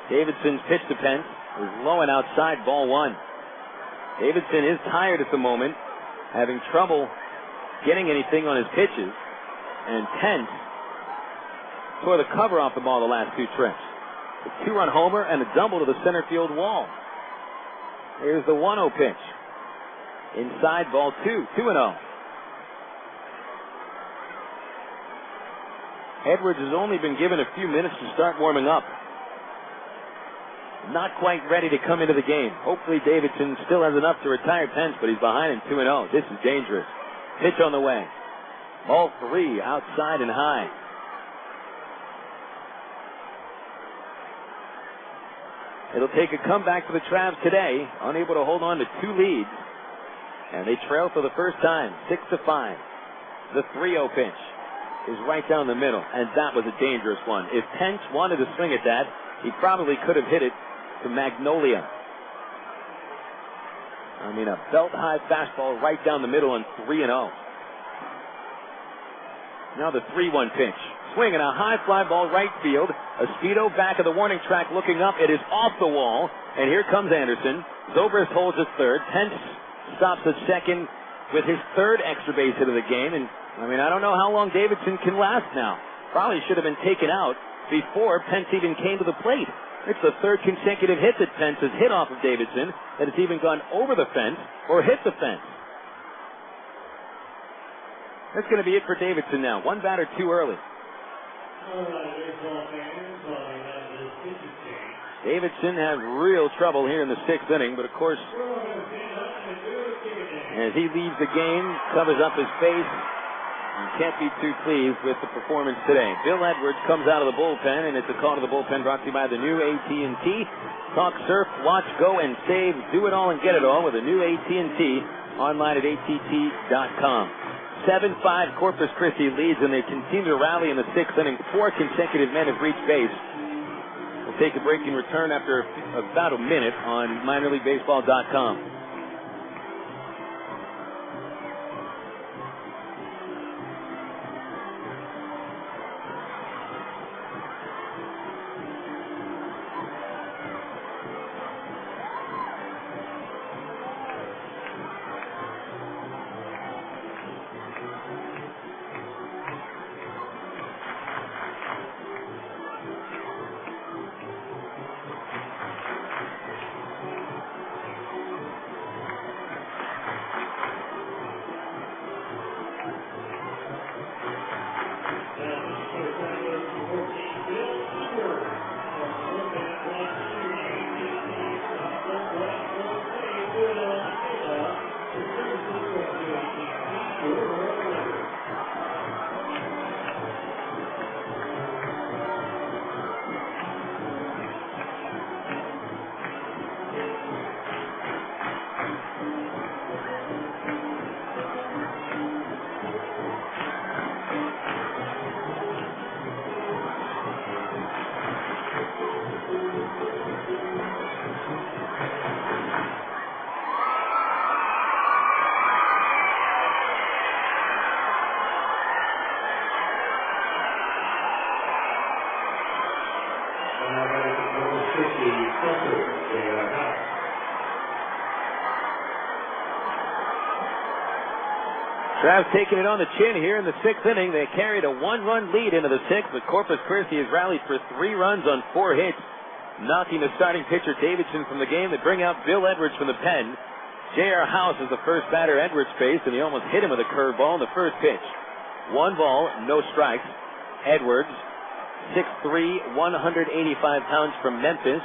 Davidson's pitch to Pence is low and outside, ball 1. Davidson is tired at the moment, having trouble getting anything on his pitches, and Pence tore the cover off the ball the last 2 trips. A 2-run homer and a double to the center field wall. Here's the 1-0 pitch. Inside, ball 2, 2-0. Edwards has only been given a few minutes to start warming up. Not quite ready to come into the game. Hopefully Davidson still has enough to retire Pence, but he's behind him 2-0. This is dangerous. Pitch on the way. Ball 3, outside and high. It'll take a comeback for the Travs today, unable to hold on to 2 leads. And they trail for the first time, 6-5. The 3-0 pitch is right down the middle, and that was a dangerous one. If Pence wanted to swing at that, he probably could have hit it to Magnolia. I mean, a belt-high fastball right down the middle on 3-0. Now the 3-1 pitch. Swinging a high fly ball right field. A speedo back of the warning track looking up. It is off the wall. And here comes Anderson. Zobrist holds at third. Pence stops at second with his 3rd extra base hit of the game. And, I don't know how long Davidson can last now. Probably should have been taken out before Pence even came to the plate. It's the 3rd consecutive hit that Pence has hit off of Davidson that has even gone over the fence or hit the fence. That's going to be it for Davidson now. 1 batter too early. Davidson had real trouble here in the 6th inning, but of course, as he leaves the game, covers up his face, and can't be too pleased with the performance today. Bill Edwards comes out of the bullpen, and it's a call to the bullpen brought to you by the new AT&T. Talk, surf, watch, go, and save. Do it all and get it all with the new AT&T online at att.com. 7-5 Corpus Christi leads, and they continue to rally in the 6th inning. 4 consecutive men have reached base. We'll take a break and return after about a minute on minorleaguebaseball.com. Trav's taking it on the chin here in the 6th inning. They carried a 1-run lead into the 6th, but Corpus Christi has rallied for 3 runs on 4 hits, knocking the starting pitcher Davidson from the game. They bring out Bill Edwards from the pen. J.R. House is the first batter Edwards faced, and he almost hit him with a curveball in the first pitch. 1 ball, no strikes. Edwards, 6'3", 185 pounds from Memphis.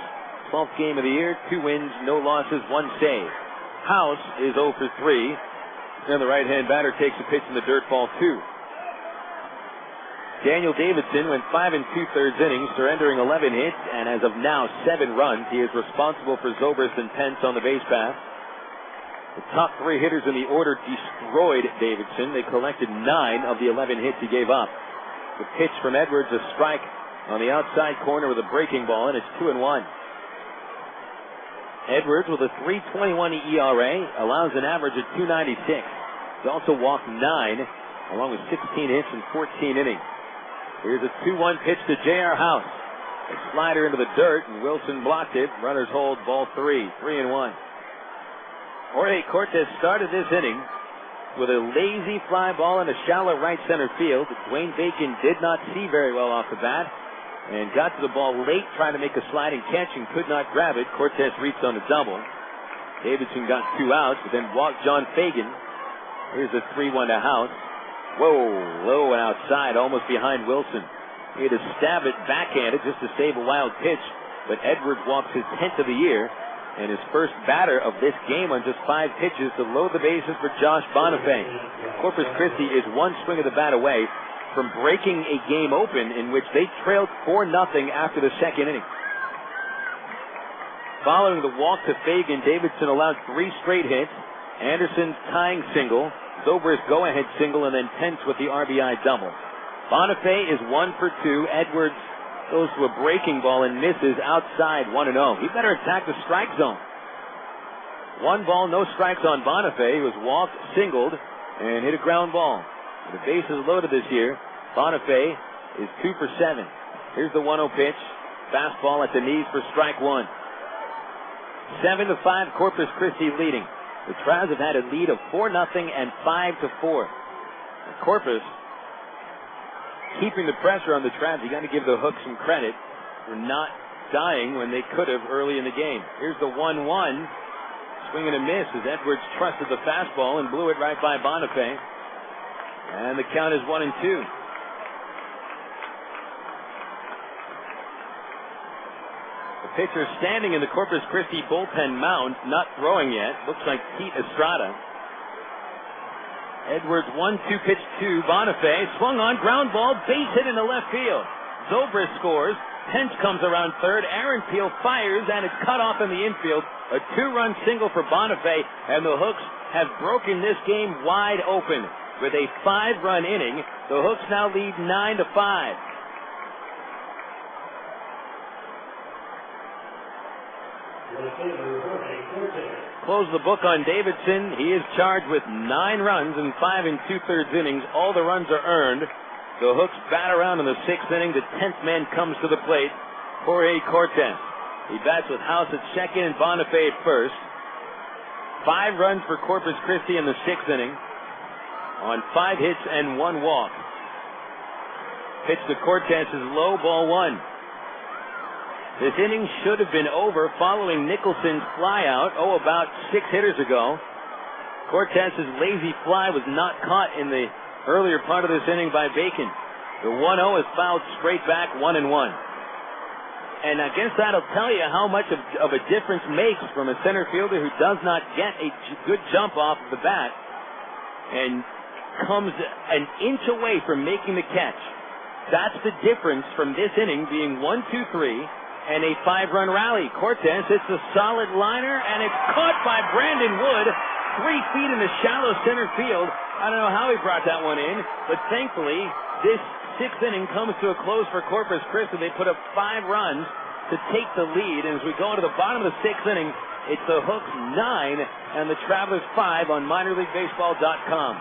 12th game of the year, 2 wins, no losses, 1 save. House is 0 for 3. And the right-hand batter takes a pitch in the dirt, ball 2. Daniel Davidson went 5 2/3 innings, surrendering 11 hits, and as of now, 7 runs. He is responsible for Zobrist and Pence on the base path. The top 3 hitters in the order destroyed Davidson. They collected 9 of the 11 hits he gave up. The pitch from Edwards, a strike on the outside corner with a breaking ball, and it's 2-1. Edwards with a 3.21 ERA allows an average of 2.96. He also walked 9, along with 16 hits in 14 innings. Here's a 2-1 pitch to J.R. House. A slider into the dirt, and Wilson blocked it. Runners hold, ball 3, 3-1. Jorge Cortez started this inning with a lazy fly ball in a shallow right center field. Dwayne Bacon did not see very well off the bat and got to the ball late trying to make a sliding catch and could not grab it. Cortez reached on a double. Davidson got 2 outs, but then walked John Fagan. Here's a 3-1 to House. Whoa, low and outside, almost behind Wilson. He had to stab it backhanded just to save a wild pitch, but Edwards walks his 10th of the year and his first batter of this game on just 5 pitches to load the bases for Josh Bonifay. Corpus Christi is 1 swing of the bat away from breaking a game open in which they trailed 4-0 after the 2nd inning. Following the walk to Fagan, Davidson allowed 3 straight hits. Anderson's tying single, Zobrist go-ahead single, and then Pence with the RBI double. Bonifay is 1 for 2. Edwards goes to a breaking ball and misses outside 1-0. He better attack the strike zone. 1 ball, no strikes on Bonifay. He was walked, singled, and hit a ground ball. The bases loaded this year. Bonifay is 2 for 7. Here's the 1-0 pitch. Fastball at the knees for strike 1. 7-5, Corpus Christi leading. The Travs have had a lead of 4-0 and 5-4. Corpus keeping the pressure on the Travs. You got to give the Hooks some credit for not dying when they could have early in the game. Here's the 1-1. Swing and a miss as Edwards trusted the fastball and blew it right by Bonifay. And the count is 1-2. The pitcher standing in the Corpus Christi bullpen mound, not throwing yet. Looks like Pete Estrada. Edwards 1-2 pitch to Bonifay. Swung on, ground ball, base hit in the left field. Zobrist scores. Pence comes around third. Aaron Peel fires, and it's cut off in the infield. A 2-run single for Bonifay, and the Hooks have broken this game wide open. With a 5-run inning, the Hooks now lead 9-5. Close the book on Davidson. He is charged with 9 runs in 5 2/3 innings. All the runs are earned. The Hooks bat around in the 6th inning. The 10th man comes to the plate, Jorge Cortez. He bats with House at second and Bonifay at first. 5 runs for Corpus Christi in the 6th inning on 5 hits and 1 walk. Pitch to Cortez is low, ball 1. This inning should have been over following Nicholson's flyout, about 6 hitters ago. Cortez's lazy fly was not caught in the earlier part of this inning by Bacon. The 1-0 is fouled straight back, 1-1. And I guess that'll tell you how much of a difference makes from a center fielder who does not get a good jump off the bat and comes an inch away from making the catch. That's the difference from this inning being 1-2-3 and a 5-run rally. Cortez hits a solid liner, and it's caught by Brandon Wood 3 feet in the shallow center field. I don't know how he brought that one in, but thankfully this 6th inning comes to a close for Corpus Christi. They put up 5 runs to take the lead, and as we go into the bottom of the 6th inning, it's the Hooks 9 and the Travelers 5 on minorleaguebaseball.com.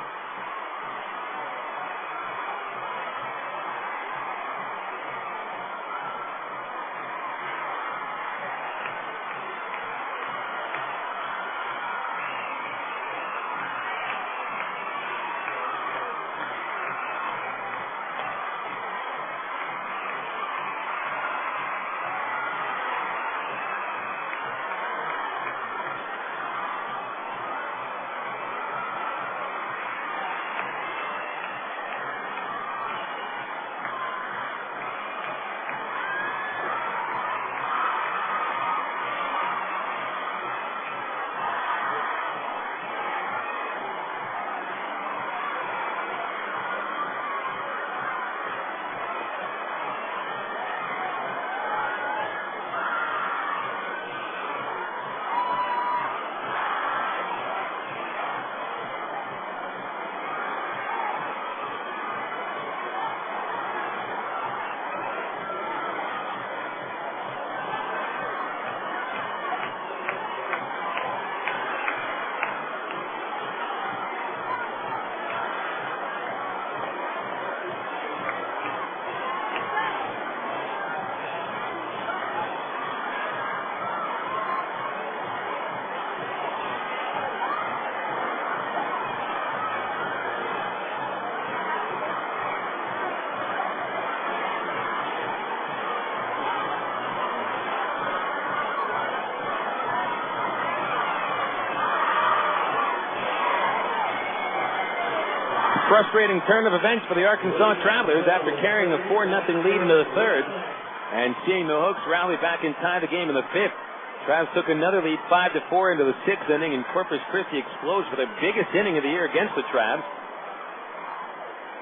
frustrating turn of events for the Arkansas Travelers after carrying a 4-0 lead into the third and seeing the Hooks rally back and tie the game in the fifth. Travs took another lead 5-4 into the sixth inning, and Corpus Christi explodes for the biggest inning of the year against the Travs.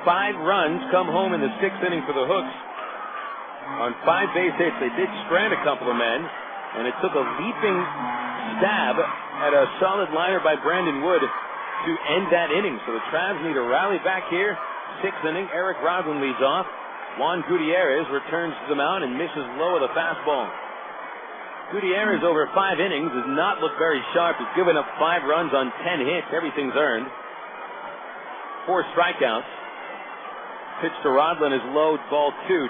5 runs come home in the sixth inning for the Hooks. On 5 base hits, they did strand a couple of men, and it took a leaping stab at a solid liner by Brandon Wood to end that inning. So the Travs need to rally back here. Sixth inning, Eric Rodlin leads off. Juan Gutiérrez returns to the mound and misses low with a fastball. Gutiérrez over 5 innings does not look very sharp. He's given up 5 runs on 10 hits. Everything's earned. 4 strikeouts. Pitch to Rodlin is low, ball 2-0.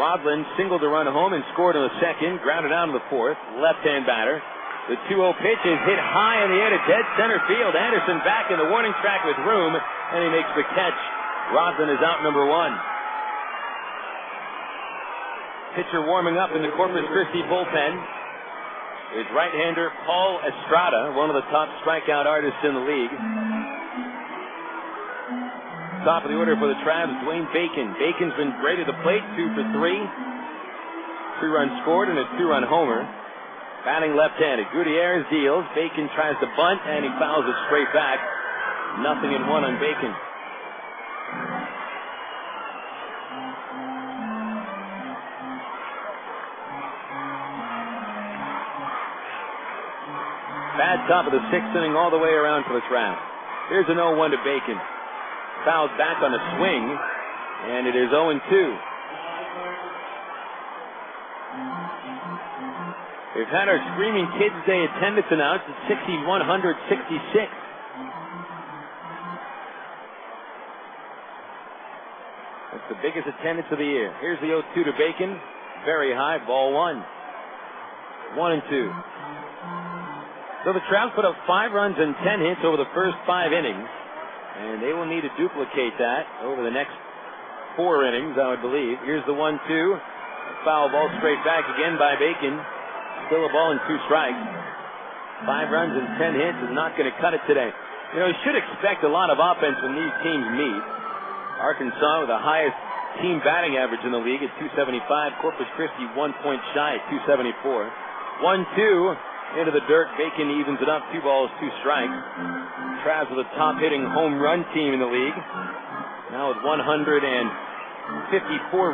Rodlin singled to run home and scored in the second, grounded out in the fourth. Left-hand batter. The 2-0 pitch is hit high in the air to dead center field. Anderson back in the warning track with room, and he makes the catch. Rodlin is out number 1. Pitcher warming up in the Corpus Christi bullpen is right-hander Paul Estrada, one of the top strikeout artists in the league. Top of the order for the Travs, Dwayne Bacon. Bacon's been great at the plate, 2 for 3. 2 runs scored and a 2-run homer. Batting left-handed. Gutierrez deals. Bacon tries to bunt, and he fouls it straight back. 0-1 on Bacon. Bad top of the sixth inning all the way around for the Travs. Here's an 0-1 to Bacon. Fouled back on a swing, and it is 0-2. We've had our Screaming Kids Day attendance announced at 6,166. That's the biggest attendance of the year. Here's the 0-2 to Bacon. Very high, ball 1. 1-2. So the Travs put up 5 runs and 10 hits over the first 5 innings, and they will need to duplicate that over the next 4 innings, I would believe. Here's the 1-2. Foul ball straight back again by Bacon. Still a ball and 2 strikes. 5 runs and 10 hits is not going to cut it today. You know, you should expect a lot of offense when these teams meet. Arkansas with the highest team batting average in the league at 275. Corpus Christi 1 point shy at 274. 1-2 into the dirt. Bacon evens it up. 2 balls, 2 strikes. Travs with a top hitting home run team in the league. Now with 154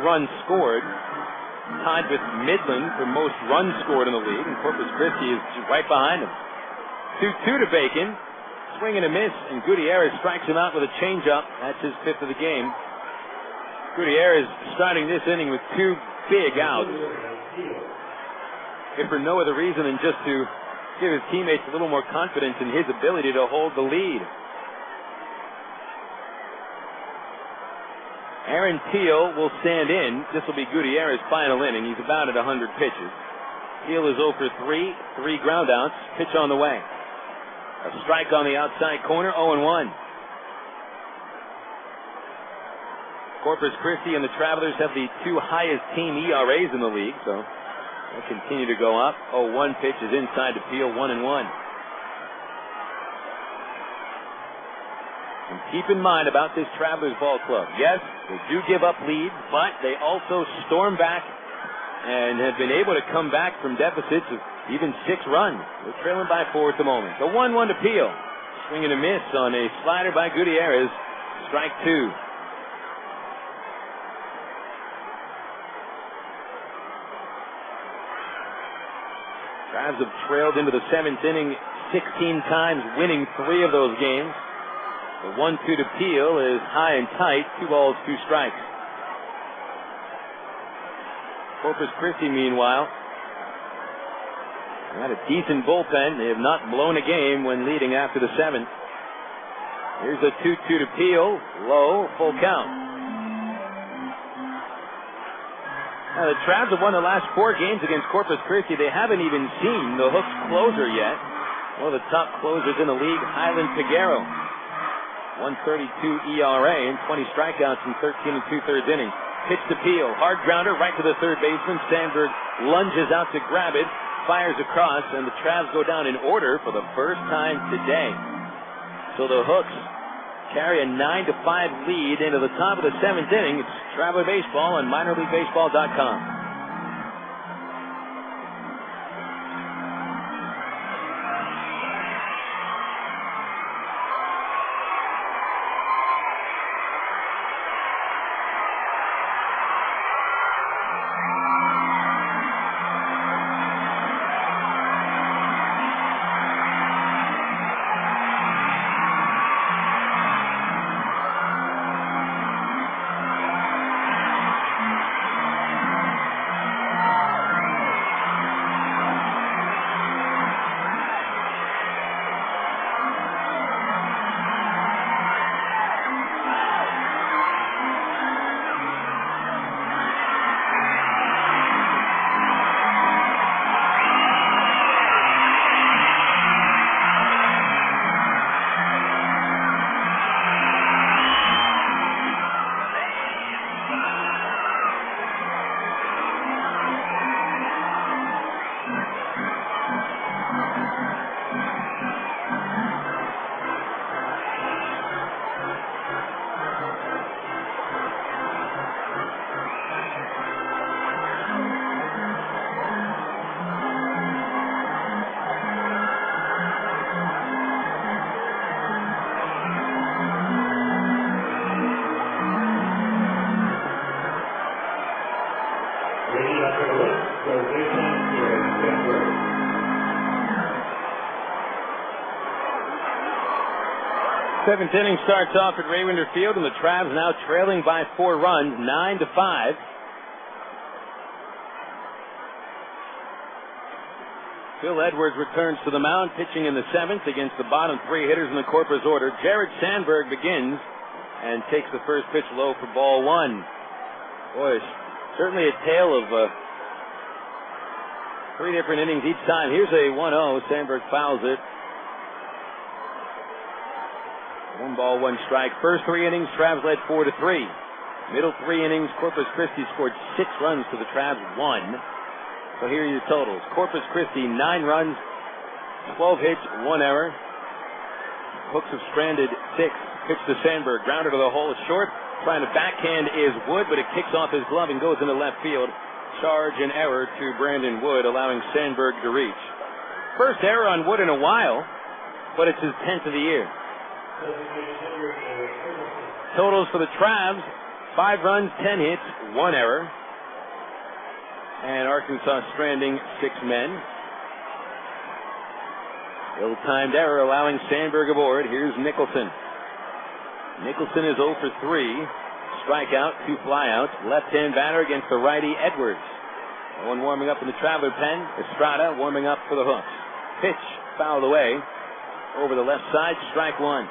runs scored. Tied with Midland for most runs scored in the league, and Corpus Christi is right behind him. 2-2 to Bacon. Swing and a miss, and Gutierrez strikes him out with a changeup. That's his 5th of the game. Gutierrez starting this inning with 2 big outs, if for no other reason than just to give his teammates a little more confidence in his ability to hold the lead. Aaron Teal will stand in. This will be Gutierrez's final inning. He's about at 100 pitches. Teal is 0 for 3, 3 groundouts. Pitch on the way. A strike on the outside corner, 0-1. Corpus Christi and the Travelers have the 2 highest team ERAs in the league, so they'll continue to go up. 0-1 pitch is inside to Teal, 1-1. And keep in mind about this Travelers ball club. Yes, they do give up leads, but they also storm back and have been able to come back from deficits of even 6 runs. They're trailing by 4 at the moment. The 1-1 to Peel. Swing and a miss on a slider by Gutierrez. Strike 2. Travs have trailed into the 7th inning 16 times, winning 3 of those games. The 1-2 to Peel is high and tight. 2 balls, 2 strikes. Corpus Christi, meanwhile, had a decent bullpen. They have not blown a game when leading after the 7th. Here's a 2-2 to Peel. Low, full count. Now the Travs have won the last 4 games against Corpus Christi. They haven't even seen the Hooks closer yet. One of the top closers in the league, Highland Piguero. 1.32 ERA and 20 strikeouts in 13 2/3 innings. Pitch to Peel. Hard grounder right to the third baseman. Sandberg lunges out to grab it. Fires across, and the Travs go down in order for the first time today. So the Hooks carry a 9-5 lead into the top of the 7th inning. It's Traveler Baseball on minorleaguebaseball.com. Seventh inning starts off at Raywinder Field, and the Travs now trailing by 4 runs, 9-5. Phil Edwards returns to the mound, pitching in the 7th against the bottom 3 hitters in the Corpus order. Jared Sandberg begins and takes the first pitch low for ball 1. Boy, certainly a tale of 3 different innings each time. Here's a 1-0. Sandberg fouls it. 1 ball, 1 strike. First 3 innings, Travs led 4-3. Middle 3 innings, Corpus Christi scored 6 runs to the Travs 1. So here are your totals. Corpus Christi, 9 runs, 12 hits, 1 error. Hooks have stranded 6. Pitch to Sandberg, grounded to the hole, short. Trying to backhand is Wood, but it kicks off his glove and goes into left field. Charge and error to Brandon Wood, allowing Sandberg to reach. First error on Wood in a while, but it's his 10th of the year. Totals for the Travs, 5 runs, 10 hits, 1 error. And Arkansas stranding 6 men. Ill-timed error allowing Sandberg aboard. Here's Nicholson. Nicholson is 0 for 3. Strikeout, 2 flyouts. Left-hand batter against the righty Edwards. One warming up in the Traveler pen. Estrada warming up for the Hooks. Pitch fouled away. Over the left side, strike 1.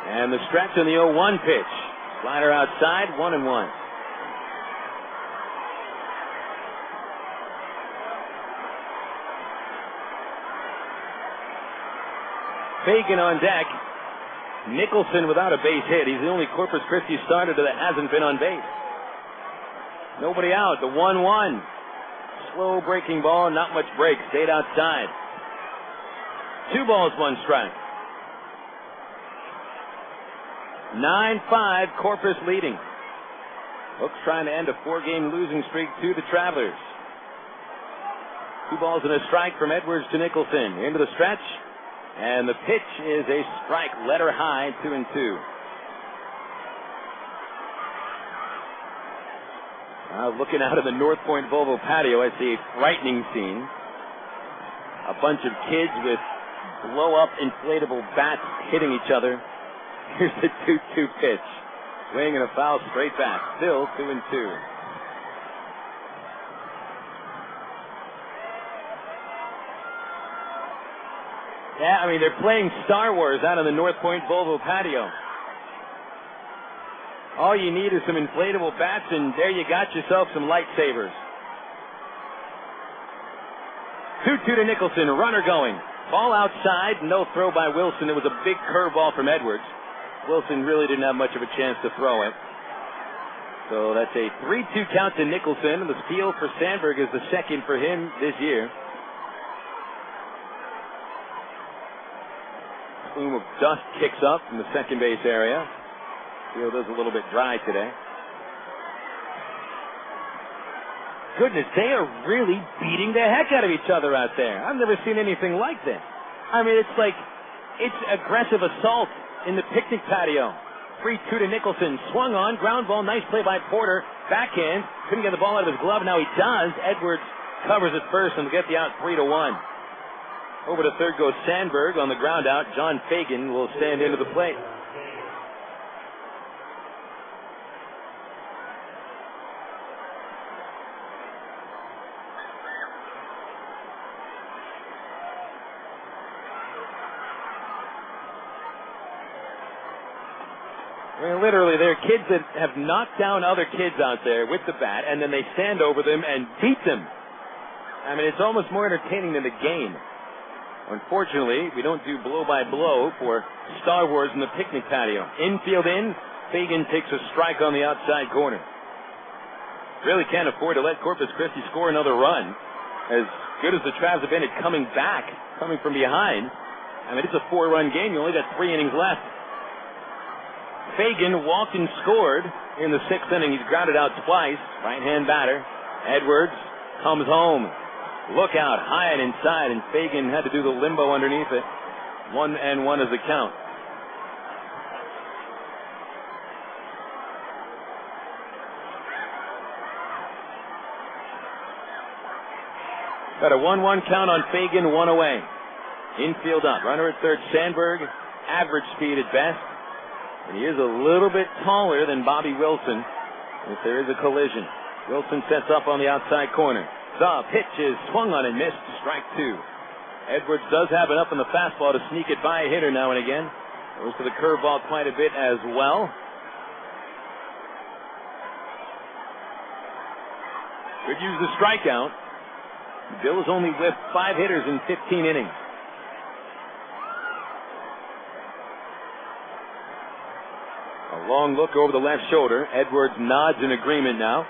And the stretch on the 0-1 pitch. Slider outside, 1-1. Fagan on deck. Nicholson without a base hit. He's the only Corpus Christi starter that hasn't been on base. Nobody out. The 1-1. Slow breaking ball, not much break. Stayed outside. 2 balls, 1 strike. 9-5, Corpus leading. Hooks trying to end a 4-game losing streak to the Travelers. 2 balls and a strike from Edwards to Nicholson. Into the stretch. And the pitch is a strike, letter high, 2-2. Looking out of the North Point Volvo patio, I see a frightening scene. A bunch of kids with blow-up inflatable bats hitting each other. Here's the 2-2 pitch. Swing and a foul straight back. Still 2-2. Yeah, I mean, they're playing Star Wars out on the North Point Volvo patio. All you need is some inflatable bats, and there you got yourself some lightsabers. 2-2 to Nicholson. Runner going. Ball outside, no throw by Wilson. It was a big curveball from Edwards. Wilson really didn't have much of a chance to throw it. So that's a 3-2 count to Nicholson. The steal for Sandberg is the second for him this year. Plume of dust kicks up from the second base area. Field is a little bit dry today. Goodness, they are really beating the heck out of each other out there. I've never seen anything like this. I mean, it's aggressive assault in the picnic patio. 3-2 to Nicholson. Swung on, ground ball, nice play by Porter. Backhand, couldn't get the ball out of his glove. Now he does. Edwards covers it first and get the out 3-1. Over to third goes Sandberg on the ground out. John Fagan will stand into the plate. I mean, literally, there are kids that have knocked down other kids out there with the bat, and then they stand over them and beat them. I mean, it's almost more entertaining than the game. Unfortunately, we don't do blow-by-blow for Star Wars in the picnic patio. Infield in, Fagan takes a strike on the outside corner. Really can't afford to let Corpus Christi score another run. As good as the Travs have been at coming back, coming from behind, I mean, it's a 4-run game. You only got 3 innings left. Fagan walked and scored in the 6th inning. He's grounded out twice. Right-hand batter. Edwards comes home. Look out, high and inside, and Fagan had to do the limbo underneath it. 1-1 is the count. Got a 1-1 count on Fagan, 1 away. Infield up. Runner at third, Sandberg. Average speed at best. And he is a little bit taller than Bobby Wilson if there is a collision. Wilson sets up on the outside corner. The pitch is swung on and missed. Strike 2. Edwards does have it up in the fastball to sneak it by a hitter now and again. Goes to the curveball quite a bit as well. Could use the strikeout. Bills only whiffed 5 hitters in 15 innings. A long look over the left shoulder. Edwards nods in agreement now.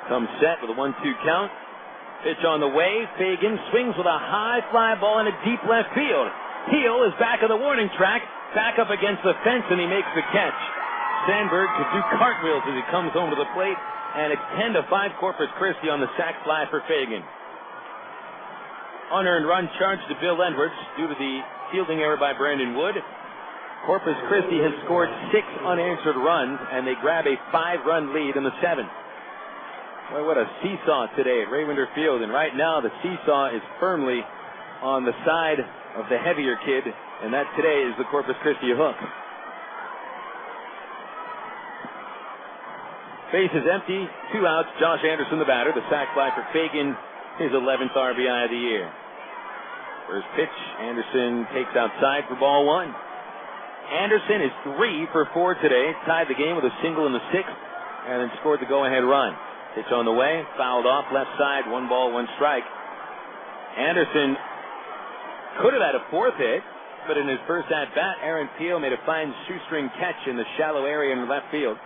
Comes set with a 1-2 count. Pitch on the way. Fagan swings with a high fly ball in a deep left field. Heel is back of the warning track. Back up against the fence, and he makes the catch. Sandberg could do cartwheels as he comes home to the plate. And it's 10-5 Corpus Christi on the sac fly for Fagan. Unearned run charged to Bill Edwards due to the fielding error by Brandon Wood. Corpus Christi has scored 6 unanswered runs, and they grab a 5-run lead in the 7th. Boy, what a seesaw today at Raymonder Field, and right now the seesaw is firmly on the side of the heavier kid, and that today is the Corpus Christi hook. Base is empty, 2 outs. Josh Anderson, the batter. The sac fly for Fagan, his 11th RBI of the year. First pitch, Anderson takes outside for ball 1. Anderson is 3 for 4 today. Tied the game with a single in the 6th, and then scored the go-ahead run. Pitch on the way, fouled off left side, 1 ball, 1 strike. Anderson could have had a 4th hit, but in his first at-bat, Aaron Peel made a fine shoestring catch in the shallow area in left field.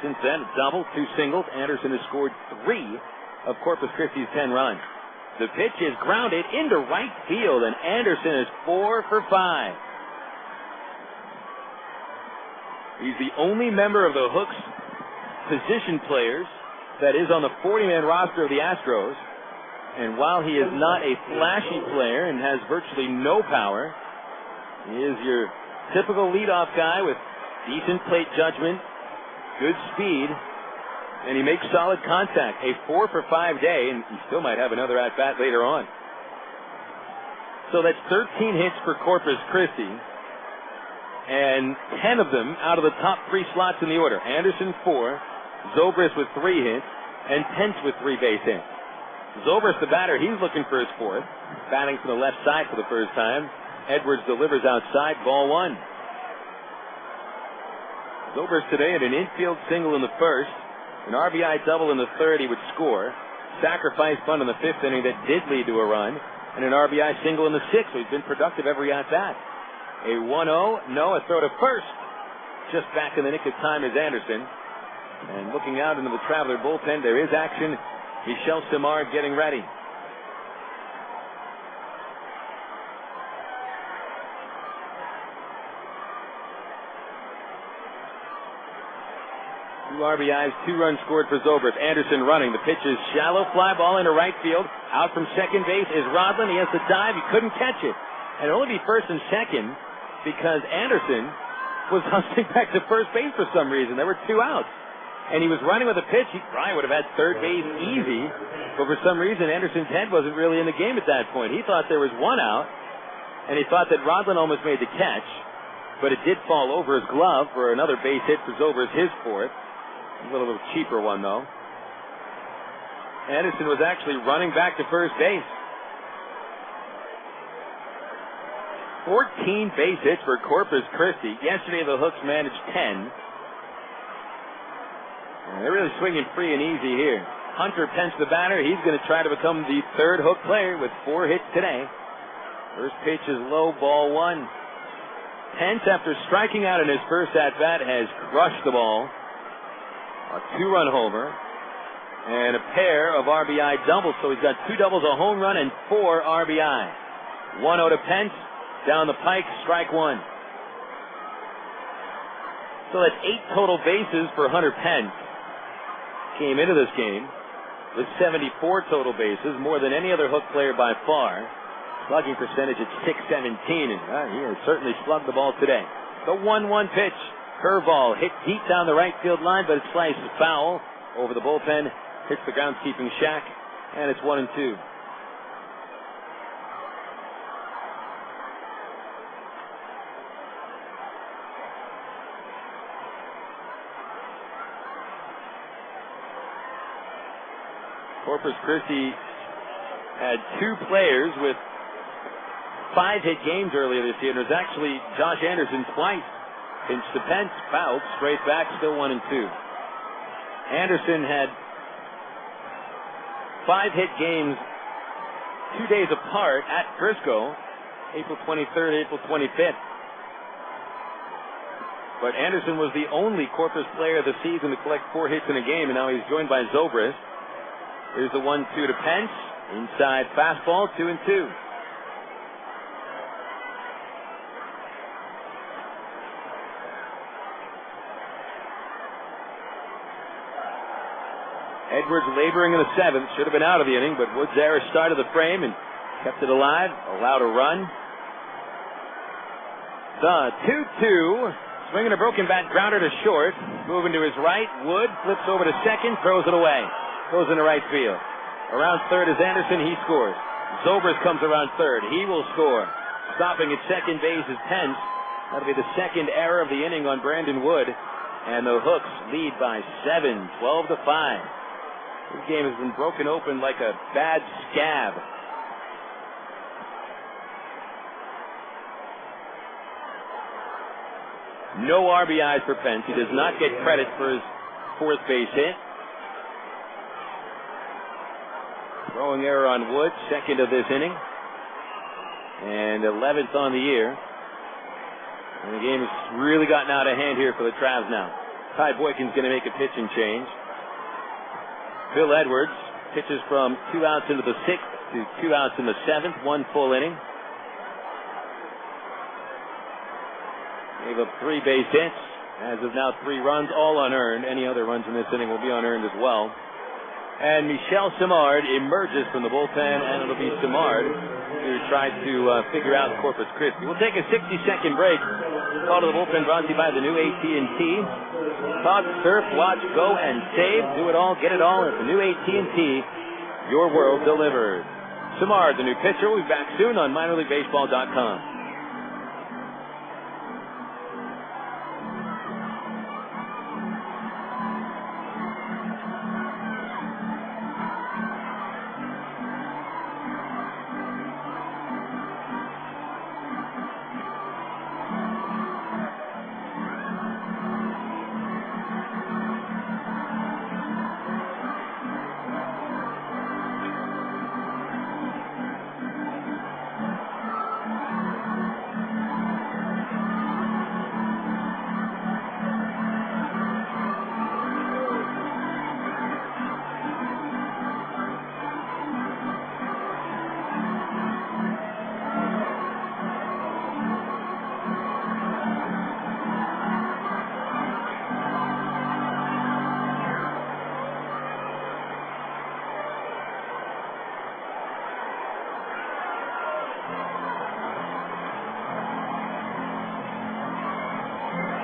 Since then, a double, 2 singles. Anderson has scored 3 of Corpus Christi's 10 runs. The pitch is grounded into right field, and Anderson is 4 for 5. He's the only member of the Hooks position players that is on the 40-man roster of the Astros. And while he is not a flashy player and has virtually no power, he is your typical leadoff guy with decent plate judgment, good speed, and he makes solid contact. A 4 for 5 day, and he still might have another at-bat later on. So that's 13 hits for Corpus Christi, and 10 of them out of the top 3 slots in the order. Anderson 4, Zobrist with 3 hits, and Pence with 3 base hits. Zobrist, the batter, he's looking for his 4th, batting from the left side for the first time. Edwards delivers outside, ball 1. Zobrist today had an infield single in the 1st, an RBI double in the 3rd. He would score. Sacrifice bunt in the 5th inning that did lead to a run. and an RBI single in the 6th. So he's been productive every at-bat. A 1-0, no, a throw to first. Just back in the nick of time is Anderson. And looking out into the Traveler bullpen, there is action. Michel Simard getting ready. Two RBIs, 2 runs scored for Zobrist. Anderson running. The pitch is shallow, fly ball into right field. Out from second base is Rodlin. He has to dive. He couldn't catch it. And it'll only be first and second because Anderson was hustling back to first base for some reason. There were 2 outs. And he was running with a pitch. He probably would have had third base easy. But for some reason, Anderson's head wasn't really in the game at that point. He thought there was 1 out. And he thought that Rodlin almost made the catch. But it did fall over his glove for another base hit for Zobrist, his 4th. A little cheaper one, though. Anderson was actually running back to first base. 14 base hits for Corpus Christi. Yesterday, the Hooks managed 10. And they're really swinging free and easy here. Hunter Pence, the batter. He's going to try to become the 3rd Hook player with 4 hits today. First pitch is low, ball 1. Pence, after striking out in his first at-bat, has crushed the ball. A 2-run homer and a pair of RBI doubles. So he's got 2 doubles, a home run, and 4 RBI. 1-0 to Pence. Down the pike, strike 1. So that's 8 total bases for Hunter Pence. Came into this game with 74 total bases, more than any other Hook player by far. Slugging percentage at .617, and he has certainly slugged the ball today. The 1-1 pitch. Curveball hit deep down the right field line, but it slices foul over the bullpen. Hits the groundskeeping shack, and it's 1-2. Corpus Christi had 2 players with 5-hit games earlier this year. And it was actually Josh Anderson twice. Pinch to Pence, fouled, straight back, still 1-2. Anderson had 5 hit games 2 days apart at Frisco, April 23rd, April 25th. But Anderson was the only Corpus player of the season to collect 4 hits in a game, and now he's joined by Zobrist. Here's the 1-2 to Pence. Inside fastball, 2-2. Edwards laboring in the 7th. Should have been out of the inning, but Gutiérrez started the frame and kept it alive. Allowed a run. The 2-2. Swinging a broken bat grounder to short. Moving to his right. Wood flips over to second. Throws it away. Goes into right field. Around third is Anderson. He scores. Zobrist comes around third. He will score. Stopping at second base is Pence. That'll be the second error of the inning on Brandon Wood. And the Hooks lead by 7, 12-5. This game has been broken open like a bad scab. No RBIs for Pence. He does not get credit for his 4th base hit. Throwing error on Wood, second of this inning. And 11th on the year. And the game has really gotten out of hand here for the Travs now. Ty Boykin's going to make a pitching change. Bill Edwards pitches from 2 outs into the 6th to 2 outs in the 7th, 1 full inning. Gave up 3 base hits. As of now, 3 runs, all unearned. Any other runs in this inning will be unearned as well. And Michel Simard emerges from the bullpen, and it'll be Simard who tries to figure out Corpus Christi. We'll take a 60-second break. Call to the bullpen brought to you by the new AT&T. Talk, surf, watch, go, and save. Do it all, get it all at the new AT&T. Your world delivered. Simard, the new pitcher, will be back soon on minorleaguebaseball.com.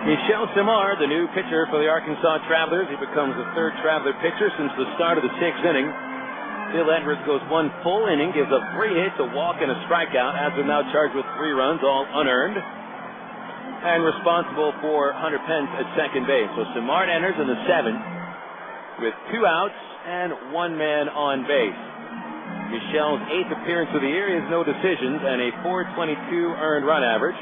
Michel Simard, the new pitcher for the Arkansas Travelers. He becomes the third Traveler pitcher since the start of the 6th inning. Bill Edwards goes 1 full inning, gives up 3 hits, a walk, and a strikeout. As of now charged with 3 runs, all unearned, and responsible for Hunter Pence at second base. So Simard enters in the 7th with 2 outs and 1 man on base. Michel's 8th appearance of the year. He has no decisions and a .422 earned run average.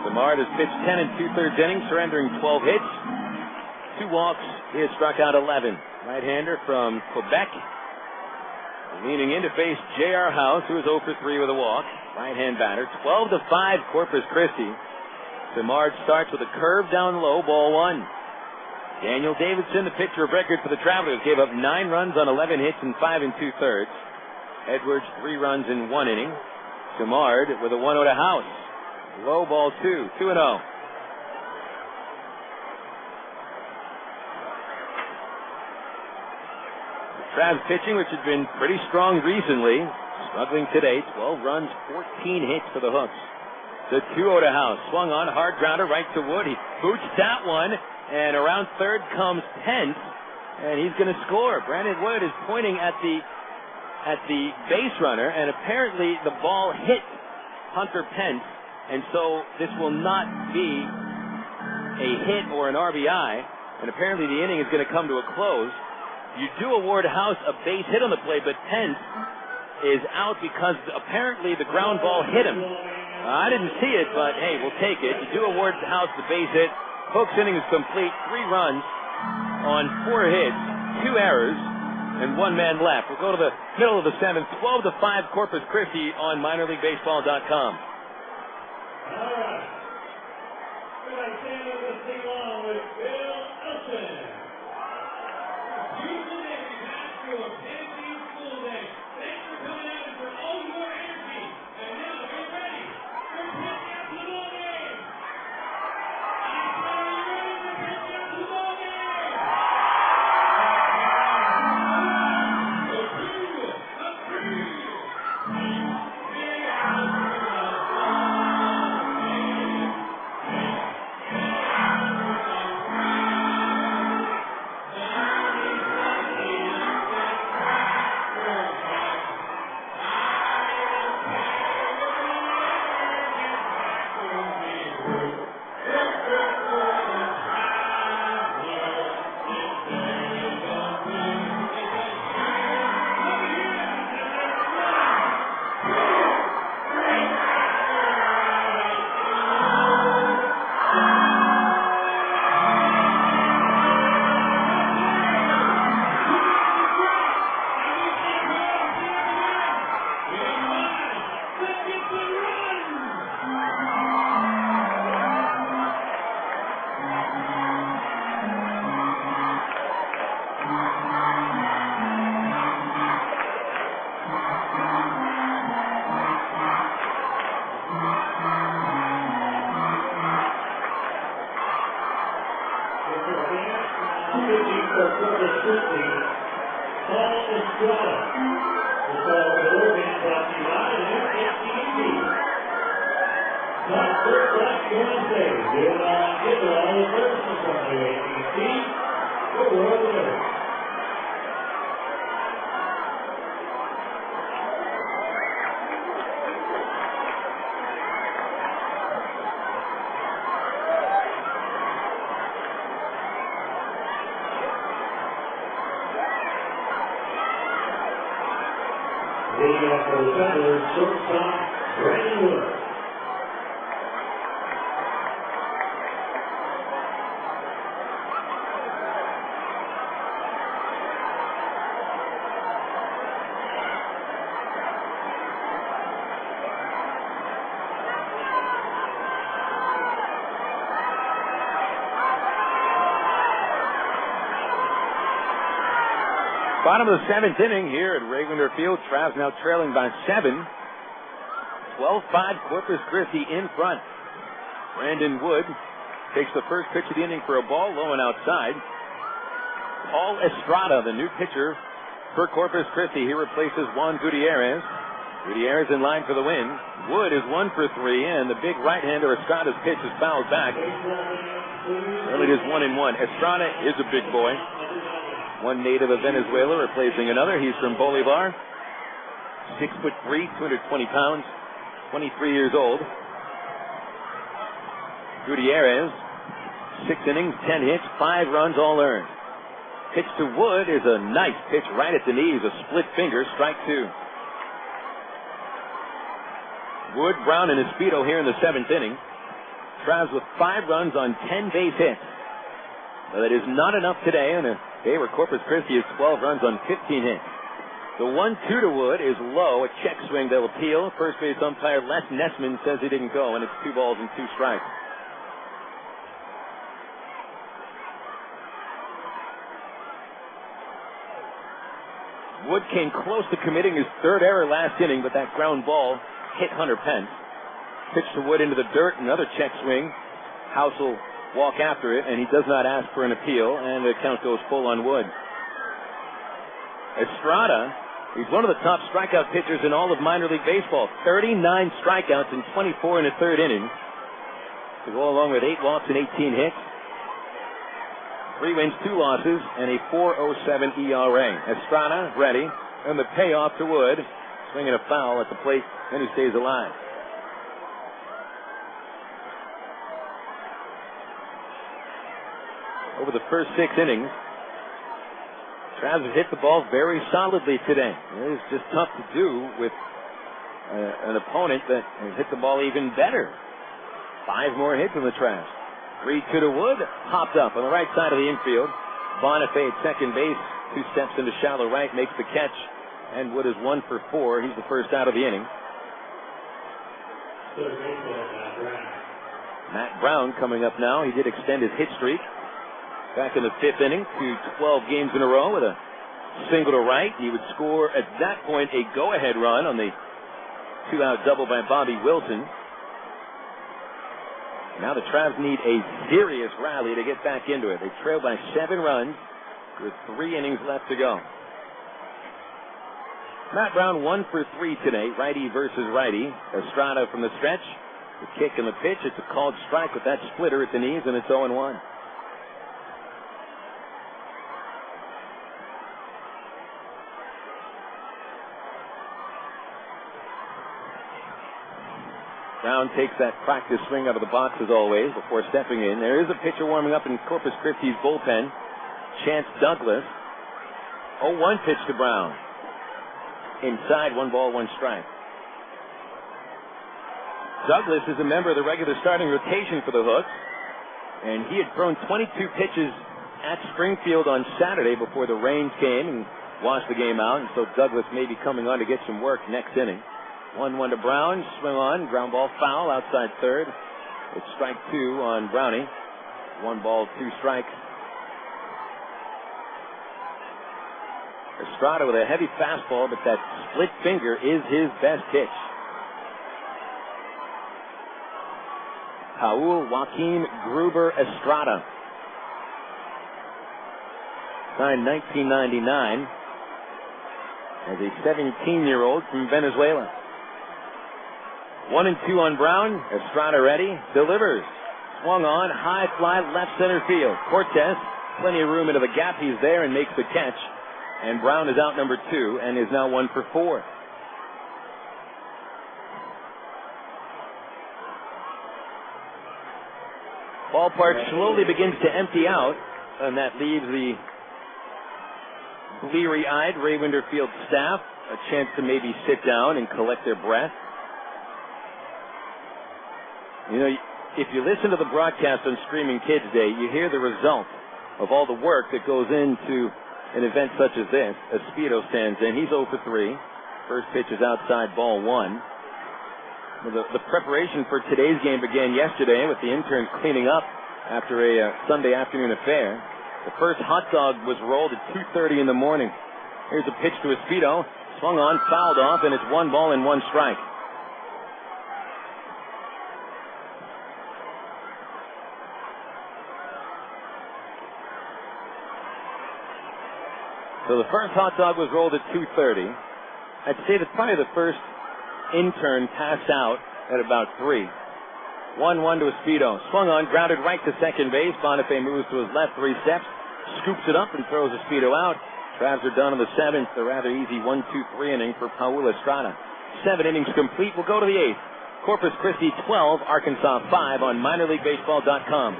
Simard has pitched 10 2/3 innings, surrendering 12 hits, 2 walks. He has struck out 11. Right-hander from Quebec, leaning in to face J.R. House, who is 0 for 3 with a walk. Right-hand batter, 12-5 Corpus Christi. Simard starts with a curve down low, ball 1. Daniel Davidson, the pitcher of record for the Travelers, gave up 9 runs on 11 hits in 5 2/3. Edwards 3 runs in 1 inning. Simard with a 1-0 to House. Low, ball 2, 2-0. Trav's pitching, which has been pretty strong recently, struggling today. 12 runs, 14 hits for the Hooks. The 2-0 to House. Swung on, hard grounder right to Wood. He boots that one, and around third comes Pence, and he's going to score. Brandon Wood is pointing at the base runner, and apparently the ball hit Hunter Pence. And so this will not be a hit or an RBI, and apparently the inning is going to come to a close. You do award House a base hit on the play, but Pence is out because apparently the ground ball hit him. I didn't see it, but hey, we'll take it. You do award House the base hit. Hook's inning is complete. 3 runs on 4 hits, 2 errors, and 1 man left. We'll go to the middle of the 7th, 12-5 Corpus Christi on minorleaguebaseball.com. All right. We're going to stand over this thing along with Bill Elson. Houston Navy High School, Tennessee School Day. Thanks for coming out and for all your energy. And now get ready for Pitch After the Ball Game. I said, are you ready for Pitch After the Ball Game? A 2, a 3. Bottom of the 7th inning here at Ravender Field. Trav's now trailing by 7. 12-5 Corpus Christi in front. Brandon Wood takes the first pitch of the inning for a ball, low and outside. Paul Estrada, the new pitcher for Corpus Christi. He replaces Juan Gutiérrez. Gutiérrez in line for the win. Wood is 1 for 3, and the big right-hander Estrada's pitch is fouled back. Well, it is 1-1. Estrada is a big boy. One native of Venezuela replacing another. He's from Bolivar. 6'3", 220 pounds, 23 years old. Gutiérrez, 6 innings, 10 hits, 5 runs, all earned. Pitch to Wood is a nice pitch right at the knees, a split finger, strike 2. Wood, Brown, and Espedo here in the 7th inning. Travs with 5 runs on 10 base hits. But that is not enough today on a day where Corpus Christi has 12 runs on 15 hits. The 1-2 to Wood is low, a check swing. They'll appeal. First base umpire Les Nessman says he didn't go, and it's 2 balls and 2 strikes. Wood came close to committing his 3rd error last inning, but that ground ball hit Hunter Pence. Pitch to Wood into the dirt, another check swing. House will walk after it, and he does not ask for an appeal, and the count goes full on Wood. Estrada, he's one of the top strikeout pitchers in all of minor league baseball. 39 strikeouts in 24 in the 3rd inning. To go along with 8 walks and 18 hits. 3 wins, 2 losses, and a 4.07 ERA. Estrada ready, and the payoff to Wood. Swinging a foul at the plate, and he stays alive. Over the first 6 innings, Travs have hit the ball very solidly today. It is just tough to do with an opponent that has hit the ball even better. 5 more hits in the Travs. 3-2 to Wood, popped up on the right side of the infield. Bonifay at second base, 2 steps into shallow right, makes the catch, and Wood is 1 for 4. He's the first out of the inning. Matt Brown coming up now. He did extend his hit streak back in the 5th inning to 12 games in a row with a single to right. He would score at that point a go-ahead run on the 2-out double by Bobby Wilson. Now the Travs need a serious rally to get back into it. They trail by 7 runs with 3 innings left to go. Matt Brown 1 for 3 today, righty versus righty. Estrada from the stretch, the kick and the pitch. It's a called strike with that splitter at the knees, and it's 0-1. Brown takes that practice swing out of the box as always before stepping in. There is a pitcher warming up in Corpus Christi's bullpen, Chance Douglas. 0-1 pitch to Brown. Inside, 1 ball, 1 strike. Douglas is a member of the regular starting rotation for the Hooks, and he had thrown 22 pitches at Springfield on Saturday before the rains came and washed the game out, and so Douglas may be coming on to get some work next inning. 1-1 to Brown, swing on, ground ball foul outside third. It's strike 2 on Brownie. 1 ball, 2 strikes. Estrada with a heavy fastball, but that split finger is his best pitch. Raul Joaquin Gruber Estrada. Signed 1999 as a 17-year-old from Venezuela. 1-2 on Brown. Estrada ready. Delivers. Swung on. High fly left center field. Cortez, plenty of room into the gap. He's there and makes the catch. And Brown is out number 2 and is now 1 for 4. Ballpark slowly begins to empty out, and that leaves the bleary-eyed Raywinder Field staff a chance to maybe sit down and collect their breath. You know, if you listen to the broadcast on Screaming Kids Day, you hear the result of all the work that goes into an event such as this. Espedo stands in. He's 0 for 3. First pitch is outside, ball 1. Well, the preparation for today's game began yesterday with the interns cleaning up after a Sunday afternoon affair. The first hot dog was rolled at 2:30 in the morning. Here's a pitch to Espedo. Swung on, fouled off, and it's 1 ball and 1 strike. So the first hot dog was rolled at 2:30. I'd say that probably the first intern passed out at about 3. 1-1 to Espedo. Swung on, grounded right to second base. Bonifay moves to his left 3 steps, scoops it up and throws Espedo out. Travs are done in the 7th. A rather easy 1-2-3 inning for Paul Estrada. 7 innings complete. We'll go to the 8th. Corpus Christi 12, Arkansas 5 on minorleaguebaseball.com.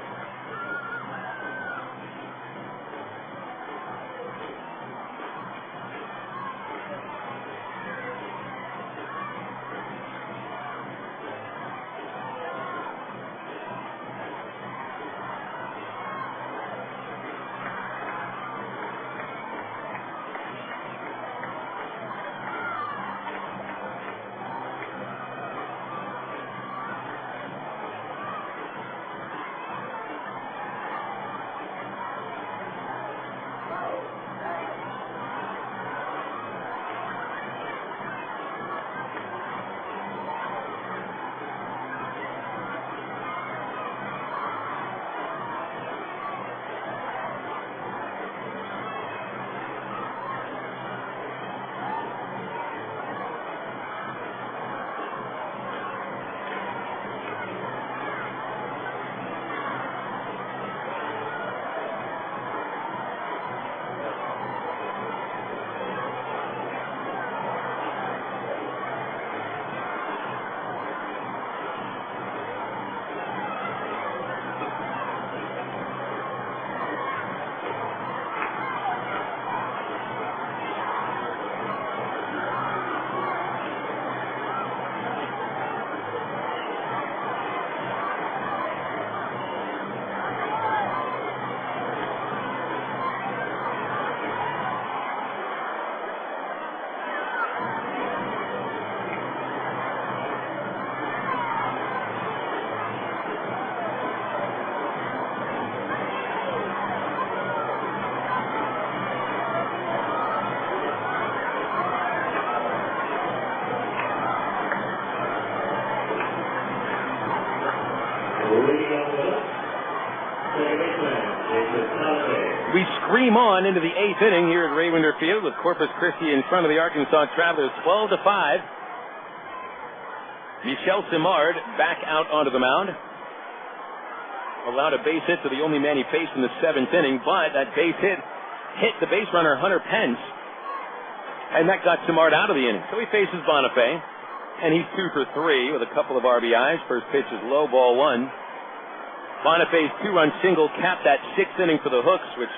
We scream on into the 8th inning here at Rawinder Field with Corpus Christi in front of the Arkansas Travelers 12-5. Michel Simard back out onto the mound. Allowed a base hit to the only man he faced in the 7th inning, but that base hit the base runner Hunter Pence, and that got Simard out of the inning. So he faces Bonifay, and he's 2 for 3 with a couple of RBIs. First pitch is low, ball 1. Bonifay's 2-run single capped that 6th inning for the Hooks, which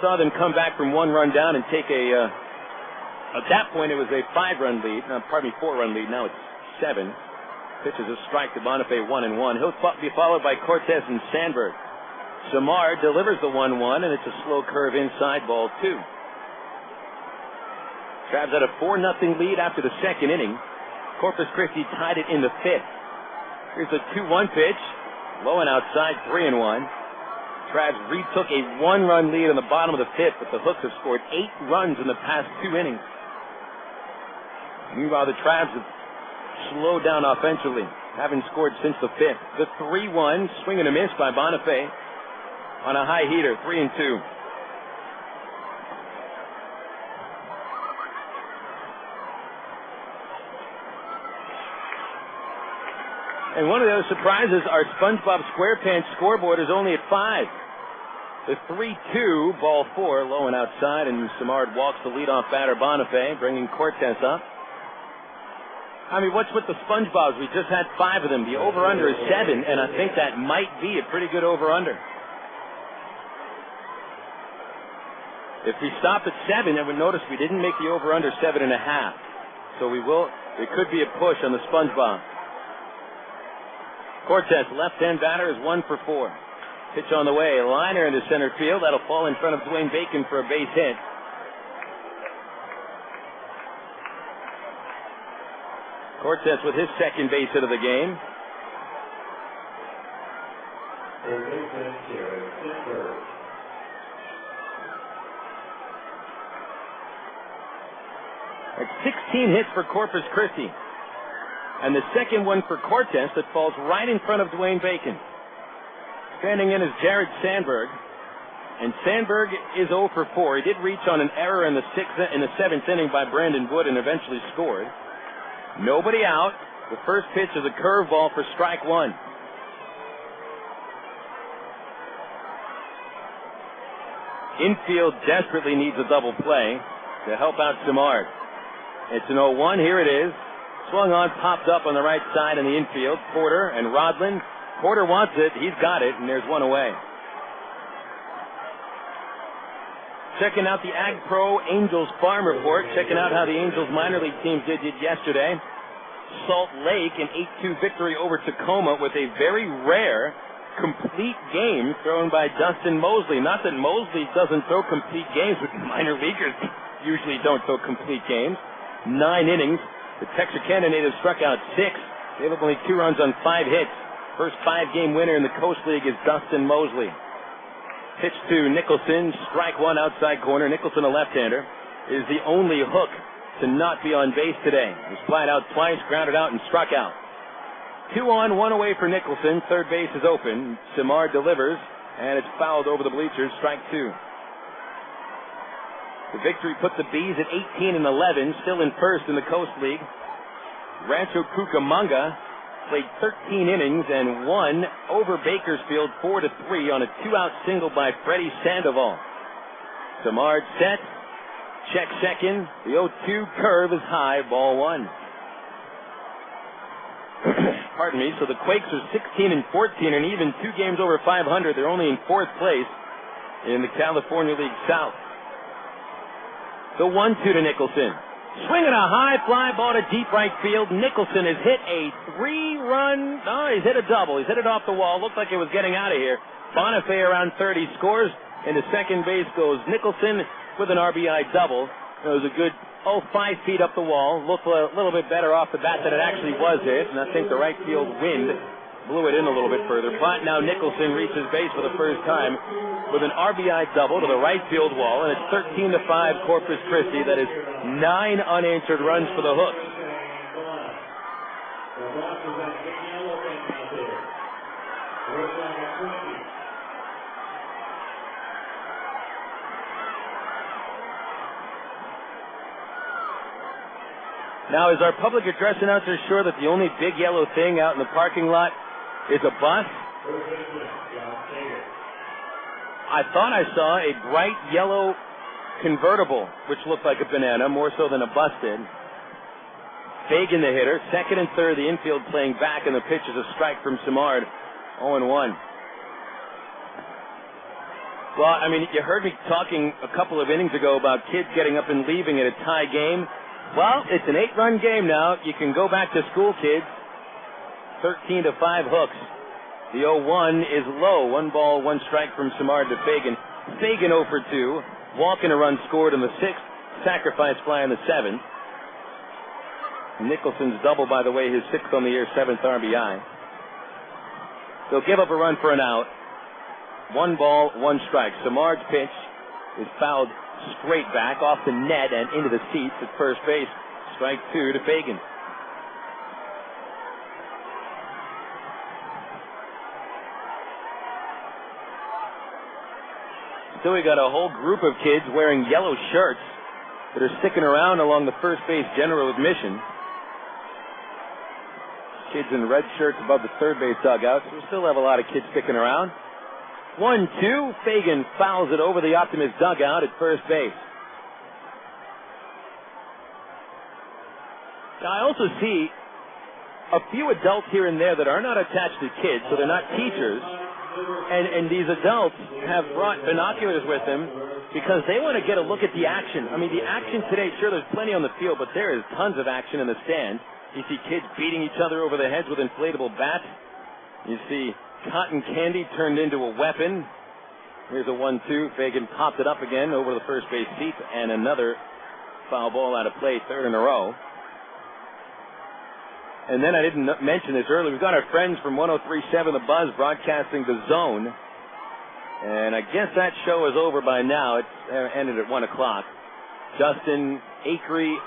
saw them come back from 1 run down and take at that point it was a 4-run lead. Now it's 7. Pitches a strike to Bonifay 1-1. He'll be followed by Cortez and Sandberg. Simard delivers the 1-1, and it's a slow curve inside, ball 2. Travs had a 4-0 lead after the 2nd inning. Corpus Christi tied it in the 5th. Here's a 2-1 pitch. Low and outside, 3-1. Travs retook a 1-run lead in the bottom of the 5th, but the Hooks have scored 8 runs in the past 2 innings. Meanwhile, the Travs have slowed down offensively, haven't scored since the 5th. The 3-1, swing and a miss by Bonifay on a high heater, 3-2. And one of those surprises, our SpongeBob SquarePants scoreboard is only at 5. The 3-2, ball 4, low and outside, and Simard walks the leadoff batter Bonifay, bringing Cortez up. I mean, what's with the SpongeBobs? We just had 5 of them. The over-under is 7, and I think that might be a pretty good over-under. If we stop at 7, then we notice we didn't make the over-under 7.5. So it could be a push on the SpongeBob. Cortez, left-hand batter, is 1 for 4. Pitch on the way. Liner into center field. That'll fall in front of Dwayne Bacon for a base hit. Cortez with his second base hit of the game. That's 16 hits for Corpus Christi. And the second one for Cortez that falls right in front of Dwayne Bacon. Standing in is Jared Sandberg. And Sandberg is 0 for 4. He did reach on an error in the 7th inning by Brandon Wood and eventually scored. Nobody out. The first pitch is a curveball for strike one. Infield desperately needs a double play to help out Simard. It's an 0-1. Here it is. Swung on, popped up on the right side in the infield. Porter and Rodlin. Porter wants it. He's got it, and there's one away. Checking out the Ag Pro Angels Farm Report. Checking out how the Angels minor league teams did yesterday. Salt Lake, an 8-2 victory over Tacoma with a very rare complete game thrown by Dustin Mosley. Not that Mosley doesn't throw complete games, but minor leaguers usually don't throw complete games. 9 innings. The Texarkana native struck out 6. Gave up only 2 runs on 5 hits. First 5-game winner in the Coast League is Dustin Mosley. Pitch to Nicholson, strike one outside corner. Nicholson, a left-hander, is the only hook to not be on base today. He was flied out twice, grounded out, and struck out. 2 on, 1 away for Nicholson. Third base is open. Simard delivers, and it's fouled over the bleachers. Strike 2. The victory put the Bees at 18 and 11, still in first in the Coast League. Rancho Cucamonga played 13 innings and won over Bakersfield 4-3 on a 2-out single by Freddie Sandoval. Simard set, check second. The 0-2 curve is high, ball 1. Pardon me. So the Quakes are 16 and 14 and even 2 games over 500. They're only in 4th place in the California League South. The 1-2 to Nicholson. Swinging a high fly ball to deep right field. Nicholson has hit a 3-run. No, he's hit a double. He's hit it off the wall. Looked like it was getting out of here. Bonifay around third. He scores. Into second base goes Nicholson with an RBI double. It was a good 5 feet up the wall. Looked a little bit better off the bat than it actually was hit. And I think the right field wind blew it in a little bit further. But now Nicholson reaches base for the first time with an RBI double to the right field wall, and it's 13-5 Corpus Christi. That is 9 unanswered runs for the Hooks. Now, is our public address announcer sure that the only big yellow thing out in the parking lot is a bus? I thought I saw a bright yellow convertible, which looked like a banana, more so than a bus did. Fagan, the hitter. Second and third, the infield playing back, and the pitch is a strike from Simard. 0-1. Well, I mean, you heard me talking a couple of innings ago about kids getting up and leaving at a tie game. Well, it's an 8-run game now. You can go back to school, kids. 13-5 Hooks. The 0-1 is low. 1 ball, 1 strike from Simard to Fagan. Fagan 0 for 2. Walking a run scored in the 6th. Sacrifice fly in the 7th. Nicholson's double, by the way, his 6th on the year, 7th RBI. They'll give up a run for an out. 1 ball, 1 strike. Simard's pitch is fouled straight back off the net and into the seats at first base. Strike 2 to Fagan. So we got a whole group of kids wearing yellow shirts that are sticking around along the first base general admission. Kids in red shirts above the third base dugout. So we still have a lot of kids sticking around. 1-2. Fagan fouls it over the Optimist dugout at first base. Now, I also see a few adults here and there that are not attached to kids, so they're not teachers. And these adults have brought binoculars with them because they want to get a look at the action. I mean, the action today, sure, there's plenty on the field, but there is tons of action in the stands. You see kids beating each other over the heads with inflatable bats. You see cotton candy turned into a weapon. Here's a 1-2. Fagan popped it up again over the first base seat, and another foul ball out of play, 3rd in a row. And then I didn't mention this earlier. We've got our friends from 103.7 The Buzz broadcasting The Zone. And I guess that show is over by now. It's ended at 1 o'clock. Justin Akery,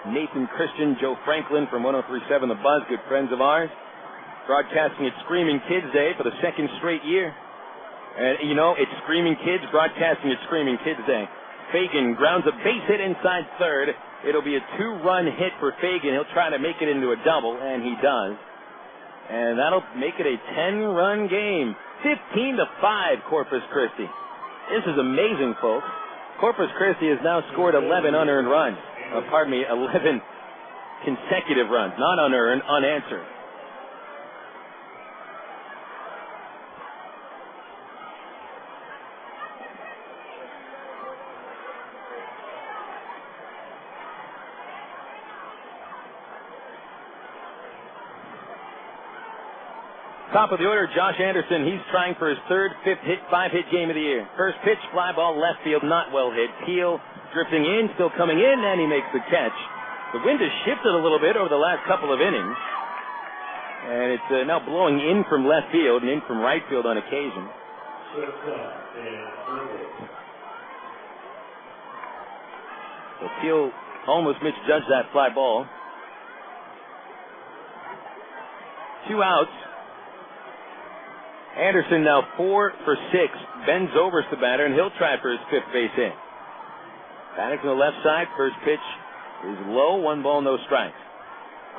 Nathan Christian, Joe Franklin from 103.7 The Buzz, good friends of ours, broadcasting at Screaming Kids Day for the 2nd straight year. And, you know, it's Screaming Kids broadcasting at Screaming Kids Day. Fagan grounds a base hit inside third. It'll be a 2-run hit for Fagan. He'll try to make it into a double, and he does. And that'll make it a 10-run game. 15-5, Corpus Christi. This is amazing, folks. Corpus Christi has now scored 11 unearned runs. 11 consecutive runs. Not unearned, unanswered. Top of the order, Josh Anderson. He's trying for his third, fifth hit, 5-hit game of the year. First pitch, fly ball, left field, not well hit. Peel drifting in, still coming in, and he makes the catch. The wind has shifted a little bit over the last couple of innings. And it's now blowing in from left field and in from right field on occasion. So Peel almost misjudged that fly ball. 2 outs. Anderson now 4 for 6. Ben Zobrist the batter, and he'll try for his 5th base hit. Batting from the left side. First pitch is low. 1 ball, no strikes.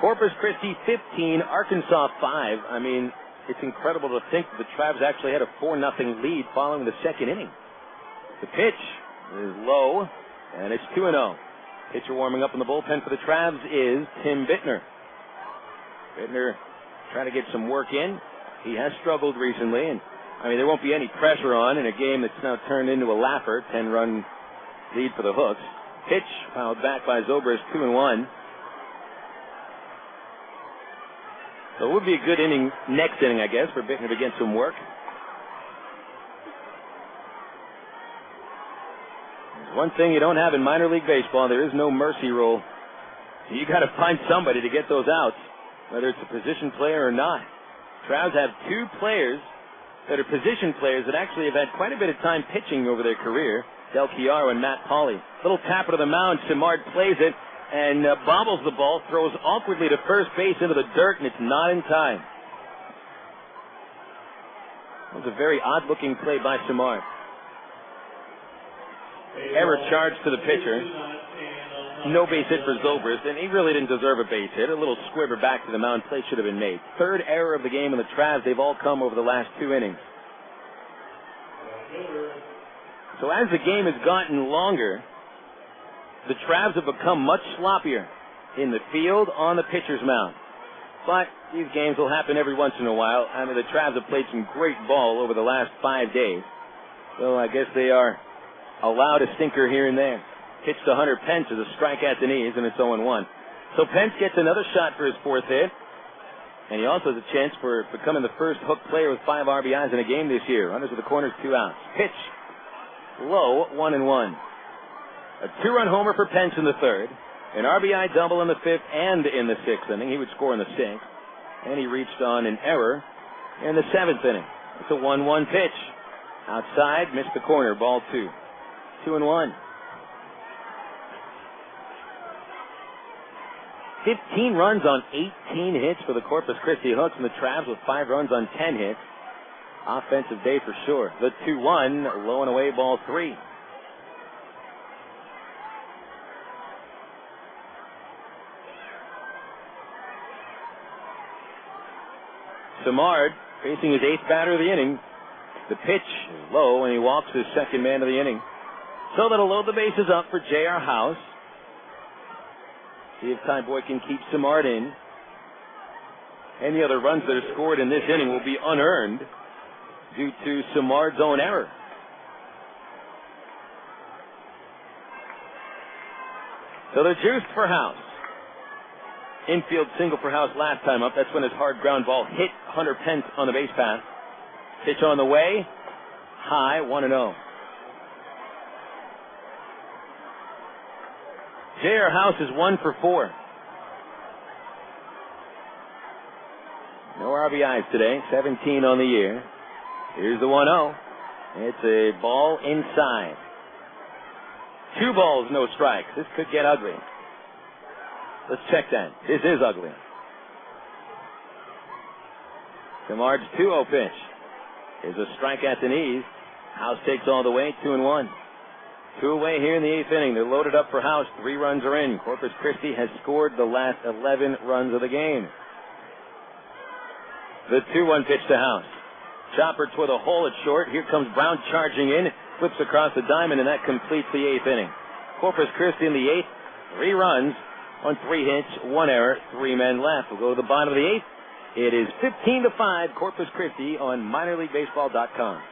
Corpus Christi 15, Arkansas 5. I mean, it's incredible to think that the Travs actually had a 4-0 lead following the second inning. The pitch is low, and it's 2-0. Pitcher warming up in the bullpen for the Travs is Tim Bittner. Bittner trying to get some work in. He has struggled recently, and I mean, there won't be any pressure on in a game that's now turned into a lapper. 10-run lead for the Hooks. Pitch fouled back by Zobrist, 2-1. So it would be a good inning, next inning, I guess, for Bittner to get some work. There's one thing you don't have in minor league baseball. There is no mercy rule. So you got to find somebody to get those outs, whether it's a position player or not. Travs have 2 players that are position players that actually have had quite a bit of time pitching over their career. Del Chiaro and Matt Pauley. Little tapper to the mound. Simard plays it and bobbles the ball, throws awkwardly to first base into the dirt, and it's not in time. It was a very odd-looking play by Simard. Error charge to the pitcher. No base hit for Zobrist, and he really didn't deserve a base hit. A little squibber back to the mound. Play should have been made. 3rd error of the game in the Travs. They've all come over the last 2 innings. So as the game has gotten longer, the Travs have become much sloppier in the field, on the pitcher's mound. But these games will happen every once in a while. I mean, the Travs have played some great ball over the last 5 days. So I guess they are allowed a stinker here and there. Pitch to Hunter Pence is a strike at the knees, and it's 0-1. So Pence gets another shot for his 4th hit. And he also has a chance for becoming the first Hook player with 5 RBIs in a game this year. Runners with the corners, 2 outs. Pitch low, 1-1. A 2-run homer for Pence in the 3rd. An RBI double in the 5th and in the 6th inning. He would score in the 6th. And he reached on an error in the 7th inning. It's a 1-1 pitch. Outside, missed the corner, ball 2. 2-1. 15 runs on 18 hits for the Corpus Christi Hooks, and the Travs with 5 runs on 10 hits. Offensive day for sure. The 2-1, low and away, ball 3. Simard facing his 8th batter of the inning. The pitch is low, and he walks his 2nd man of the inning. So that'll load the bases up for J.R. House. See if Ty Boy can keep Simard in. Any other runs that are scored in this inning will be unearned due to Simard's own error. So they're juiced for House. Infield single for House last time up. That's when his hard ground ball hit Hunter Pence on the base path. Pitch on the way. High, 1-0. J.R. House is 1 for 4. No RBIs today, 17 on the year. Here's the 1-0. It's a ball inside. 2 balls, no strikes. This could get ugly. Let's check that. This is ugly. Simard's 2-0 pitch is a strike at the knees. House takes all the way, 2-1. 2 away here in the 8th inning. They're loaded up for House. 3 runs are in. Corpus Christi has scored the last 11 runs of the game. The 2-1 pitch to House. Chopper toward the hole at short. Here comes Brown charging in. Flips across the diamond, and that completes the 8th inning. Corpus Christi in the 8th. 3 runs on 3 hits, 1 error, 3 men left. We'll go to the bottom of the 8th. It is 15-5 Corpus Christi on minorleaguebaseball.com.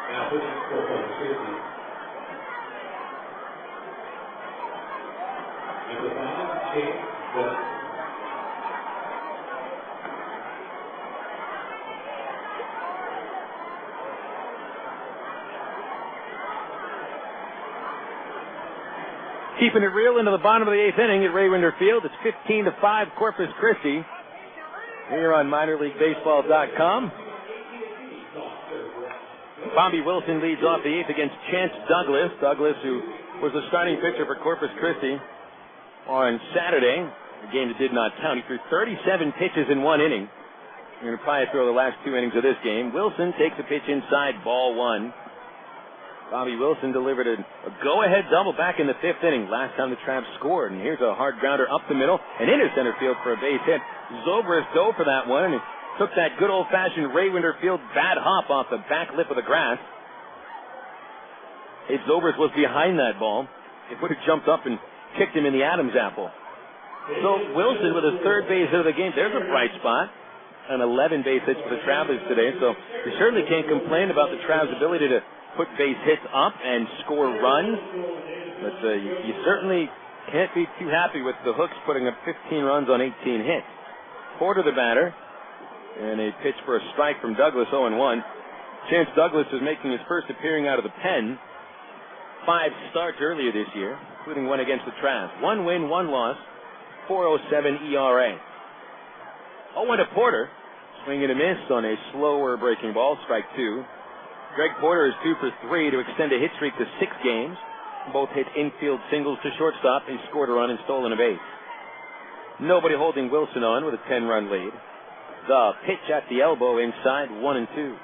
Now pitching for Corpus Christi. Number 5, Chase Douglas. Keeping it real into the bottom of the 8th inning at Ray Winder Field. It's 15-5 Corpus Christi. Here on minorleaguebaseball.com. Bobby Wilson leads off the 8th against Chance Douglas. Douglas, who was the starting pitcher for Corpus Christi on Saturday, a game that did not count. He threw 37 pitches in 1 inning. You're going to probably throw the last 2 innings of this game. Wilson takes a pitch inside, ball 1. Bobby Wilson delivered a go-ahead double back in the 5th inning. Last time the Tramps scored. And here's a hard grounder up the middle and into center field for a base hit. Zobrist dove for that one, and he took that good old-fashioned Ray Winder Field bad hop off the back lip of the grass. If Zobrist was behind that ball, it would have jumped up and kicked him in the Adam's apple. So Wilson with his 3rd base hit of the game. There's a bright spot. And 11 base hits for the Travelers today. So you certainly can't complain about the Travs' ability to put base hits up and score runs. But you certainly can't be too happy with the Hooks putting up 15 runs on 18 hits. Porter the batter. And a pitch for a strike from Douglas, 0-1. Chance Douglas is making his first appearing out of the pen. 5 starts earlier this year, including one against the Travs. 1 win, 1 loss, 4.07 ERA. 0-1 to Porter. Swing and a miss on a slower breaking ball, strike 2. Greg Porter is 2 for 3 to extend a hit streak to 6 games. Both hit infield singles to shortstop and scored a run and stolen a base. Nobody holding Wilson on with a 10-run lead. The pitch at the elbow inside, 1-2.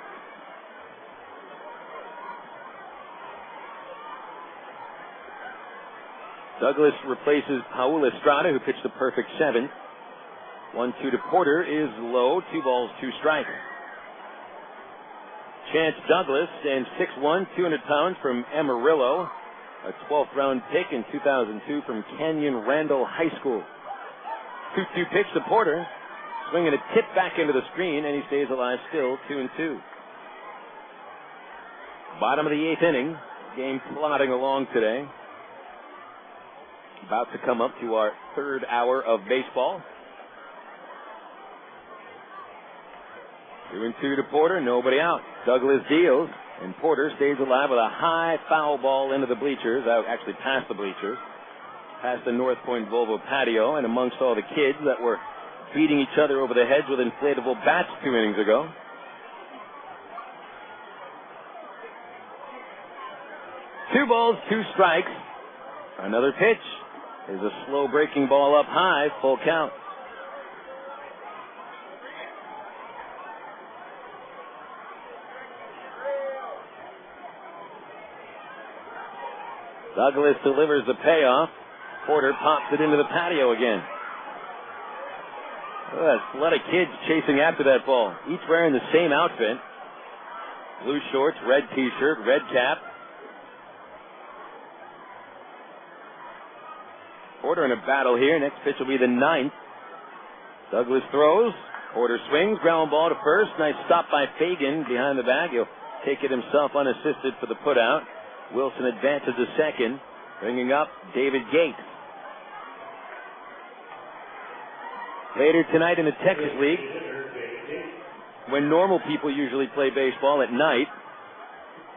Douglas replaces Paul Estrada, who pitched the perfect 7th. 1-2 to Porter is low. 2 balls, 2 strikes. Chance Douglas stands 6'1", 200 pounds from Amarillo. A 12th round pick in 2002 from Canyon Randall High School. 2-2 pitch to Porter. Swinging a tip back into the screen, and he stays alive still, 2-2. Bottom of the 8th inning. Game plodding along today. About to come up to our third hour of baseball. 2-2 to Porter, nobody out. Douglas deals, and Porter stays alive with a high foul ball into the bleachers, actually past the bleachers, past the North Point Volvo patio, and amongst all the kids that were beating each other over the heads with inflatable bats 2 innings ago. Two balls, 2 strikes. Another pitch is a slow breaking ball up high, full count. Douglas delivers the payoff. Porter pops it into the patio again. Oh, that's a lot of kids chasing after that ball, each wearing the same outfit. Blue shorts, red t-shirt, red cap. Porter in a battle here. Next pitch will be the 9th. Douglas throws. Porter swings. Ground ball to first. Nice stop by Fagan behind the bag. He'll take it himself unassisted for the putout. Wilson advances to second, bringing up David Gates. Later tonight in the Texas League, when normal people usually play baseball at night,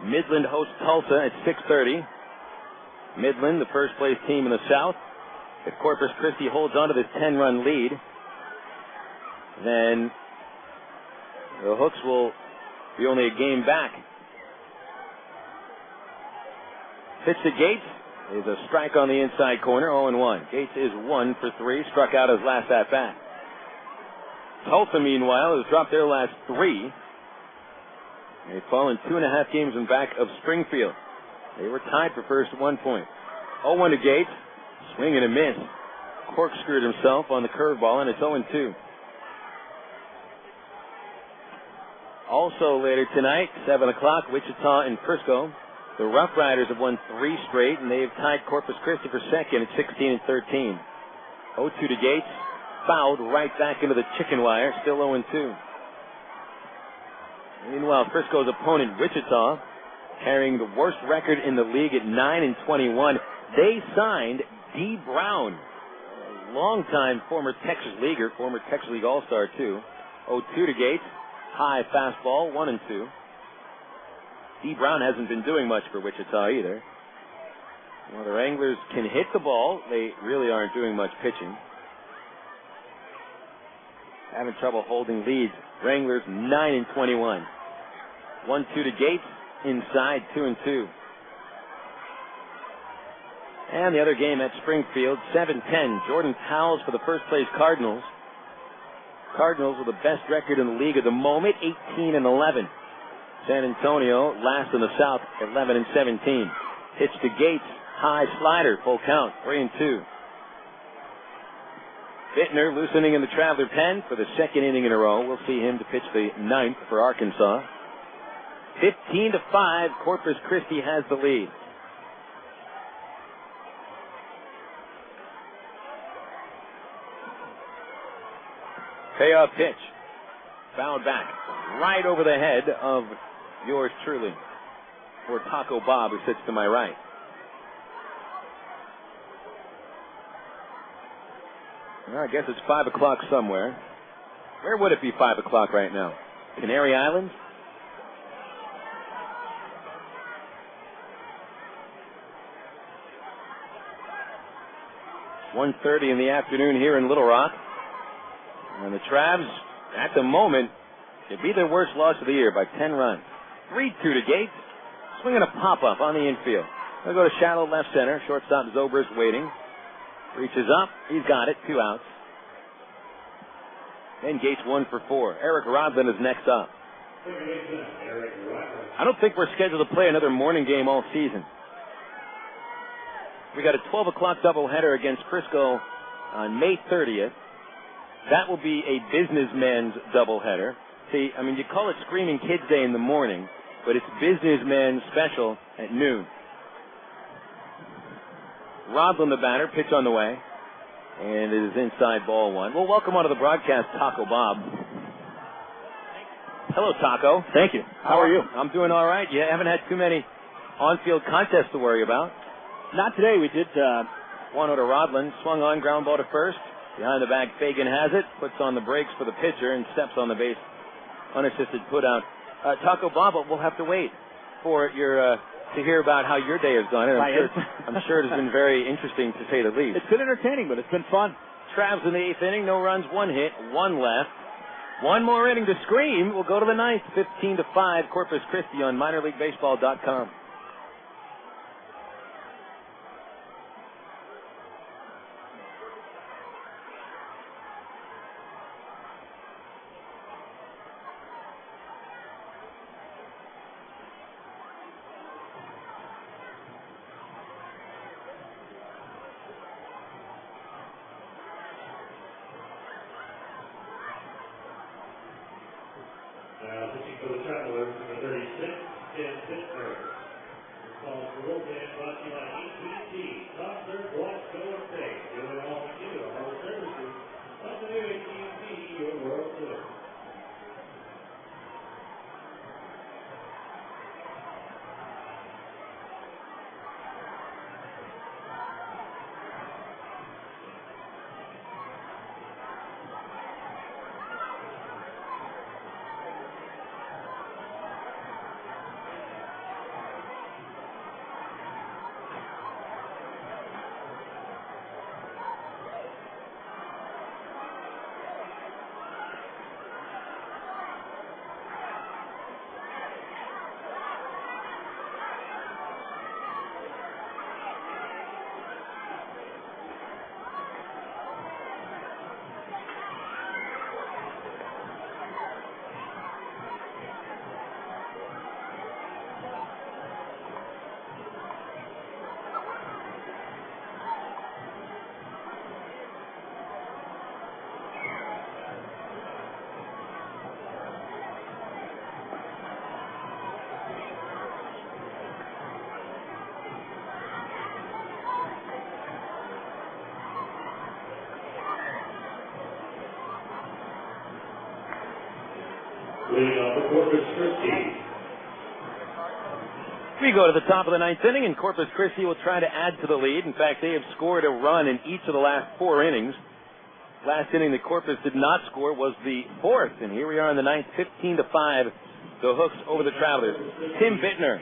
Midland hosts Tulsa at 6:30. Midland, the first place team in the South. If Corpus Christi holds on to this 10-run lead, then the Hooks will be only a game back. Pitch to Gates is a strike on the inside corner, 0-1. Gates is 1 for 3, struck out his last at-bat. Tulsa, meanwhile, has dropped their last 3. They've fallen 2.5 games in back of Springfield. They were tied for first at one point. 0-1 to Gates. Swing and a miss. Corkscrewed himself on the curveball, and it's 0-2. Also later tonight, 7 o'clock, Wichita and Frisco. The Rough Riders have won 3 straight, and they've tied Corpus Christi for second at 16-13. 0-2 to Gates. Fouled right back into the chicken wire, still 0-2. Meanwhile, Frisco's opponent, Wichita, carrying the worst record in the league at 9-21. They signed D. Brown, a longtime former Texas Leaguer, former Texas League All-Star, too. 0-2 to Gates. High fastball, 1-2. D. Brown hasn't been doing much for Wichita either. Well, the Wranglers can hit the ball. They really aren't doing much pitching. Having trouble holding leads. Wranglers 9-21. 1-2 to Gates. Inside, 2-2. And the other game at Springfield, 7-10. Jordan Powell's for the first place Cardinals. Cardinals with the best record in the league at the moment, 18-11. San Antonio last in the South, 11-17. Pitch to Gates, high slider, full count, 3-2. Bittner loosening in the Traveler pen for the second inning in a row. We'll see him to pitch the 9th for Arkansas. 15-5, Corpus Christi has the lead. Payoff pitch. Fouled back right over the head of yours truly, or Taco Bob, who sits to my right. Well, I guess it's 5 o'clock somewhere. Where would it be 5 o'clock right now? Canary Islands? .1:30 in the afternoon here in Little Rock. And the Travs, at the moment, could be their worst loss of the year by 10 runs. 3-2 to Gates. Swinging a pop-up on the infield. They'll go to shallow left center. Shortstop Zobrist waiting. Reaches up. He's got it. 2 outs. Then Gates 1 for 4. Eric Rodman is next up. I don't think we're scheduled to play another morning game all season. We got a 12 o'clock doubleheader against Frisco on May 30th. That will be a businessman's doubleheader. See, I mean, you call it Screaming Kids Day in the morning, but it's businessman special at noon. Rodlin, the batter, pitch on the way, and it is inside ball 1. Well, welcome onto the broadcast, Taco Bob. Hello, Taco. Thank you. How are you? I'm doing all right. You haven't had too many on-field contests to worry about. Not today. We did 1-0 to Rodland. Swung on, ground ball to first. Behind the back, Fagan has it. Puts on the brakes for the pitcher and steps on the base. Unassisted put out. Taco Bob, we'll have to wait for your to hear about how your day has gone. And I'm sure it has been very interesting to say the least. It's been entertaining, but it's been fun. Travs in the 8th inning. No runs, 1 hit, 1 left. One more inning to scream. We'll go to the 9th. 15-5. Corpus Christi on minorleaguebaseball.com. Pitching for the Travelers, number 36, Tim Sandberg. Responsible and brought to you by EPC, Sandberg, Watsco, and Pay. Doing all we do, all the services. On the new EPC, your world tour. Leading off the Corpus Christi. We go to the top of the 9th inning, and Corpus Christi will try to add to the lead. In fact, they have scored a run in each of the last 4 innings. Last inning that Corpus did not score was the 4th, and here we are in the 9th, 15-5. The Hooks over the Travelers. Tim Bittner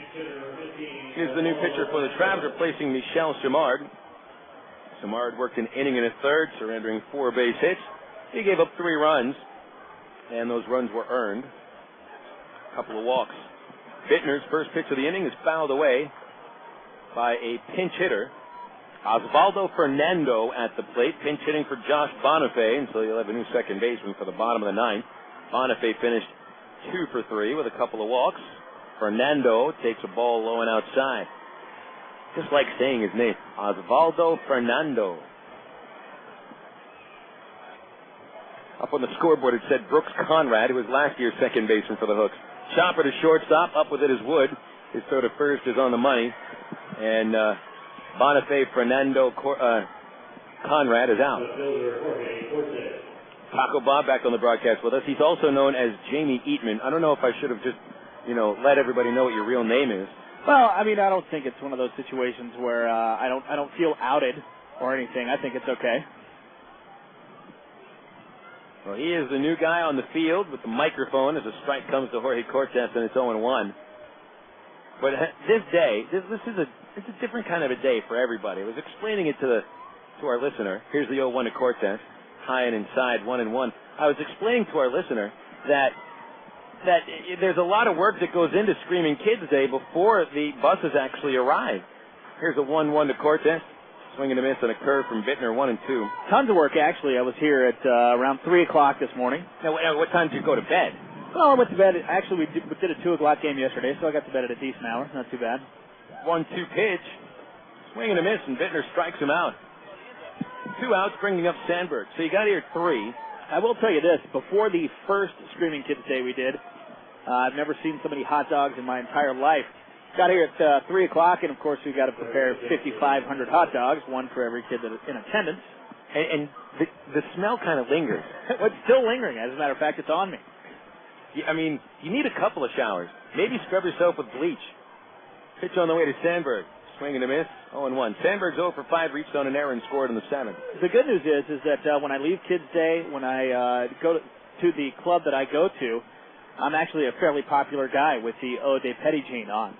is the new pitcher for the Travelers, replacing Michel Simard. Simard worked an inning and a third, surrendering 4 base hits. He gave up 3 runs, and those runs were earned. A couple of walks. Bittner's first pitch of the inning is fouled away by a pinch hitter. Osvaldo Fernando at the plate, pinch hitting for Josh Bonifay, and so you'll have a new second baseman for the bottom of the 9th. Bonifay finished 2 for 3 with a couple of walks. Fernando takes a ball low and outside. Just like saying his name, Osvaldo Fernando. Up on the scoreboard it said Brooks Conrad, who was last year's second baseman for the Hooks. Chopper to shortstop, up with it is Wood. His throw to first is on the money. And Bonifay Fernando Conrad is out. Taco Bob back on the broadcast with us. He's also known as Jamie Eatman. I don't know if I should have just, let everybody know what your real name is. Well, I mean, I don't think it's one of those situations where I don't feel outed or anything. I think it's okay. Well, he is the new guy on the field with the microphone as a strike comes to Jorge Cortez, and it's 0-1. But this day, this is a different kind of a day for everybody. I was explaining it to our listener. Here's the 0-1 to Cortez, high and inside, 1-1. I was explaining to our listener that there's a lot of work that goes into Screaming Kids Day before the buses actually arrive. Here's a 1-1 to Cortez. Swing and a miss on a curve from Bittner, 1-2. Tons of work, actually. I was here at around 3 o'clock this morning. Now, what time did you go to bed? Well, I went to bed. Actually, we did a 2 o'clock game yesterday, so I got to bed at a decent hour. Not too bad. 1-2 pitch. Swing and a miss, and Bittner strikes him out. 2 outs, bringing up Sandberg. So you got here 3. I will tell you this. Before the first Screaming Kids Day we did, I've never seen so many hot dogs in my entire life. Got here at 3 o'clock, and of course we've got to prepare 5,500 hot dogs, one for every kid that is in attendance. And the smell kind of lingers. It's still lingering. As a matter of fact, it's on me. I mean, you need a couple of showers. Maybe scrub yourself with bleach. Pitch on the way to Sandberg. Swing and a miss. 0-1. Sandberg's 0 for 5, reached on an error and scored in the 7th. The good news is that when I leave Kids Day, when I go to the club that I go to, I'm actually a fairly popular guy with the Eau de Petitjean on.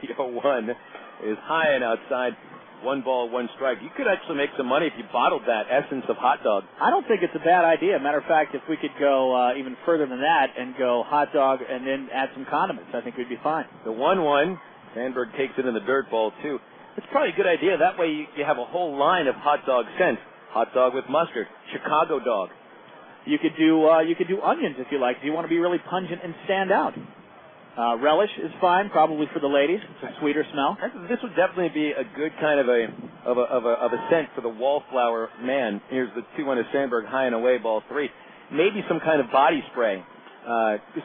The 0-1 is high and outside. 1 ball, 1 strike. You could actually make some money if you bottled that essence of hot dog. I don't think it's a bad idea. Matter of fact, if we could go even further than that and go hot dog and then add some condiments, I think we'd be fine. The 1-1, Sandberg takes it in the dirt ball, too. It's probably a good idea. That way you have a whole line of hot dog scents. Hot dog with mustard, Chicago dog. You could do onions if you like. If you want to be really pungent and stand out. Relish is fine, probably for the ladies. It's a sweeter smell. This would definitely be a good kind of a scent for the wallflower man. Here's the 2-1 to Sandberg, high and away, ball 3. Maybe some kind of body spray.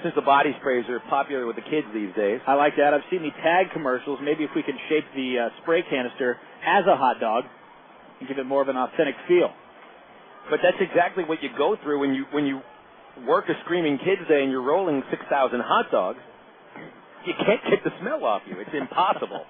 Since the body sprays are popular with the kids these days. I like that. I've seen the tag commercials. Maybe if we can shape the spray canister as a hot dog and give it more of an authentic feel. But that's exactly what you go through when you work a Screaming Kids Day and you're rolling 6,000 hot dogs. You can't get the smell off you. It's impossible.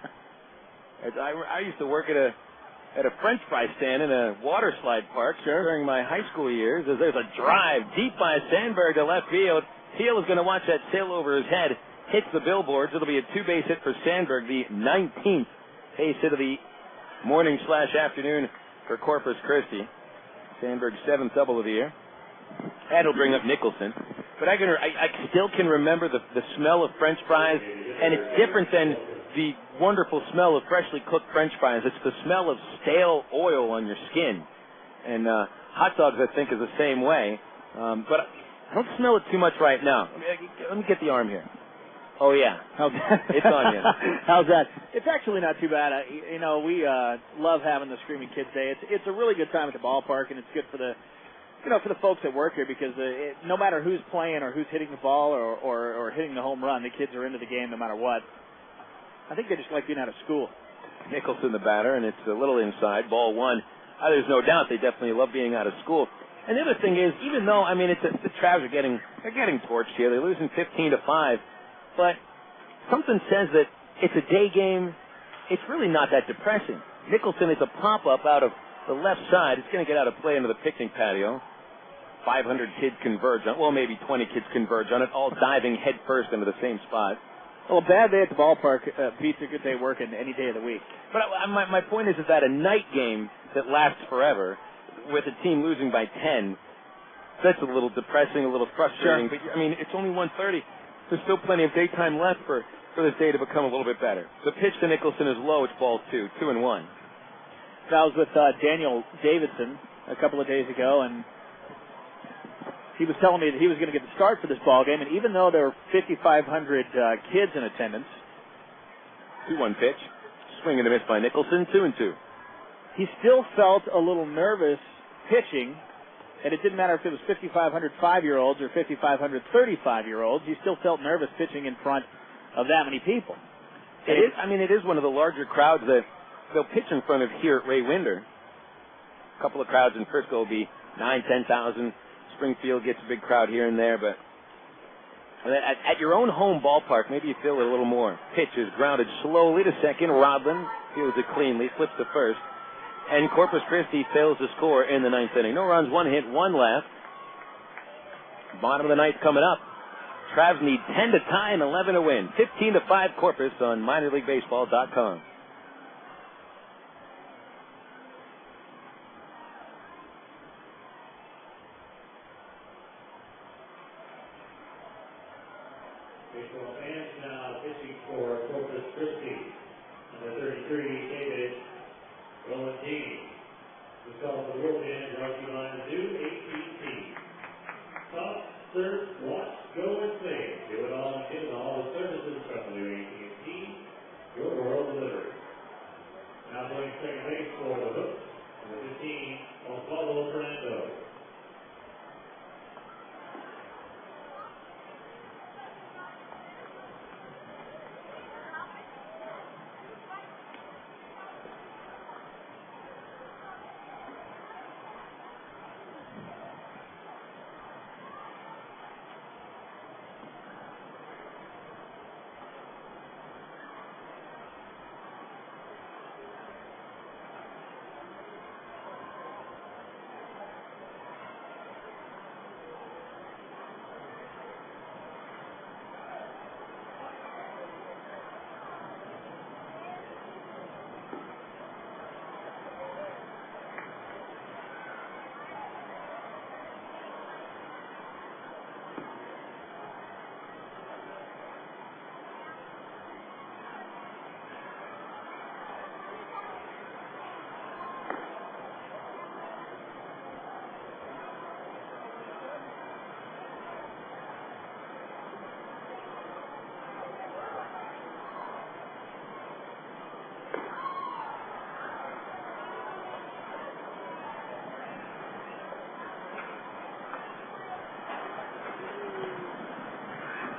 I used to work at a French fry stand in a water slide park during my high school years. As there's a drive deep by Sandberg to left field. Teal is going to watch that sail over his head. Hits the billboards. It'll be a 2-base hit for Sandberg, the 19th base hit of the morning/afternoon for Corpus Christi. Sandberg's 7th double of the year. That'll bring up Nicholson. But I still can remember the smell of French fries, and it's different than the wonderful smell of freshly cooked French fries. It's the smell of stale oil on your skin. And hot dogs, I think, is the same way. But I don't smell it too much right now. Let me get the arm here. Oh, yeah. It's on you. How's that? It's actually not too bad. We love having the Screaming Kids Day. It's a really good time at the ballpark, and it's good for the folks that work here because no matter who's playing or who's hitting the ball or hitting the home run, the kids are into the game no matter what. I think they just like being out of school. Nicholson the batter, and it's a little inside, ball 1. There's no doubt they definitely love being out of school. And the other thing is, even though, the Travs are getting torched here. They're losing 15-5. But something says that it's a day game. It's really not that depressing. Nicholson is a pop-up out of the left side. It's going to get out of play into the picnic patio. 500 kids converge on it. Well, maybe 20 kids converge on it, all diving head first into the same spot. Well, a bad day at the ballpark beats a good day working any day of the week. But my point is that a night game that lasts forever with a team losing by 10, that's a little depressing, a little frustrating. Sure. But, it's only 1:30. There's still plenty of daytime left for this day to become a little bit better. The pitch to Nicholson is low. It's ball 2, 2-1. I was with Daniel Davidson a couple of days ago, and he was telling me that he was going to get the start for this ball game, and even though there were 5,500 kids in attendance. 2-1 pitch. Swing and a miss by Nicholson, 2-2. He still felt a little nervous pitching, and it didn't matter if it was 5,500 5-year-olds or 5,500 35-year-olds. He still felt nervous pitching in front of that many people. It is one of the larger crowds that they'll pitch in front of here at Ray Winder. A couple of crowds in Frisco will be 9,000, 10,000. Springfield gets a big crowd here and there, but at your own home ballpark, maybe you feel it a little more. Pitch is grounded slowly to second. Rodlin fields it cleanly, flips to first. And Corpus Christi fails to score in the 9th inning. No runs, 1 hit, 1 left. Bottom of the 9th coming up. Travs need 10 to tie and 11 to win. 15-5 Corpus on minorleaguebaseball.com. Baseball fans now pitching for Corpus Christi. Number 33, David Valentini. We call the world band brought to you by the new AT&T. Talk, surf, watch, go, and sing. Do it all and get all the services from the new AT&T. Your world delivered. Now playing second base for the Hooks. Number 15, Osvaldo Fernando.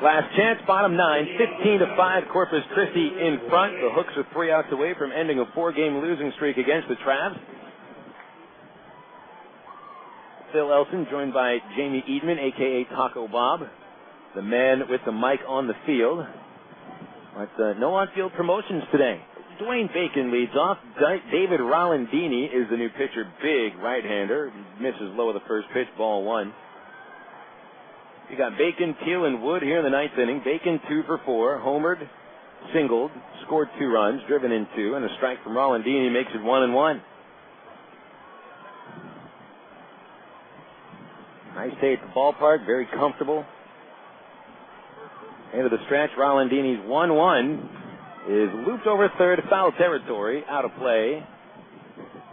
Last chance, bottom 9, 15-5, Corpus Christi in front. The Hooks are 3 outs away from ending a 4-game losing streak against the Travs. Phil Elson joined by Jamie Eadman, a.k.a. Taco Bob, the man with the mic on the field. But no on-field promotions today. Dwayne Bacon leads off. David Rolandini is the new pitcher, big right-hander. Misses low of the first pitch, ball 1. You got Bacon, Teal, and Wood here in the 9th inning. Bacon 2 for 4, homered, singled, scored 2 runs, driven in 2, and a strike from Rolandini makes it 1-1. Nice day at the ballpark, very comfortable. End of the stretch, Rolandini's 1-1 is looped over third, foul territory, out of play.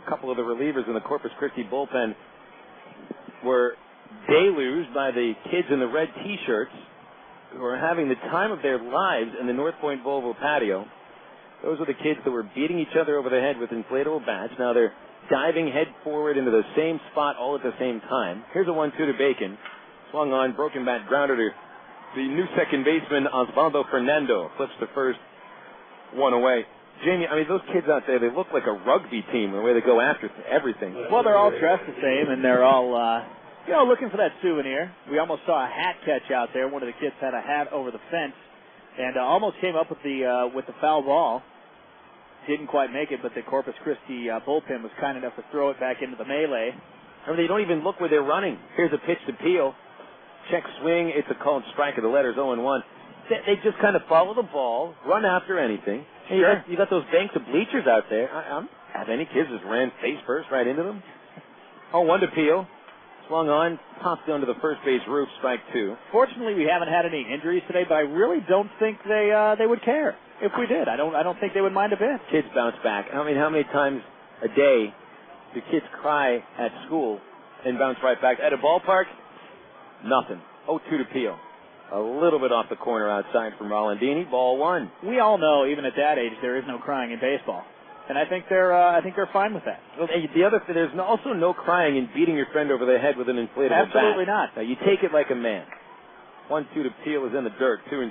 A couple of the relievers in the Corpus Christi bullpen were deluged by the kids in the red T-shirts who are having the time of their lives in the North Point Volvo patio. Those are the kids that were beating each other over the head with inflatable bats. Now they're diving head forward into the same spot all at the same time. Here's a 1-2 to Bacon. Swung on, broken bat grounder to the new second baseman, Osvaldo Fernando. Flips to first, 1 away. Jamie, I mean, those kids out there, they look like a rugby team the way they go after everything. Well, they're all dressed the same, and they're all, looking for that souvenir. We almost saw a hat catch out there. One of the kids had a hat over the fence and almost came up with the foul ball. Didn't quite make it, but the Corpus Christi bullpen was kind enough to throw it back into the melee. I mean, they don't even look where they're running. Here's a pitch to Peel. Check swing. It's a called strike of the letters 0-1. They just kind of follow the ball, run after anything. Hey, sure. You got those banks of bleachers out there. Have any kids just ran face first right into them? 0-1 to Peel. Swung on, popped onto the first base roof, strike 2. Fortunately, we haven't had any injuries today, but I really don't think they would care if we did. I don't think they would mind a bit. Kids bounce back. I mean, how many times a day do kids cry at school and bounce right back? At a ballpark, nothing. 0-2 to Peel. A little bit off the corner outside from Rolandini. Ball 1. We all know, even at that age, there is no crying in baseball, and I think they're fine with that. Well, there's also no crying in beating your friend over the head with an inflatable bat. Absolutely not. Now, you take it like a man. 1-2 to Peel is in the dirt. 2-2.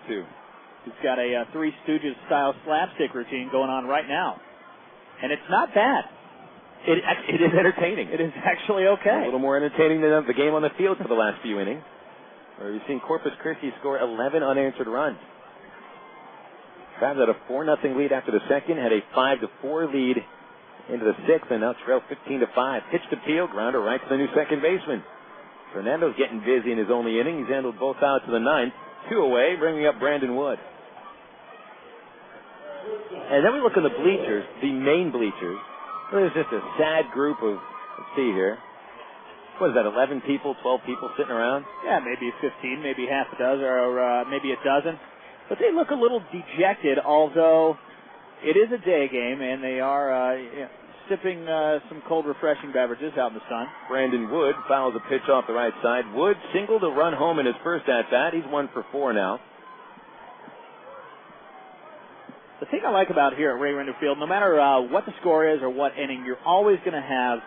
He's got a Three Stooges style slapstick routine going on right now, and it's not bad. It is entertaining. It is actually okay. A little more entertaining than the game on the field for the last few innings, where you've seen Corpus Christi score 11 unanswered runs. Travs had a 4-0 lead after the second, had a 5-4 lead into the 6th, and now trail 15-5. Pitch to Peel, grounder right to the new second baseman. Fernando's getting busy in his only inning. He's handled both outs of the 9th. 2 away, bringing up Brandon Wood. And then we look in the bleachers, the main bleachers. There's just a sad group of, let's see here. What is that, 11 people, 12 people sitting around? Yeah, maybe 15, maybe half a dozen, or maybe a dozen. But they look a little dejected, although it is a day game, and they are sipping some cold, refreshing beverages out in the sun. Brandon Wood fouls a pitch off the right side. Wood singled a run home in his first at-bat. He's 1 for 4 now. The thing I like about here at Ray Render Field, no matter what the score is or what inning, you're always going to have...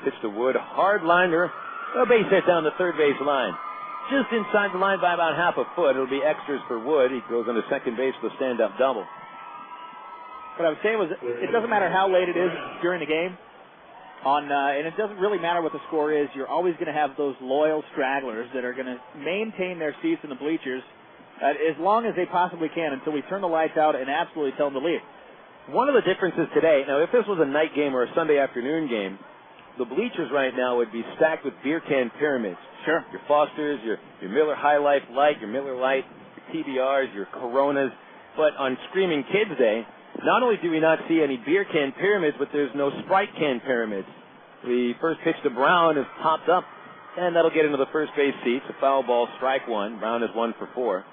Pitch to Wood, hard liner, a base hit down the third base line. Just inside the line by about half a foot. It'll be extras for Wood. He goes into second base with a stand-up double. What I was saying was, it doesn't matter how late it is during the game, and it doesn't really matter what the score is. You're always going to have those loyal stragglers that are going to maintain their seats in the bleachers as long as they possibly can until we turn the lights out and absolutely tell them to leave. One of the differences today, now if this was a night game or a Sunday afternoon game, the bleachers right now would be stacked with beer can pyramids. Sure. Your Fosters, your Miller High Life Light, your Miller Lite, your TBRs, your Coronas. But on Screaming Kids Day, not only do we not see any beer can pyramids, but there's no Sprite can pyramids. The first pitch to Brown is popped up, and that'll get into the first base seats. A foul ball, strike 1. Brown is 1 for 4.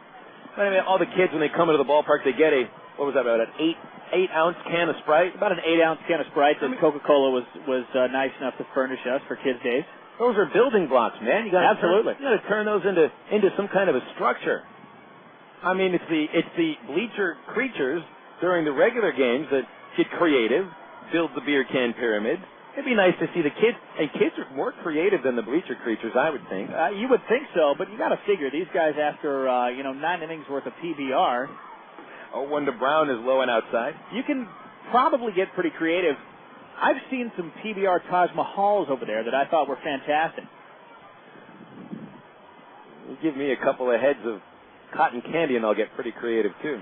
But I mean, all the kids, when they come into the ballpark, they get about an 8-ounce can of Sprite? About an 8-ounce can of Sprite that Coca-Cola was nice enough to furnish us for Kids Days. Those are building blocks, man. You got to turn those into some kind of a structure. I mean, it's the bleacher creatures during the regular games that get creative, build the beer can pyramid, It'd be nice to see the kids, and kids are more creative than the bleacher creatures, I would think. You would think so, but you got to figure these guys after 9 innings worth of PBR. Oh, when the Brown is low and outside. You can probably get pretty creative. I've seen some PBR Taj Mahals over there that I thought were fantastic. You give me a couple of heads of cotton candy, and I'll get pretty creative too.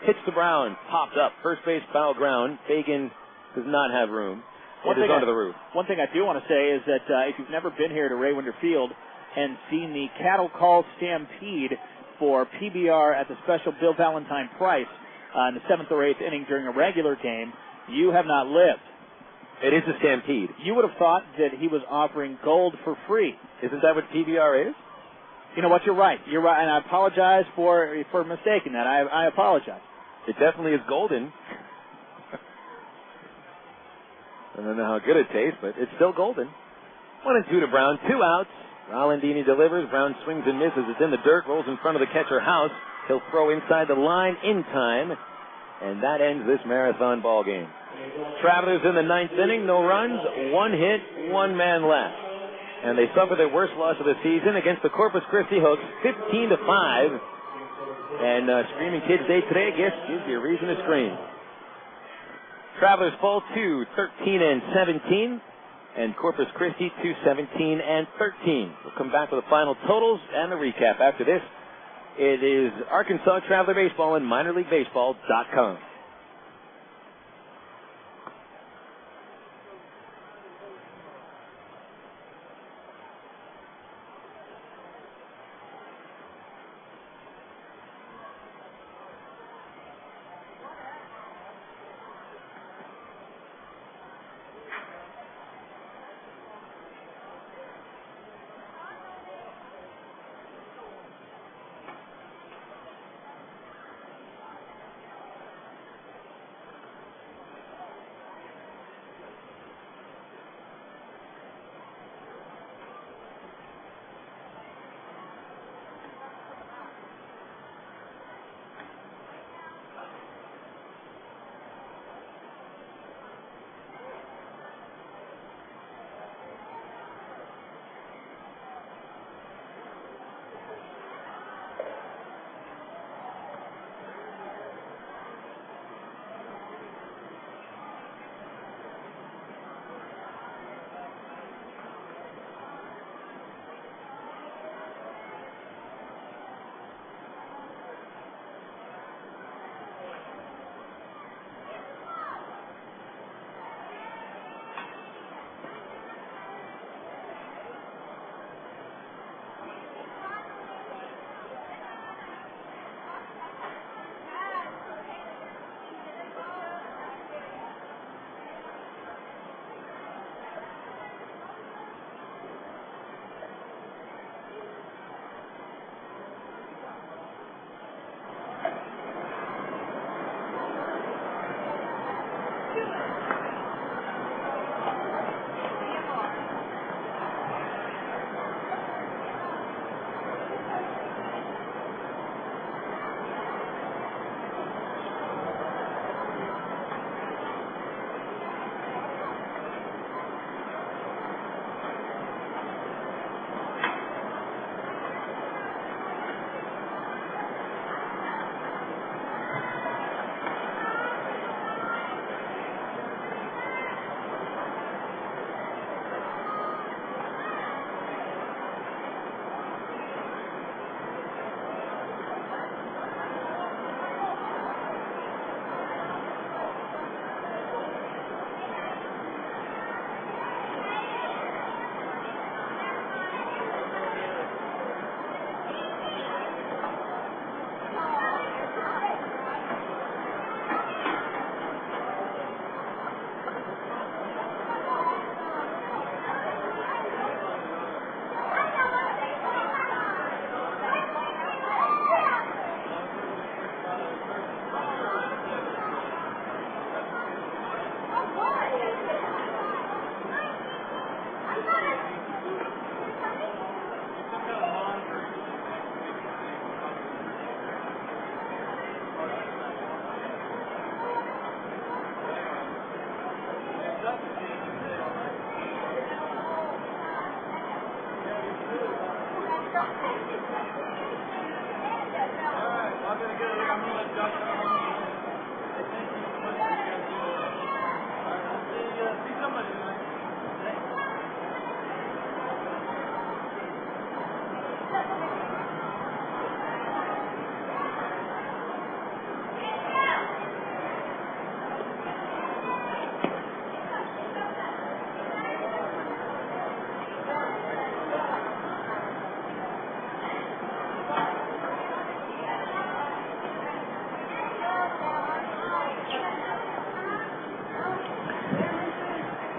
Pitch to Brown, popped up, first base foul ground. Fagan does not have room. It is onto the roof. One thing I do want to say is that if you've never been here to Raywinder Field and seen the Cattle Call Stampede for PBR at the special Bill Valentine price in the 7th or 8th inning during a regular game, you have not lived. It is a stampede. You would have thought that he was offering gold for free. Isn't that what PBR is? You know what? You're right. You're right, and I apologize for mistaking that. I apologize. It definitely is golden. I don't know how good it tastes, but it's still golden. 1-2 to Brown, 2 outs. Rolandini delivers. Brown swings and misses. It's in the dirt, rolls in front of the catcher House. He'll throw inside the line in time, and that ends this marathon ball game. Travelers in the 9th inning, no runs, 1 hit, 1 man left. And they suffer their worst loss of the season against the Corpus Christi Hooks, 15-5. And Screaming Kids Day today, I guess, gives you a reason to scream. Travelers fall to 13-17, and Corpus Christi to 17-13. We'll come back with the final totals and the recap after this. It is Arkansas Traveler Baseball and MinorLeagueBaseball.com.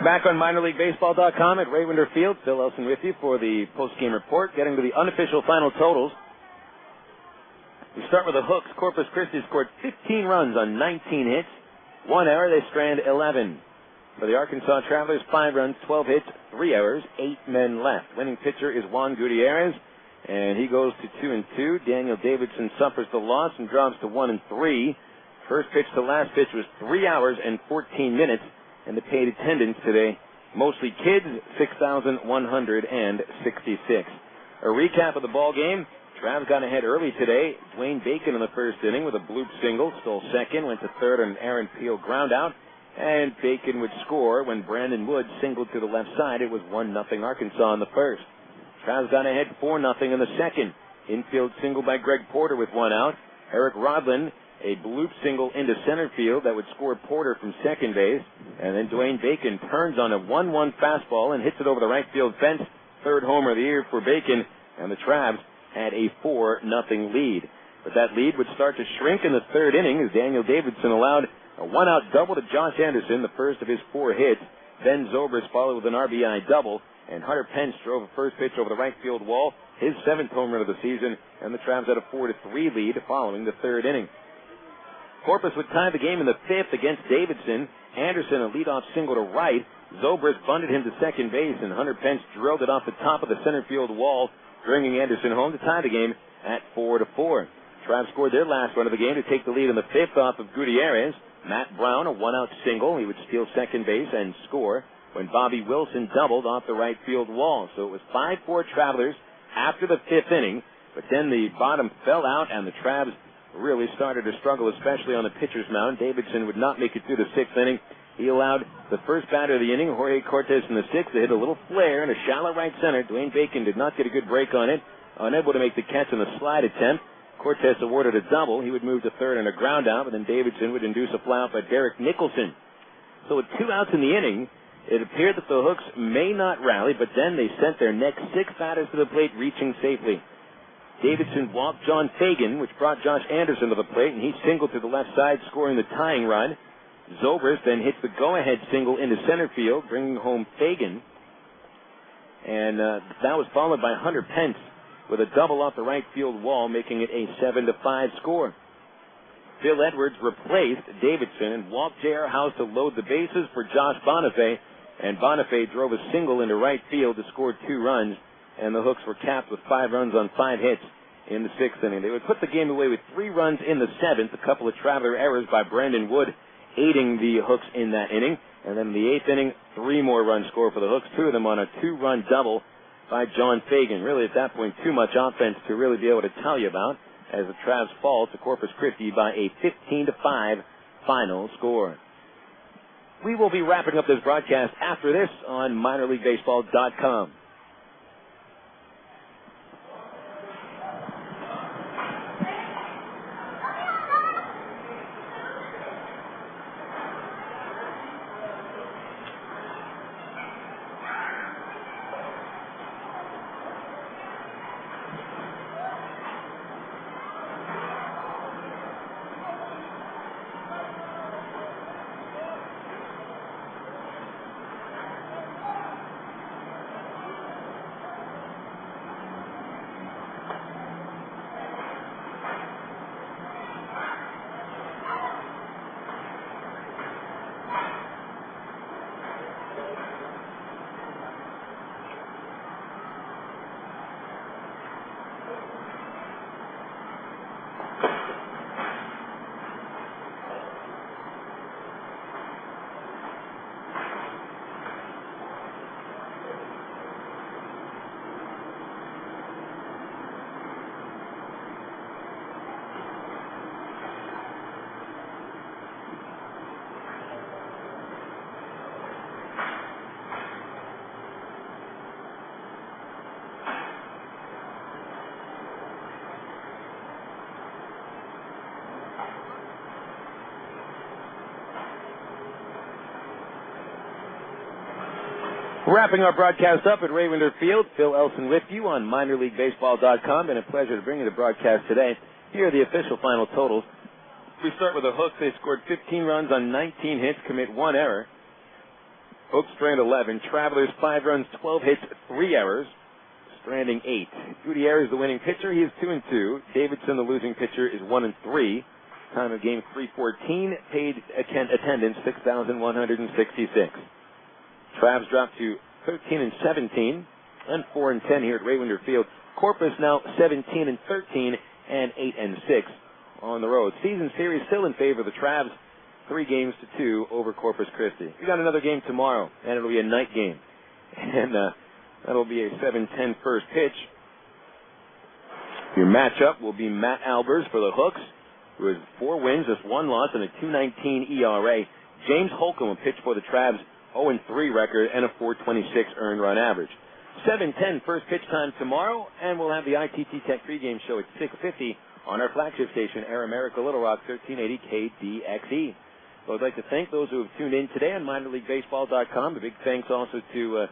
Back on minorleaguebaseball.com at Raywinter Field. Phil Elson with you for the post-game report. Getting to the unofficial final totals. We start with the Hooks. Corpus Christi scored 15 runs on 19 hits. 1 error. They strand 11. For the Arkansas Travelers, 5 runs, 12 hits, 3 errors, 8 men left. Winning pitcher is Juan Gutiérrez, and he goes to 2-2. Daniel Davidson suffers the loss and drops to 1-3. First pitch to last pitch was 3 hours and 14 minutes. And the paid attendance today, mostly kids, 6,166. A recap of the ball game. Travs got ahead early today. Dwayne Bacon in the first inning with a bloop single, stole second, went to third on an Aaron Peel ground out, and Bacon would score when Brandon Wood singled to the left side. It was 1-0 Arkansas in the first. Travs got ahead 4-0 in the second. Infield single by Greg Porter with 1 out. Eric Rodlin, a bloop single into center field that would score Porter from second base. And then Dwayne Bacon turns on a 1-1 fastball and hits it over the right field fence. Third homer of the year for Bacon, and the Travs had a 4-0 lead. But that lead would start to shrink in the third inning as Daniel Davidson allowed a 1-out double to Josh Anderson, the first of his 4 hits. Ben Zobrist followed with an RBI double, and Hunter Pence drove a first pitch over the right field wall, his 7th home run of the season, and the Travs had a 4-3 lead following the third inning. Corpus would tie the game in the 5th against Davidson. Anderson, a leadoff single to right. Zobrist bunted him to second base, and Hunter Pence drilled it off the top of the center field wall, bringing Anderson home to tie the game at 4-4. Travs scored their last run of the game to take the lead in the 5th off of Gutierrez. Matt Brown, a 1-out single. He would steal second base and score when Bobby Wilson doubled off the right field wall. So it was 5-4 Travelers after the 5th inning, but then the bottom fell out, and the Travs really started to struggle, especially on the pitcher's mound. Davidson would not make it through the 6th inning. He allowed the first batter of the inning, Jorge Cortez, in the 6th to hit a little flare in a shallow right center. Dwayne Bacon did not get a good break on it, unable to make the catch on the slide attempt. Cortez awarded a double. He would move to third on a ground out, but then Davidson would induce a fly out by Derek Nicholson. So with 2 outs in the inning, it appeared that the Hooks may not rally, but then they sent their next 6 batters to the plate, reaching safely. Davidson walked John Fagan, which brought Josh Anderson to the plate, and he singled to the left side, scoring the tying run. Zobrist then hits the go-ahead single into center field, bringing home Fagan. And that was followed by Hunter Pence with a double off the right field wall, making it a 7-5 score. Phil Edwards replaced Davidson and walked J.R. House to load the bases for Josh Bonifay, and Bonifay drove a single into right field to score 2 runs. And the Hooks were capped with 5 runs on 5 hits in the 6th inning. They would put the game away with 3 runs in the 7th, a couple of Traveler errors by Brandon Wood aiding the Hooks in that inning. And then in the 8th inning, 3 more runs scored for the Hooks, 2 of them on a 2-run double by John Fagan. Really, at that point, too much offense to really be able to tell you about, as the Travs fall to Corpus Christi by a 15-5 final score. We will be wrapping up this broadcast after this on minorleaguebaseball.com. Wrapping our broadcast up at Rawinder Field, Phil Elson with you on minorleaguebaseball.com. Been a pleasure to bring you the broadcast today. Here are the official final totals. We start with the Hooks. They scored 15 runs on 19 hits, commit 1 error. Hooks strand 11. Travelers 5 runs, 12 hits, 3 errors. Stranding 8. Gutiérrez, the winning pitcher, he is 2-2. Davidson, the losing pitcher, is 1-3. Time of game 3:14. Paid attendance 6,166. Travs dropped to 13-17 and 4-10 here at Rawinder Field. Corpus now 17-13 and 8-6 on the road. Season series still in favor of the Travs, 3-2 over Corpus Christi. We got another game tomorrow, and it'll be a night game, and that'll be a 7:10 first pitch. Your matchup will be Matt Albers for the Hooks, who has 4 wins, just 1 loss, and a 2.19 ERA. James Holcomb will pitch for the Travs, 0-3 record, and a 4.26 earned run average. 7:10 first pitch time tomorrow, and we'll have the ITT Tech pregame show at 6:50 on our flagship station, Air America Little Rock, 1380 KDXE. So I'd like to thank those who have tuned in today on minorleaguebaseball.com. A big thanks also to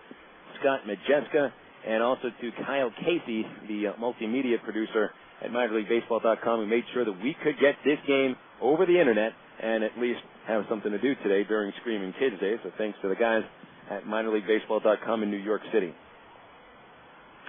Scott Majeska and also to Kyle Casey, the multimedia producer at minorleaguebaseball.com, who made sure that we could get this game over the internet and at least have something to do today during Screaming Kids Day. So thanks to the guys at minorleaguebaseball.com in New York City.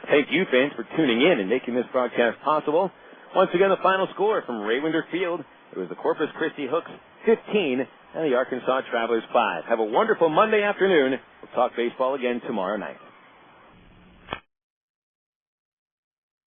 Thank you, fans, for tuning in and making this broadcast possible. Once again, the final score from Rawinder Field. It was the Corpus Christi Hooks 15 and the Arkansas Travelers 5. Have a wonderful Monday afternoon. We'll talk baseball again tomorrow night.